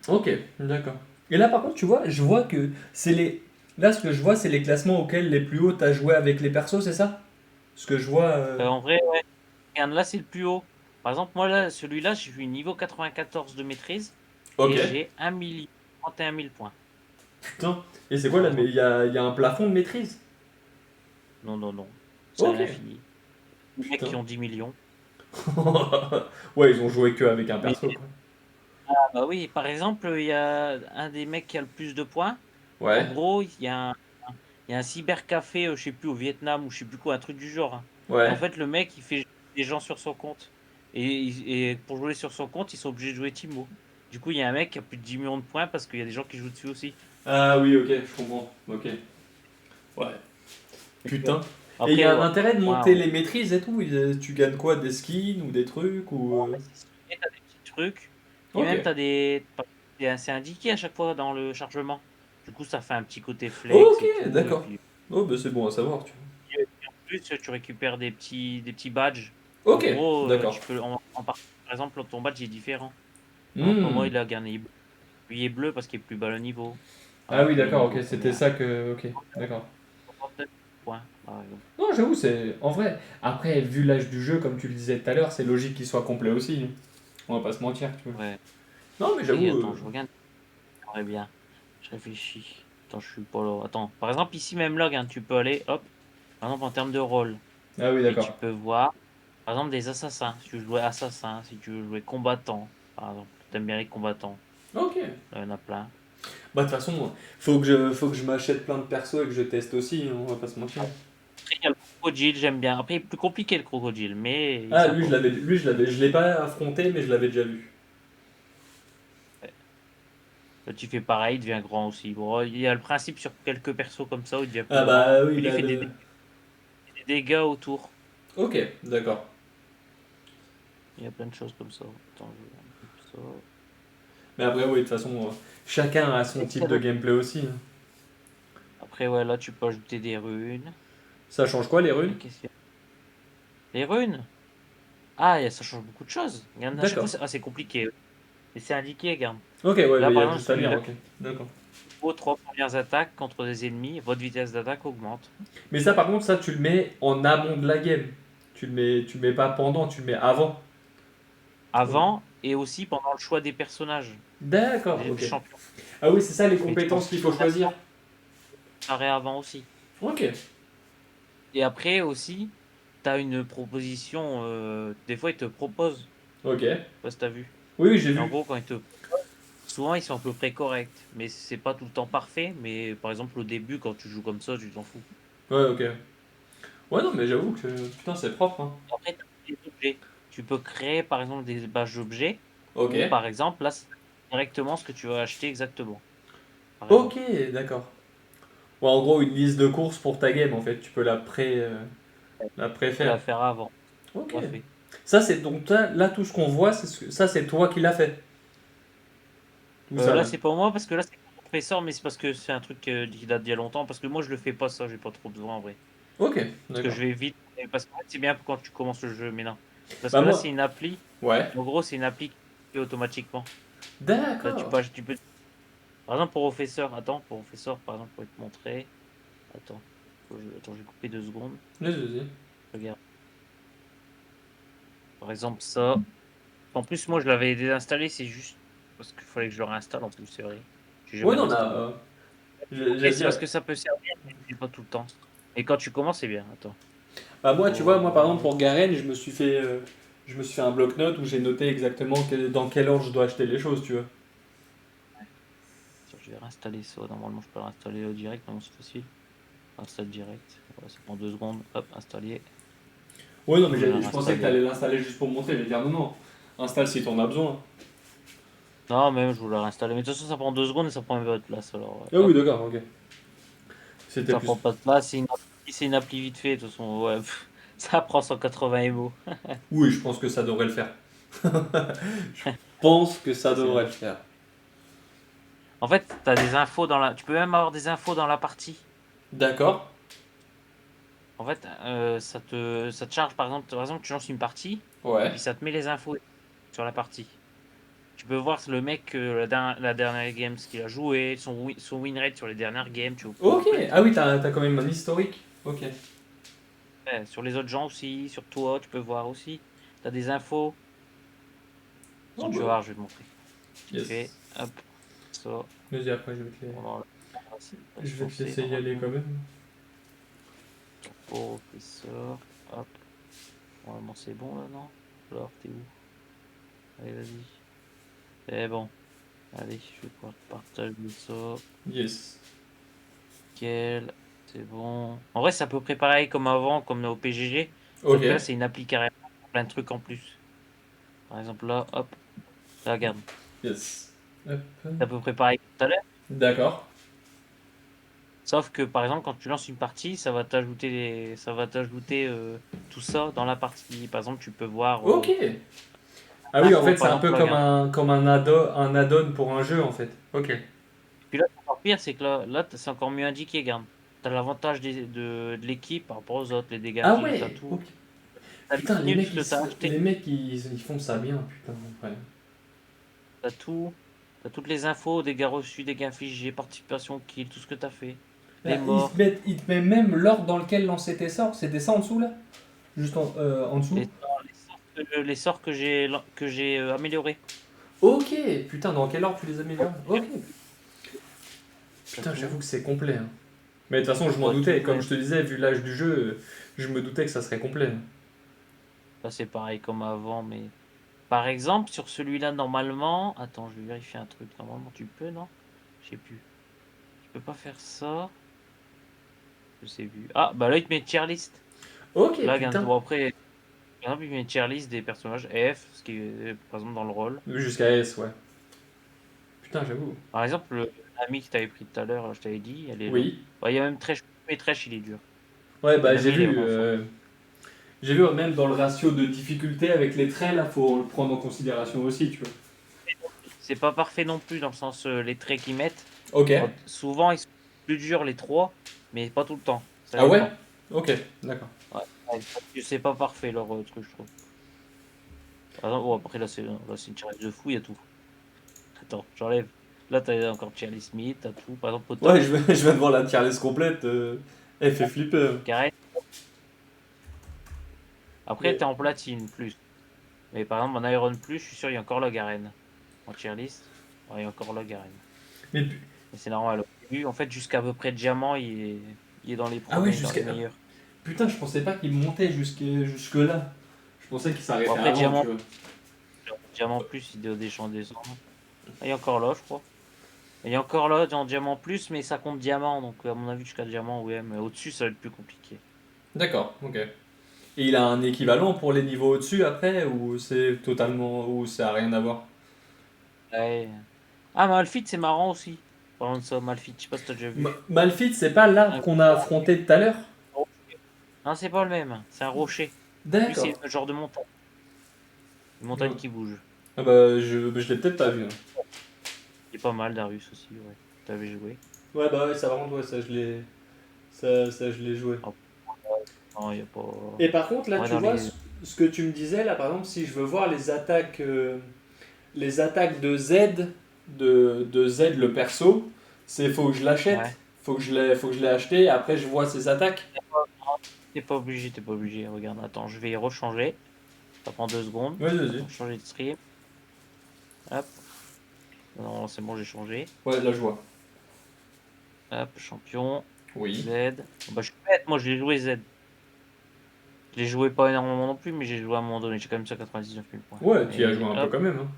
Ok, d'accord. Et là, par contre, tu vois, je vois que c'est les. Là, ce que je vois, c'est les classements auxquels les plus hauts t'as joué avec les persos, c'est ça? Ce que je vois. En vrai, ouais. Regarde, là, c'est le plus haut. Par exemple, moi, là, celui-là, je suis niveau 94 de maîtrise Ok, et j'ai 1 million, 31 000 points. putain. Et c'est quoi Par là? Mais exemple. il y a un plafond de maîtrise. Non, non, non. C'est à Ok, l'infini. Les mecs qui putain. ont 10 millions. Ouais, ils ont joué que avec un Mais, perso, quoi. ah, bah oui, par exemple, il y a un des mecs qui a le plus de points. En Ouais, gros, il y a un cybercafé, je sais plus, au Vietnam ou je sais plus quoi, un truc du genre, hein. Et en ouais. fait, le mec, il fait jouer des gens sur son compte. Et pour jouer sur son compte, ils sont obligés de jouer Timo. Du coup, il y a un mec qui a plus de 10 millions de points parce qu'il y a des gens qui jouent dessus aussi. Ah oui, ok, je comprends. Ok. Ouais. Putain. Et il y Après, a un ouais, intérêt de ouais, monter les maîtrises et tout. Tu gagnes quoi? Des skins ou des trucs ou. c'est stylé, t'as des petits trucs. Puis Ok. même, c'est indiqué à chaque fois dans le chargement. Du coup, ça fait un petit côté flex Ok, et tout. Et d'accord. puis, Oh, bah c'est bon à savoir, tu en plus, tu récupères des petits badges. vois. En Ok, gros, d'accord. tu peux, par exemple, ton badge est différent. Par exemple, moi, Hmm. il a gagné. Lui est bleu parce qu'il est plus bas le niveau. Par Ah oui, exemple, il est d'accord, ok, niveau c'était combien? ça que. Ok, d'accord. 69 points, par exemple. Non, j'avoue, c'est. En vrai, après, vu l'âge du jeu, comme tu le disais tout à l'heure, c'est logique qu'il soit complet aussi. On va pas se mentir, tu vois. Ouais. Non, mais Et j'avoue. attends, je regarde. J'aimerais bien. Je réfléchis. Attends, je suis pas là. Attends. Par exemple, ici même là, regarde, tu peux aller, hop. Par exemple, en termes de rôle. Ah oui, Et d'accord. tu peux voir, par exemple, des assassins. Si tu veux jouer assassin, si tu veux jouer combattant, par exemple. T'aimes bien les combattants. Ok. Là, il y en a plein. Bah, de toute façon, faut que je m'achète plein de persos et que je teste aussi, hein, on va pas se mentir. Après, il y a le crocodile, j'aime bien. Après, il est plus compliqué le crocodile, mais il est Ah, sympa. je l'ai pas affronté, mais je l'avais déjà vu. Ouais. Là, tu fais pareil, il devient grand aussi. Bon, il y a le principe sur quelques persos comme ça où il devient plus Ah grand. bah oui, Puis lui, il là, fait le. des dégâts autour. Ok, d'accord. Il y a plein de choses comme ça. Attends, je regarde un peu ça. Mais après, oui, de toute façon, chacun a son Qu'est-ce qu'il y type a de d'autre? gameplay aussi, hein. Après, ouais, là, tu peux ajouter des runes. Ça change quoi les runes? Et qu'est-ce qu'il y a? Les runes? Ah, ça change beaucoup de choses. Regarde, à chaque fois, D'accord. c'est compliqué. Et c'est indiqué, regarde. Ok, ouais, Là, mais il y par a exemple, juste à lire, celui-là, ok. D'accord. vos trois premières attaques contre des ennemis, votre vitesse d'attaque augmente. Mais ça, par contre, ça, tu le mets en amont de la game. Tu le mets pas pendant, tu le mets avant. Oh. Avant et aussi pendant le choix des personnages, D'accord, des ok. champions. Ah oui, c'est ça les Mais tu peux compétences qu'il faut faire choisir. préparer avant aussi. Ok, Et après aussi, tu as une proposition. Des fois, ils te proposent. ok. Je sais pas si t'as vu. Oui, oui, j'ai Et en vu. gros, quand ils te proposent, souvent, ils sont à peu près corrects. Mais c'est pas tout le temps parfait. Mais par exemple, au début, quand tu joues comme ça, tu t'en fous. Ouais, ok. Ouais, non, mais j'avoue que putain, c'est propre, hein. Après, tu as des objets. Tu peux créer, par exemple, des badges d'objets. Ok. Ou par exemple, là, c'est directement ce que tu vas acheter exactement. Par Ok, exemple. d'accord. Ouais, en gros, une liste de courses pour ta game, en fait. Tu peux la Tu peux la préfaire. faire avant. Ok. Pas fait. Ça, c'est donc là, tout ce qu'on voit, ça, c'est toi qui l'as fait. Tout ça, Là, là. c'est pas moi parce que là, c'est mon professeur, mais c'est parce que c'est un truc qui date d'il y a longtemps. Parce que moi, je le fais pas ça, j'ai pas trop besoin en vrai. Ok, Parce que d'accord. je vais vite. Parce qu'en fait, c'est bien quand tu commences le jeu, mais non. Parce Bah, que là, c'est moi. une appli. Ouais. En gros, c'est une appli qui fait automatiquement. Là, D'accord. Par exemple, pour professeur, attends, pour professeur, par exemple, pour te montrer. Attends, attends, je vais couper 2 secondes. Vas-y. Regarde. Par exemple, ça. En plus, moi, je l'avais désinstallé, c'est juste parce qu'il fallait que je le réinstalle en plus, c'est vrai. J'ai Ouais, jamais non, mais réinstallé. j'allais C'est parce dire. que ça peut servir, mais pas tout le temps. Et quand tu commences, c'est bien. Attends. Bah, moi, tu vois, moi, par exemple, Oh. pour Garen, je me suis fait un bloc-notes où j'ai noté exactement dans quel ordre je dois acheter les choses, tu vois. Attends, je vais réinstaller ça. Normalement, je peux le réinstaller direct. Non, c'est facile. Installe direct. Voilà, ça prend 2 secondes. Hop, installer. Ouais, non, mais On l'a je pensais que réinstallé. t'allais l'installer juste pour me montrer. J'allais dire non, non. Installe si t'en as besoin. Non, même je voulais réinstaller. Mais de toute façon, ça prend 2 secondes et ça prend même pas de place. Alors, Ah oui, hop, d'accord, ok. C'était ça plus. prend pas de place. Si c'est une appli vite fait, de toute façon, ouais, ça prend 180 MO. Oui, je pense que ça devrait le faire. Je pense que ça C'est devrait vrai. le faire. En fait, t'as des infos dans la. Tu peux même avoir des infos dans la partie. D'accord. En fait, ça te charge, par exemple, tu lances une partie, et Ouais. puis ça te met les infos sur la partie. Tu peux voir le mec, la dernière game, ce qu'il a joué, son win rate sur les dernières games, tu peux voir Ok. plein de Ah oui, trucs. t'as quand même un historique. Ok. Ouais, sur les autres gens aussi, sur toi, tu peux voir aussi. Tu as des infos. Oh Sans tu bah. vas voir, je vais te montrer. Vite fait, Yes. hop, ça. Vas-y, après, On va je se vais te lancer laisser y aller quand normalement. même. Oh, fais ça, hop. Normalement, c'est bon là, non? Alors, t'es où? Allez, vas-y. C'est bon. Allez, je vais pouvoir te partager ça. Yes. Nickel. C'est bon. En vrai, c'est à peu près pareil comme avant, comme au PGG. Ok. Sauf que là, c'est une appli carrément, plein de trucs en plus. Par exemple, là, hop. Là, regarde. Yes. Hop. C'est à peu près pareil que tout à l'heure. D'accord. Sauf que, par exemple, quand tu lances une partie, ça va t'ajouter tout ça dans la partie. Par exemple, tu peux voir Ok. Ah oui, en info, fait, c'est par un exemple, peu là, comme regarde. un add-on pour un jeu, en fait. Ok. Et puis là, c'est encore pire, c'est que là, c'est encore mieux indiqué, regarde. T'as l'avantage de l'équipe par rapport aux autres, les dégâts Ah infligés, t'as ouais. tout. Ok. T'as les Putain, minutes que t'as acheté, les mecs, ils font ça bien, putain. Ouais. t'as tout. T'as toutes les infos, dégâts reçus, dégâts infligés, participation, kill, tout ce que t'as fait. Les Là, morts, ils te mettent même l'ordre dans lequel lancer tes sorts. C'était ça en dessous, là? Juste en les dessous. sorts, les sorts que j'ai améliorés. Ok. Putain, dans quel ordre tu les améliores? Ok. T'as Putain, j'avoue tout. que c'est complet, hein. Mais de toute façon, je Tu m'en vois doutais. tout, Comme ouais. je te disais, vu l'âge du jeu, je me doutais que ça serait complet. Là, c'est pareil comme avant, mais. Par exemple, sur celui-là, normalement. Attends, je vais vérifier un truc. Normalement, tu peux, non? Je sais plus. Tu peux pas faire ça. Je sais plus. Ah, bah là, il te met tier list. Ok, Là, regarde. putain. Bon, après, par exemple, il met tier list des personnages F, ce qui est, par exemple, dans le rôle. Jusqu'à S, ouais. Putain, j'avoue. Par exemple, l'ami que t'avais pris tout à l'heure, je t'avais dit, elle est là. Oui. Bah, il y a même Thresh, mais Thresh, il est dur. Ouais, Mais bah l'ami, il est vraiment fort. j'ai vu même dans le ratio de difficulté avec les traits, là, faut le prendre en considération aussi, tu vois. C'est pas parfait non plus, dans le sens, les traits qu'ils mettent. Ok. Souvent, ils sont plus durs, les trois, mais pas tout le temps. Ça Ah ouais? dépend. Ok, d'accord. Ouais, ouais, parce que c'est pas parfait leur truc, je trouve. Par exemple, oh, après là c'est une tier de fou, il y a tout. Attends, j'enlève. Là t'as encore Charlie Smith, t'as tout. Par exemple, Ouais, Potok, je viens de voir la tier list complète. Elle fait flipper. Garen. Après Mais, t'es en platine plus. Mais par exemple en Iron plus, je suis sûr il y a encore la Garen. En tier list, ouais, il y a encore la Garen. mais Mais c'est normal. Au début, en fait, jusqu'à peu près diamant, il est dans les ah ouais, premiers, dans les meilleurs. putain, je pensais pas qu'il montait jusque là. Je pensais qu'il Bon s'arrêtait après avant, tu diamant, vois. diamant plus, il doit descendre. Ah, il est encore là, je crois. Il est encore là en diamant plus, mais ça compte diamant, donc à mon avis jusqu'à diamant, ouais, mais au-dessus ça va être plus compliqué. D'accord, ok. Et il a un équivalent pour les niveaux au-dessus après, ou c'est totalement, ou ça a rien à voir? Ouais. Ah, Malphite, c'est marrant aussi. Parlant de ça, Malphite, je sais pas si t'as déjà vu. Malphite, c'est pas l'arbre Un qu'on a affronté tout à l'heure? rocher. Non, c'est pas le même, c'est un rocher. Lui, D'accord. c'est un genre de montagne. Une Ouais. montagne qui bouge. Ah bah, je l'ai peut-être pas vu, hein. Il est pas mal, Darius aussi, ouais. T'avais joué. Ouais, bah ouais, ça par contre, ouais, ça, je l'ai joué. Ah, non, il y a pas. Et par contre, là, Ouais, tu dans vois, les. ce que tu me disais, là, par exemple, si je veux voir les attaques de Z, de Z le perso, c'est faut que je l'achète, Ouais. faut que je l'ai acheté, et après je vois ses attaques. T'es pas obligé, t'es pas obligé. Regarde, attends, je vais y rechanger. Ça prend 2 secondes. Vas-y, vas-y. Attends, changer de stream. Hop. Non, c'est bon, j'ai changé. Ouais, là je vois. Hop, champion. Oui. Z. Bah, je suis bête, moi, je l'ai joué Z. Je l'ai joué pas énormément non plus, mais j'ai joué à un moment donné. J'ai quand même 199 000 points. Ouais, tu y as joué Et un peu hop. quand même, hein.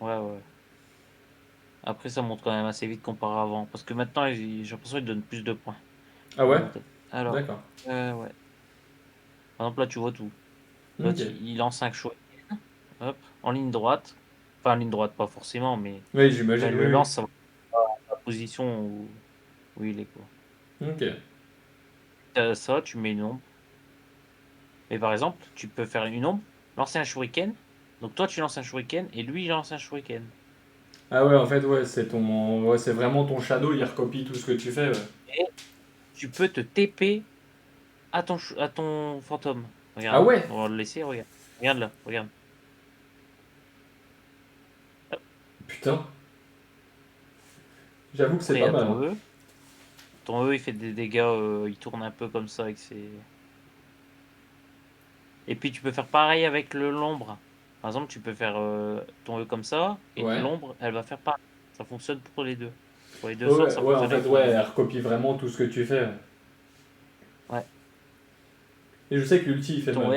Ouais, ouais. Après, ça monte quand même assez vite comparé à avant. Parce que maintenant, j'ai l'impression qu'ils donnent plus de points. Ah ouais? Remonter. Alors, D'accord. ouais. Par exemple, là, tu vois tout. Ok. L'autre, il lance 5 choix. hop, en ligne droite. Enfin, en ligne droite, pas forcément, mais Oui, quand j'imagine, elle le oui, lance, ça va à la position où il est, quoi. oui. Ok. Ça, tu mets une ombre. Et par exemple, tu peux faire une ombre, lancer un shuriken. Donc toi, tu lances un shuriken et lui, il lance un shuriken. Ah ouais, en fait, ouais, ouais, c'est vraiment ton shadow, il recopie tout ce que tu fais, ouais. Et tu peux te TP à ton fantôme. Ah Regarde, ouais, on va le laisser, regarde. Regarde là, regarde. Hop, putain, j'avoue que c'est après, il y pas a mal, ton hein. E. Ton E, il fait des dégâts, il tourne un peu comme ça avec ses. Et puis tu peux faire pareil avec l'ombre. Par exemple, tu peux faire ton E comme ça, et Ouais. l'ombre, elle va faire pareil. Ça fonctionne pour les deux. Pour les deux sorts, Ouais, ça ouais, en fonctionne fait, avec la ouais, elle même. recopie vraiment tout ce que tu fais, ouais. Ouais. Et je sais que l'ulti, il Puis fait mal.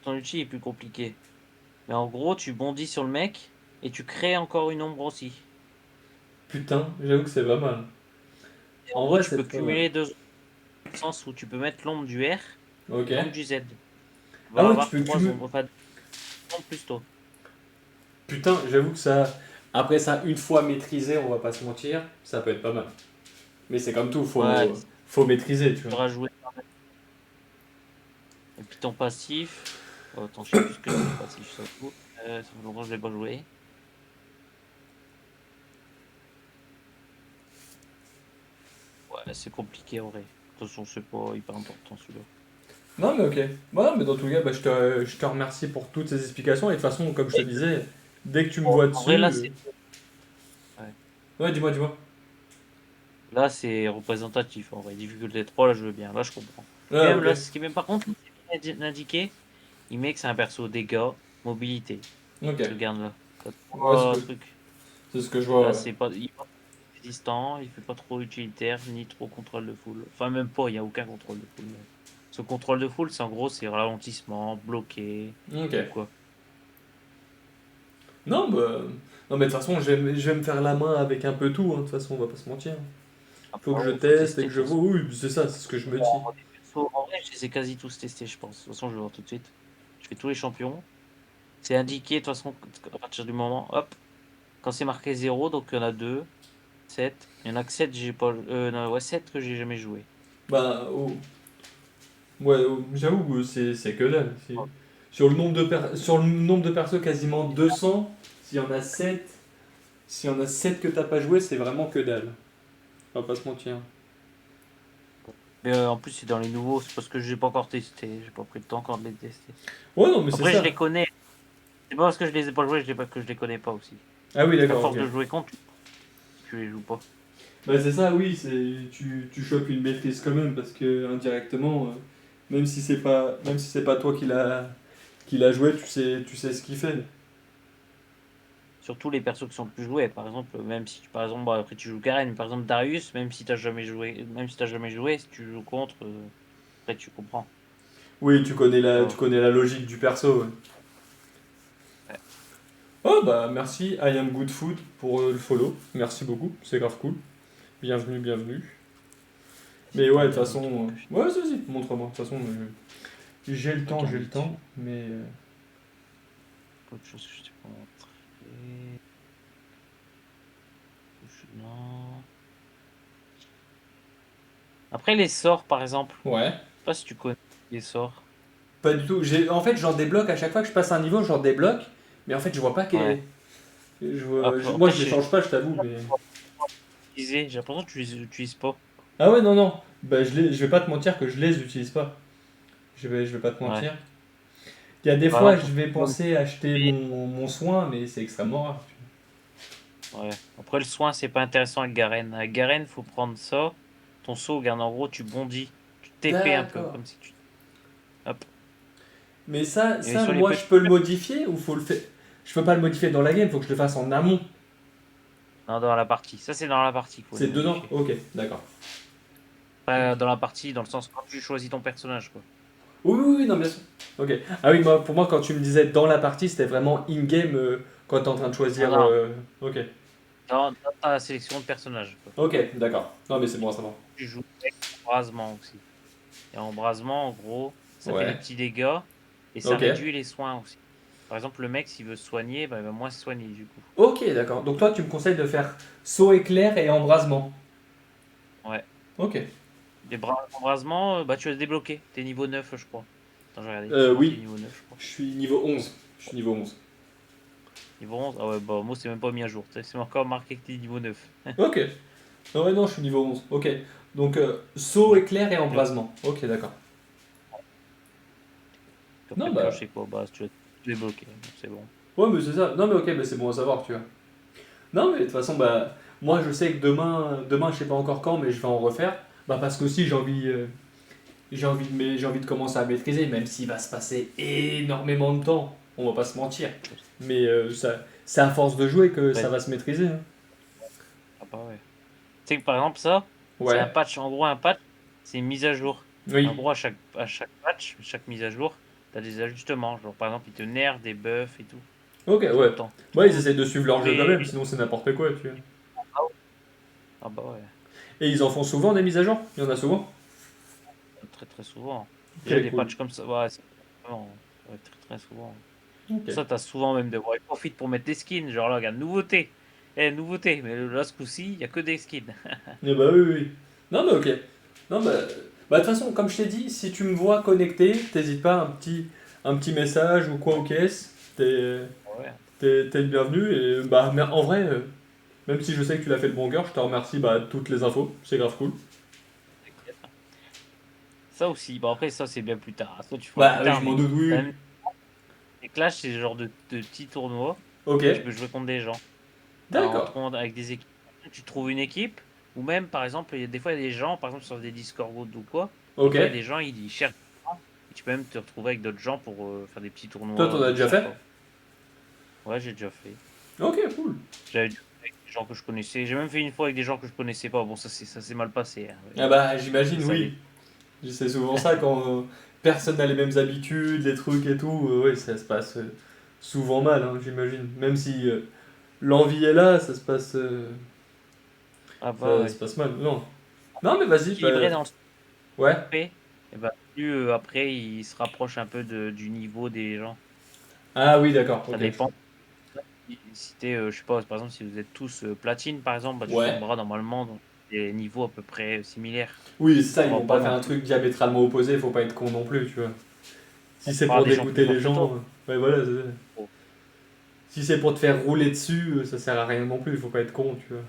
ton ulti est plus compliqué. Mais en gros, tu bondis sur le mec, et tu crées encore une ombre aussi. Putain, j'avoue que c'est pas mal. Et en En gros, vrai, tu peux c'est pas mal. cumuler deux sens où tu peux mettre l'ombre du R, Ok. l'ombre du Z. Tu Ah vas ouais, tu avoir peux trois cumuler. ombres, enfin, deux ombres plus tôt. Putain, j'avoue que ça. Après ça, une fois maîtrisé, on va pas se mentir, ça peut être pas mal. Mais c'est comme tout, Ouais, faut maîtriser, tu tu vois. devras jouer. Et puis ton passif. Oh, attends, je sais plus ce que j'ai comme passif, ça se trouve. Ça fait longtemps que je l'ai pas joué. Ouais, c'est compliqué en vrai. De toute façon, c'est pas hyper important celui-là. Non, mais ok. Voilà, mais dans tous les cas, bah, je te remercie pour toutes ces explications. Et de toute façon, comme je te Et disais, dès que tu me bon, vois en vrai, dessus. ouais. Ouais, dis-moi, dis-moi. Là, c'est représentatif en vrai. Difficulté 3 là, je veux bien. Là, je comprends. Puis Ah, même ok. là, ce qui est même par contre, c'est bien indiqué, il met que c'est un perso dégâts, mobilité. Ok. Parce que regarde là. T'as Ouais, trois trucs. c'est ce que je Là, vois, ouais. c'est pas. Il est pas résistant, il fait pas trop utilitaire, ni trop contrôle de foule. Enfin, même pas, il n'y a aucun contrôle de foule. Ce contrôle de foule, c'est en gros, c'est ralentissement, bloqué, Ok. ou quoi. Non, bah. Non, mais de toute façon, je vais me faire la main avec un peu tout, hein. De toute façon, on va pas se mentir. Après, Faut que je faut teste et tester que de je toute vois. façon. Oui, c'est ça, c'est ce que je me dis. Des persos, en vrai, je les ai quasi tous testés, je pense. De toute façon, je vais voir tout de suite. Je fais tous les champions. C'est indiqué, de toute façon, à partir du moment, hop, quand c'est marqué 0, donc il y en a 2, 7. Il y en a que 7, j'ai pas. Non, ouais, 7 que j'ai jamais joué. Bah, ouais, j'avoue, c'est que dalle. Sur le nombre sur le nombre de persos, quasiment 200. S'il y en a 7, s'il y en a 7 que t'as pas joué, c'est vraiment que dalle. On va pas se mentir. Mais en plus, c'est dans les nouveaux, c'est parce que je n'ai pas encore testé. J'ai pas pris le temps encore de les tester. Ouais, non, mais c'est Après, je ça. les connais. C'est pas parce que je les ai pas joués, que je les connais pas aussi. Ah oui, Parce qu'à d'accord, force ok. de jouer contre, tu les joues pas. Bah, c'est ça, oui, tu chopes une maîtrise quand même, parce que indirectement, même si c'est pas toi qui l'a joué, tu sais ce qu'il fait. Surtout les persos qui sont le plus joués. Par exemple, même si tu, par exemple, bah, après tu joues Garen, mais par exemple Darius, même si t'as jamais joué, si tu joues contre, après tu comprends. Oui, Tu tu vois. connais la logique du perso, ouais. Ouais. Oh bah merci I am good food pour le follow. Merci beaucoup, c'est grave cool. Bienvenue, bienvenue. Essayer Mais de ouais, de toute regarder un truc façon, que ouais, vas-y, montre-moi. De toute façon, je regarde j'ai le vite fait. temps, mais Autre chose que je t'ai pas montré. Non. Après les sorts, par exemple. ouais, Je sais pas si tu connais les sorts. pas du tout. En fait, j'en débloque à chaque fois que je passe un niveau, j'en débloque, mais en fait, je vois pas Ouais. moi, Après, je les change pas, je t'avoue, mais j'ai l'impression que tu les utilises pas. ah ouais, non, non, bah je vais pas te mentir que je les utilise pas. Je vais pas te Ouais. mentir. Il y a des Par fois, exemple, je vais penser acheter mon soin, mais c'est extrêmement rare. ouais. Après, le soin, c'est pas intéressant avec Garen. Avec Garen, faut prendre ça. Ton saut, regarde, en gros, tu bondis. Tu TP un peu, D'accord. comme si tu. Hop. Mais Et ça, sur les moi, je petits. peux le modifier ou faut le faire. Je peux pas le modifier dans la game, faut que je le fasse en amont. Non, dans la partie. Ça, c'est dans la partie qu'il faut les C'est dedans. modifier. Ok, d'accord. Ok. Pas dans la partie, dans le sens quand tu choisis ton personnage, quoi. Oui, oui, oui, non, bien sûr. Ok. Ah oui, moi, pour moi, quand tu me disais dans la partie, c'était vraiment in-game quand t'es en train de Non, choisir. non. Ok. Dans ta sélection de personnages, quoi. Ok, d'accord. Non, mais c'est bon à savoir. Tu joues avec embrasement aussi. Et embrasement, en gros, ça fait des Ouais. petits dégâts et ça Ok. réduit les soins aussi. Par exemple, le mec, s'il veut se soigner, bah, il va moins se soigner du coup. Ok, d'accord. Donc toi, tu me conseilles de faire saut éclair et embrasement. Ouais. Ok. Les bras embrasement, bah, tu vas te débloquer. T'es niveau 9, je crois. Attends, je vais regarder. Je crois que t'es Oui, niveau 9, je crois. je suis niveau 11. Je suis niveau 11. Niveau 11? Ah ouais, bah, moi, c'est même pas mis à jour. C'est encore marqué que t'es niveau 9. Ok. Non, ouais, non, je suis niveau 11. Ok. Donc, saut éclair et embrasement. Ok, d'accord. Après, Non, pioche, bah. c'est quoi? Bah, tu vas te débloquer. Donc, c'est bon. Ouais, mais c'est ça. Non, mais ok, mais c'est bon à savoir, tu vois. Non, mais de toute façon, bah. Moi, je sais que demain, je sais pas encore quand, mais je vais en refaire. Bah, parce qu'aussi, j'ai envie de commencer à maîtriser, même s'il va se passer énormément de temps. On va pas se mentir. Mais c'est à force de jouer que ça Ouais. va se maîtriser, hein. Ah bah ouais. Tu sais que par exemple, ça, c'est un Ouais. patch. En gros, un patch, c'est une mise à jour. En Oui. gros, à chaque patch, chaque mise à jour, t'as des ajustements. Genre, par exemple, ils te nerfent des buffs et tout. Ok, Tout le ouais. temps. Ouais, ils essayent de suivre leur Tous jeu quand les. même, sinon c'est n'importe quoi, tu vois. Ah bah ouais. Et ils en font souvent des mises à jour? Il y en a souvent? Très très souvent. Déjà, Ok, des cool. patchs comme ça, ouais, c'est vraiment. Ouais, très très souvent. Ok. Pour ça, t'as souvent même de. Ouais, ils profitent pour mettre des skins. Genre là, regarde, nouveauté. Eh, nouveauté. Mais là, ce coup-ci, il n'y a que des skins. Eh bah oui, oui, oui. Non, mais ok. Non, bah, de toute façon, comme je t'ai dit, si tu me vois connecté, t'hésites pas, un petit message ou quoi au caisse, Ouais, t'es le bienvenu. Et bah, mais en vrai, même si je sais que tu l'as fait de bon cœur, je te remercie bah, de toutes les infos, c'est grave cool. t'inquiète. Ça aussi. Bon, après, ça, c'est bien plus tard. Ça, tu feras plus Bah, oui, tard. je m'en Mais doute, oui, t'as oui. même les clashs, c'est ce genre de petits tournois. Ok, Tu peux jouer contre des gens. d'accord. Avec des équipes. Tu trouves une équipe. Ou même, par exemple, des fois, il y a des gens, par exemple, sur des Discord ou quoi. Des Ok. fois, il y a des gens, ils cherchent des gens. Et tu peux même te retrouver avec d'autres gens pour faire des petits Toi, tournois t'en as déjà fait? sympas. Ouais, j'ai déjà fait. Ok, cool. J'avais déjà fait avec des gens que je connaissais. J'ai même fait une fois avec des gens que je connaissais pas. Bon, ça s'est mal passé, hein, Ah mais bah, c'est j'imagine, ça oui. les. C'est souvent ça quand personne n'a les mêmes habitudes, les trucs et tout. Ouais, ça se passe souvent mal, hein, j'imagine. Même si l'envie est là, Ah bah ça se ouais. passe mal. Non. Non, mais vas-y. Bah, Équilibré dans le ouais. fait. Et bah, plus après, il se rapproche un peu du niveau des gens. Ah oui, d'accord. Ça Ok. dépend. Si t'es, je sais pas, par exemple, si vous êtes tous platine, par exemple, bah, tu Ouais. tomberas normalement dans des niveaux à peu près similaires. Oui, c'est ça. Ils T'auras vont pas pas faire non un plus. truc diamétralement opposé. Faut pas être con non plus, tu vois. Si c'est T'auras pour des gens plus dégoûter les forts que gens, toi. ouais, voilà. Bon. Si c'est pour te faire rouler dessus, ça sert à rien non plus. Faut pas être con, tu vois.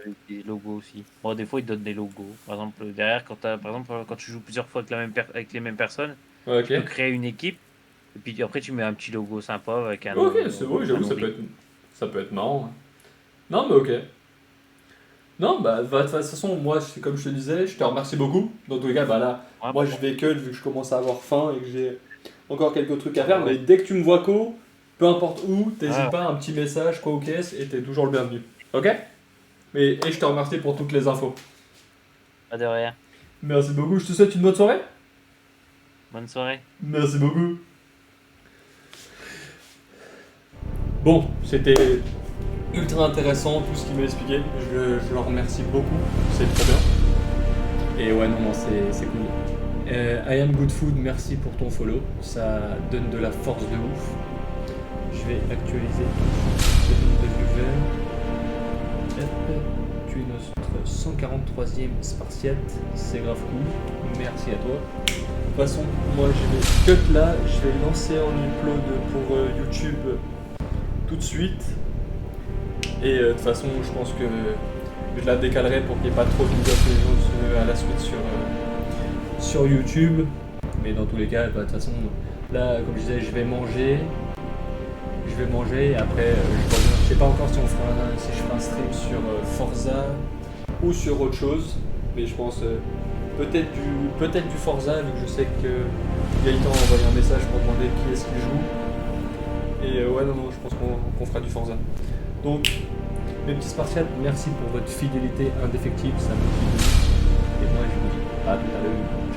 Avec des logos aussi. Bon, des fois, ils te donnent des logos. Par exemple, derrière, par exemple, quand tu joues plusieurs fois avec avec les mêmes personnes, Ouais, tu peux ok. créer une équipe. Et puis après, tu mets un petit logo sympa avec un Ok, nom, c'est vrai. un J'avoue, nom rigolo. ça peut être marrant, hein. Non, mais ok. Non, bah, de toute façon, moi, comme je te disais, je te remercie beaucoup. Dans tous les cas, bah là, Ouais, moi, je vais que vu que je commence à avoir faim et que j'ai encore quelques trucs à ah faire. bah Mais ouais. dès que tu me vois co, peu importe où, t'hésites Ouais, pas, un petit message, quoi, aux caisses, et t'es toujours le bienvenu. Ok? Et je te remercie pour toutes les infos. pas de rien. Merci beaucoup. Je te souhaite une bonne soirée. Bonne soirée. Merci beaucoup. Bon, c'était ultra intéressant tout ce qu'il m'a expliqué. Je le remercie beaucoup. C'est très bien. Et ouais, non, non, c'est cool. I am good food, merci pour ton follow. Ça donne de la force de ouf. Je vais actualiser le nombre de viewers. Hop, tu es notre 143e Spartiate. C'est grave cool. Merci à toi. De toute façon, moi je vais cut là. Je vais lancer en upload pour YouTube tout de suite. Et de toute façon, je pense que je la décalerai pour qu'il n'y ait pas trop de vidéos à la suite sur YouTube. Mais dans tous les cas, bah, de toute façon, là, comme je disais, je vais manger. Et après, je reviens. Je sais pas encore si je ferai un stream sur Forza ou sur autre chose. Mais je pense peut-être du Forza, vu que je sais que Gaëtan a envoyé un message pour demander qui est-ce qui joue. Et ouais, non, je pense qu'on fera du Forza. Donc, mes petits Spartiates, merci pour votre fidélité indéfectible, ça me motive. Et moi, je vous dis à tout à l'heure.